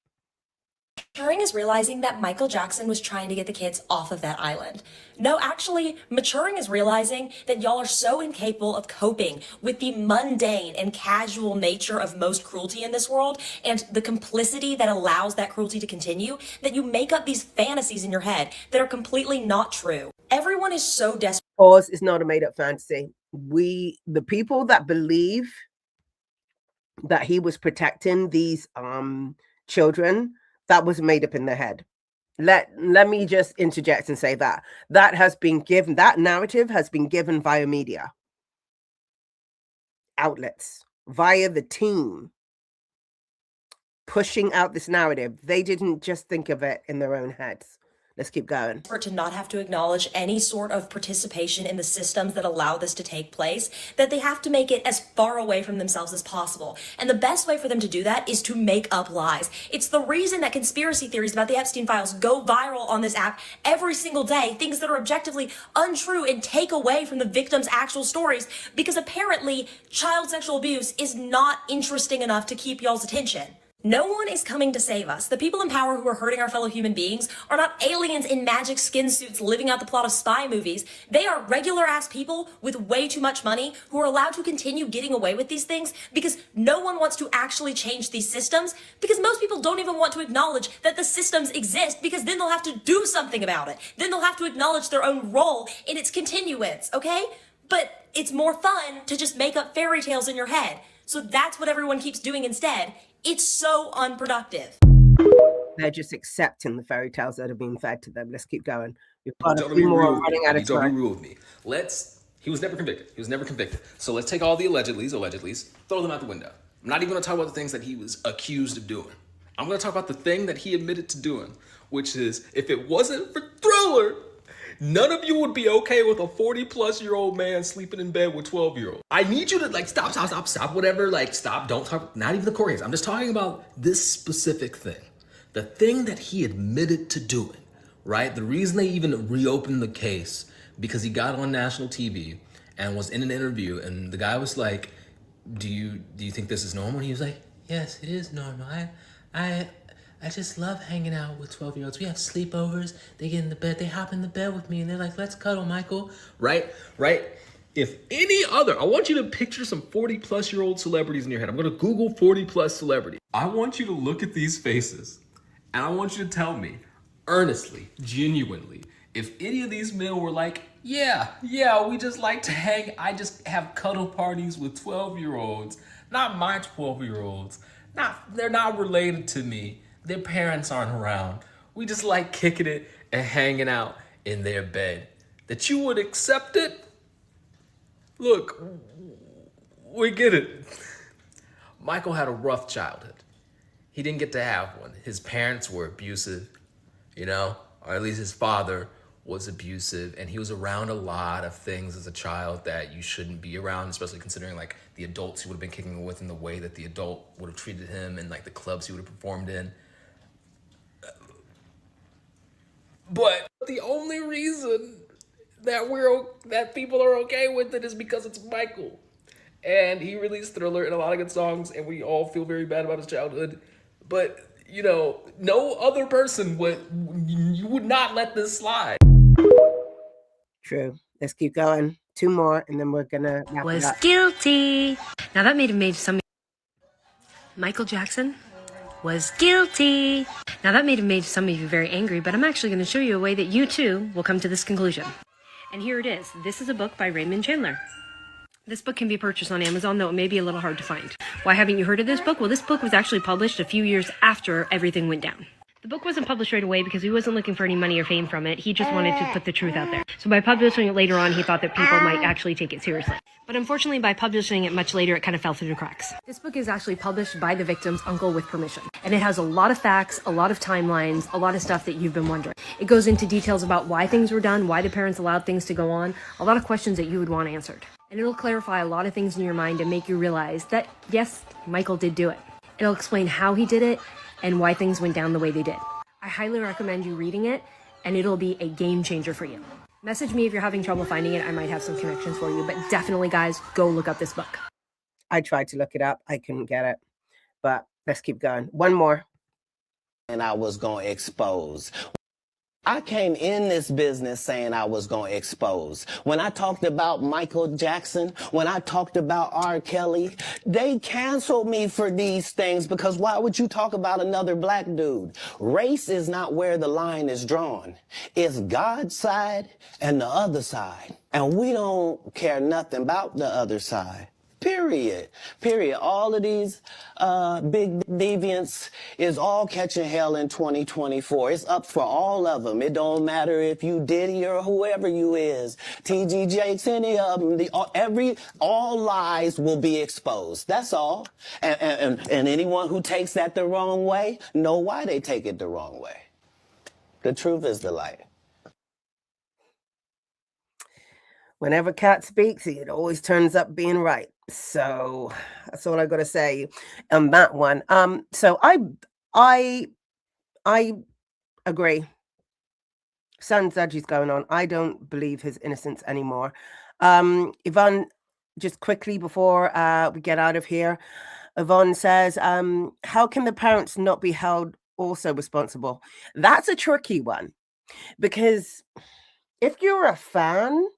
Maturing is realizing that Michael Jackson was trying to get the kids off of that island. No, actually, maturing is realizing that y'all are so incapable of coping with the mundane and casual nature of most cruelty in this world and the complicity that allows that cruelty to continue that you make up these fantasies in your head that are completely not true. Everyone is so desperate. Pause. It's not a made-up fantasy. The people that believe that he was protecting these children, that was made up in their head. Let me just interject and say that has been given, that narrative has been given via media outlets, via the team pushing out this narrative. They didn't just think of it in their own heads. Let's keep going. To not have to acknowledge any sort of participation in the systems that allow this to take place, that they have to make it as far away from themselves as possible. And the best way for them to do that is to make up lies. It's the reason that conspiracy theories about the Epstein files go viral on this app every single day, things that are objectively untrue and take away from the victims' actual stories, because apparently child sexual abuse is not interesting enough to keep y'all's attention. No one is coming to save us. The people in power who are hurting our fellow human beings are not aliens in magic skin suits living out the plot of spy movies. They are regular ass people with way too much money who are allowed to continue getting away with these things because no one wants to actually change these systems, because most people don't even want to acknowledge that the systems exist, because then they'll have to do something about it. Then they'll have to acknowledge their own role in its continuance, okay? But it's more fun to just make up fairy tales in your head. So that's what everyone keeps doing instead. It's so unproductive. They're just accepting the fairy tales that are being fed to them. Let's keep going. We've got a few more running out of time. Don't be real with me. He was never convicted. So let's take all the allegedlys, throw them out the window. I'm not even going to talk about the things that he was accused of doing. I'm going to talk about the thing that he admitted to doing, which is, if it wasn't for Thriller, none of you would be okay with a 40-plus-year-old man sleeping in bed with 12-year-olds. I need you to stop, whatever, stop, don't talk, not even the court case. I'm just talking about this specific thing. The thing that he admitted to doing, right? The reason they even reopened the case, because he got on national TV and was in an interview, and the guy was like, do you think this is normal? And he was like, yes, it is normal. I just love hanging out with 12-year-olds. We have sleepovers. They get in the bed. They hop in the bed with me, and they're like, let's cuddle, Michael. Right? If any other, I want you to picture some 40-plus-year-old celebrities in your head. I'm going to Google 40-plus celebrity. I want you to look at these faces, and I want you to tell me, earnestly, genuinely, if any of these men were like, yeah, we just like to hang. I just have cuddle parties with 12-year-olds, not my 12-year-olds. They're not related to me. Their parents aren't around. We just like kicking it and hanging out in their bed. That you would accept it? Look, we get it. Michael had a rough childhood. He didn't get to have one. His parents were abusive, or at least his father was abusive, and he was around a lot of things as a child that you shouldn't be around, especially considering the adults he would have been kicking with and the way that the adult would have treated him and the clubs he would have performed in. But the only reason that people are okay with it is because it's Michael. And he released Thriller and a lot of good songs, and we all feel very bad about his childhood. But, you know, no other person you would not let this slide. True. Let's keep going. 2 more, and then we're gonna wrap it Was up. guilty. Now that made some. Michael Jackson was guilty. Now that made some of you very angry, but I'm actually going to show you a way that you too will come to this conclusion. And here it is. This is a book by Raymond Chandler. This book can be purchased on Amazon, though it may be a little hard to find. Why haven't you heard of this book? Well, this book was actually published a few years after everything went down. The book wasn't published right away because he wasn't looking for any money or fame from it. He just wanted to put the truth out there. So by publishing it later on, he thought that people might actually take it seriously. But unfortunately, by publishing it much later, it kind of fell through the cracks. This book is actually published by the victim's uncle with permission. And it has a lot of facts, a lot of timelines, a lot of stuff that you've been wondering. It goes into details about why things were done, why the parents allowed things to go on, a lot of questions that you would want answered. And it'll clarify a lot of things in your mind and make you realize that, yes, Michael did do it. It'll explain how he did it and why things went down the way they did. I highly recommend you reading it, and it'll be a game changer for you. Message me if you're having trouble finding it. I might have some connections for you, but definitely, guys, go look up this book. I tried to look it up. I couldn't get it, but let's keep going. 1 more. And I was going to expose. I came in this business saying I was going to expose. When I talked about Michael Jackson, when I talked about R. Kelly, they canceled me for these things because why would you talk about another black dude? Race is not where the line is drawn. It's God's side and the other side. And we don't care nothing about the other side. Period. All of these big deviants is all catching hell in 2024. It's up for all of them. It don't matter if you Diddy or whoever you is. TG Jakes, any of them. All lies will be exposed. That's all. And anyone who takes that the wrong way, know why they take it the wrong way. The truth is the light. Whenever Cat speaks, it always turns up being right. So that's all I got to say on that one. So I agree. Something dodgy's going on. I don't believe his innocence anymore. Yvonne, just quickly before we get out of here, Yvonne says, how can the parents not be held also responsible? That's a tricky one, because if you're a fan,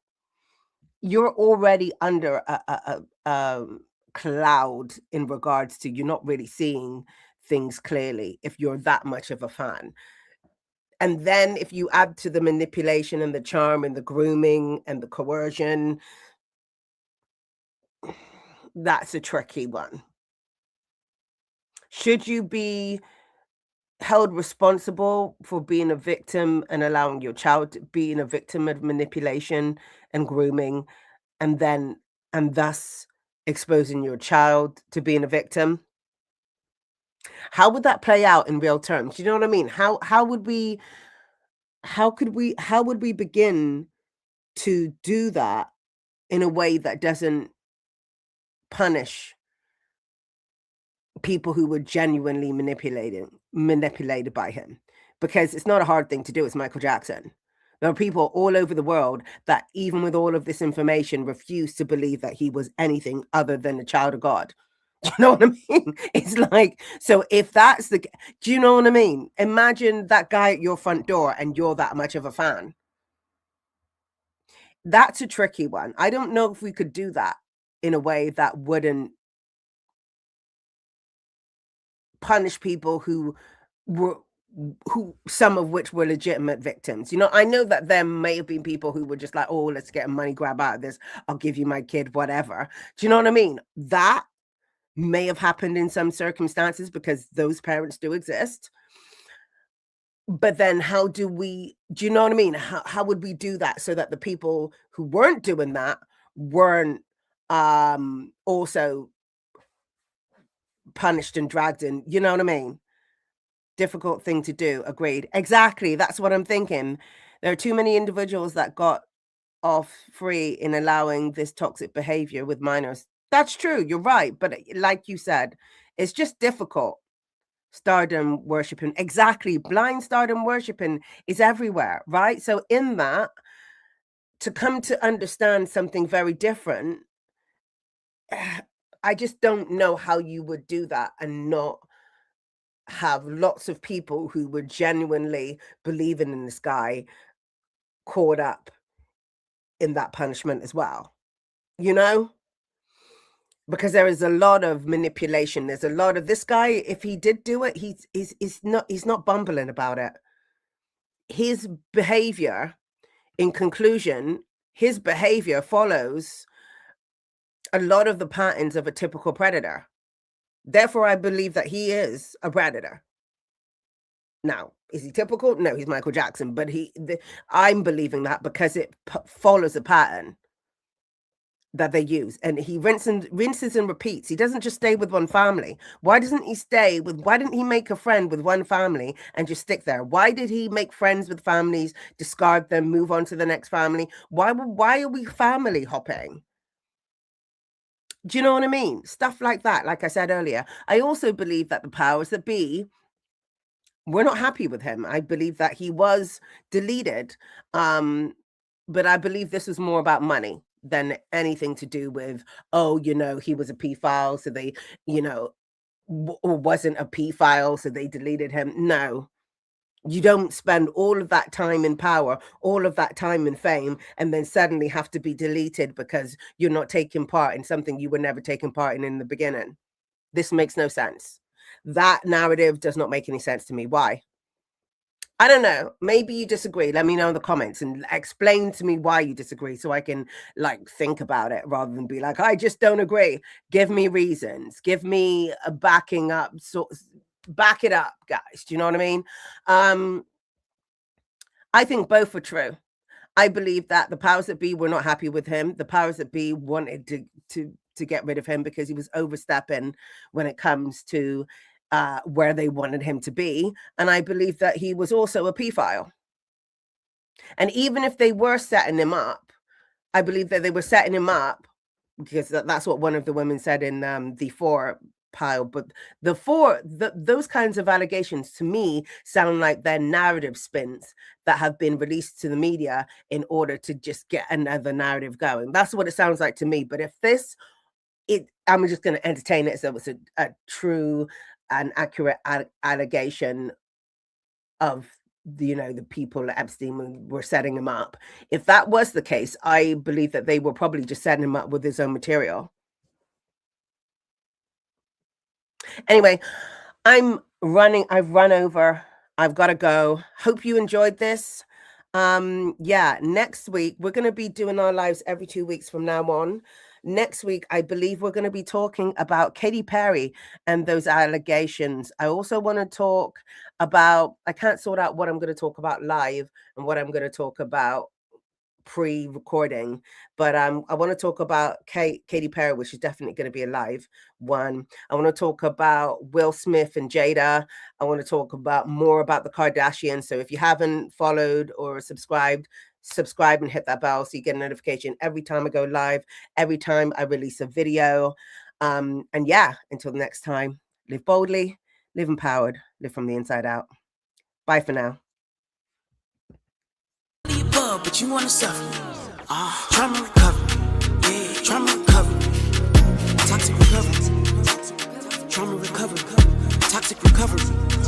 you're already under a cloud in regards to you're not really seeing things clearly if you're that much of a fan. And then if you add to the manipulation and the charm and the grooming and the coercion, that's a tricky one. Should you be held responsible for being a victim and allowing your child to be a victim of manipulation and grooming, and thus exposing your child to being a victim? How would that play out in real terms? You know what I mean? How would we begin to do that in a way that doesn't punish people who were genuinely manipulated by him? Because it's not a hard thing to do. It's Michael Jackson. There are people all over the world that, even with all of this information, refuse to believe that he was anything other than a child of God. Do you know what I mean? It's like, so if that's do you know what I mean? Imagine that guy at your front door and you're that much of a fan. That's a tricky one. I don't know if we could do that in a way that wouldn't punish people who some of which were legitimate victims. You know, I know that there may have been people who were just like, oh, let's get a money grab out of this. I'll give you my kid, whatever. Do you know what I mean? That may have happened in some circumstances because those parents do exist. But then do you know what I mean? How would we do that so that the people who weren't doing that weren't also punished and dragged in? You know what I mean? Difficult thing to do. Agreed. Exactly. That's what I'm thinking. There are too many individuals that got off free in allowing this toxic behavior with minors. That's true. You're right. But like you said, it's just difficult. stardom worshiping. Exactly. Blind stardom worshiping is everywhere, right? So in that, to come to understand something very different, I just don't know how you would do that and not have lots of people who were genuinely believing in this guy caught up in that punishment as well, you know? Because there is a lot of manipulation. There's a lot of this guy. If he did do it, he's not bumbling about it. His behavior, in conclusion, his behavior follows a lot of the patterns of a typical predator. Therefore, I believe that he is a predator. Now, is he typical? No, he's Michael Jackson, but I'm believing that because it follows a pattern that they use, and he rinses and repeats. He doesn't just stay with one family. Why didn't he make a friend with one family and just stick there? Why did he make friends with families, discard them, move on to the next family? Why are we family hopping? Do you know what I mean? Stuff like that, like I said earlier. I also believe that the powers that be were not happy with him. I believe that he was deleted. But I believe this was more about money than anything to do with, oh, he was a P-file, so they, or wasn't a P-file, so they deleted him. No. You don't spend all of that time in power, all of that time in fame, and then suddenly have to be deleted because you're not taking part in something you were never taking part in the beginning. This makes no sense. That narrative does not make any sense to me. Why? I don't know. Maybe you disagree. Let me know in the comments and explain to me why you disagree so I can think about it rather than be like, I just don't agree. Give me reasons. Give me a backing up. So back it up, guys. Do you know what I mean? I think both were true. I believe that the powers that be were not happy with him. The powers that be wanted to get rid of him because he was overstepping when it comes to where they wanted him to be. And I believe that he was also a P-file. And even if they were setting him up, I believe that they were setting him up because that's what one of the women said in the 4 pile. But those kinds of allegations to me sound like they're narrative spins that have been released to the media in order to just get another narrative going. That's what it sounds like to me. But if I'm just going to entertain it as though it's a true and accurate allegation of the people at Epstein were setting him up. If that was the case, I believe that they were probably just setting him up with his own material. Anyway, I've run over. I've got to go. Hope you enjoyed this. Next week, we're going to be doing our lives every 2 weeks from now on. Next week, I believe we're going to be talking about Katy Perry and those allegations. I also want to talk about, I can't sort out what I'm going to talk about live and what I'm going to talk about pre-recording, but I want to talk about Katy Perry, which is definitely going to be a live one. I want to talk about Will Smith and Jada. I want to talk about more about the Kardashians. So if you haven't followed or subscribe and hit that bell so you get a notification every time I go live, every time I release a video. And until the next time, live boldly, live empowered, live from the inside out. Bye for now. But you wanna suffer. Trauma recovery. Yeah, trauma recovery. Toxic recovery. Trauma recovery. Toxic recovery.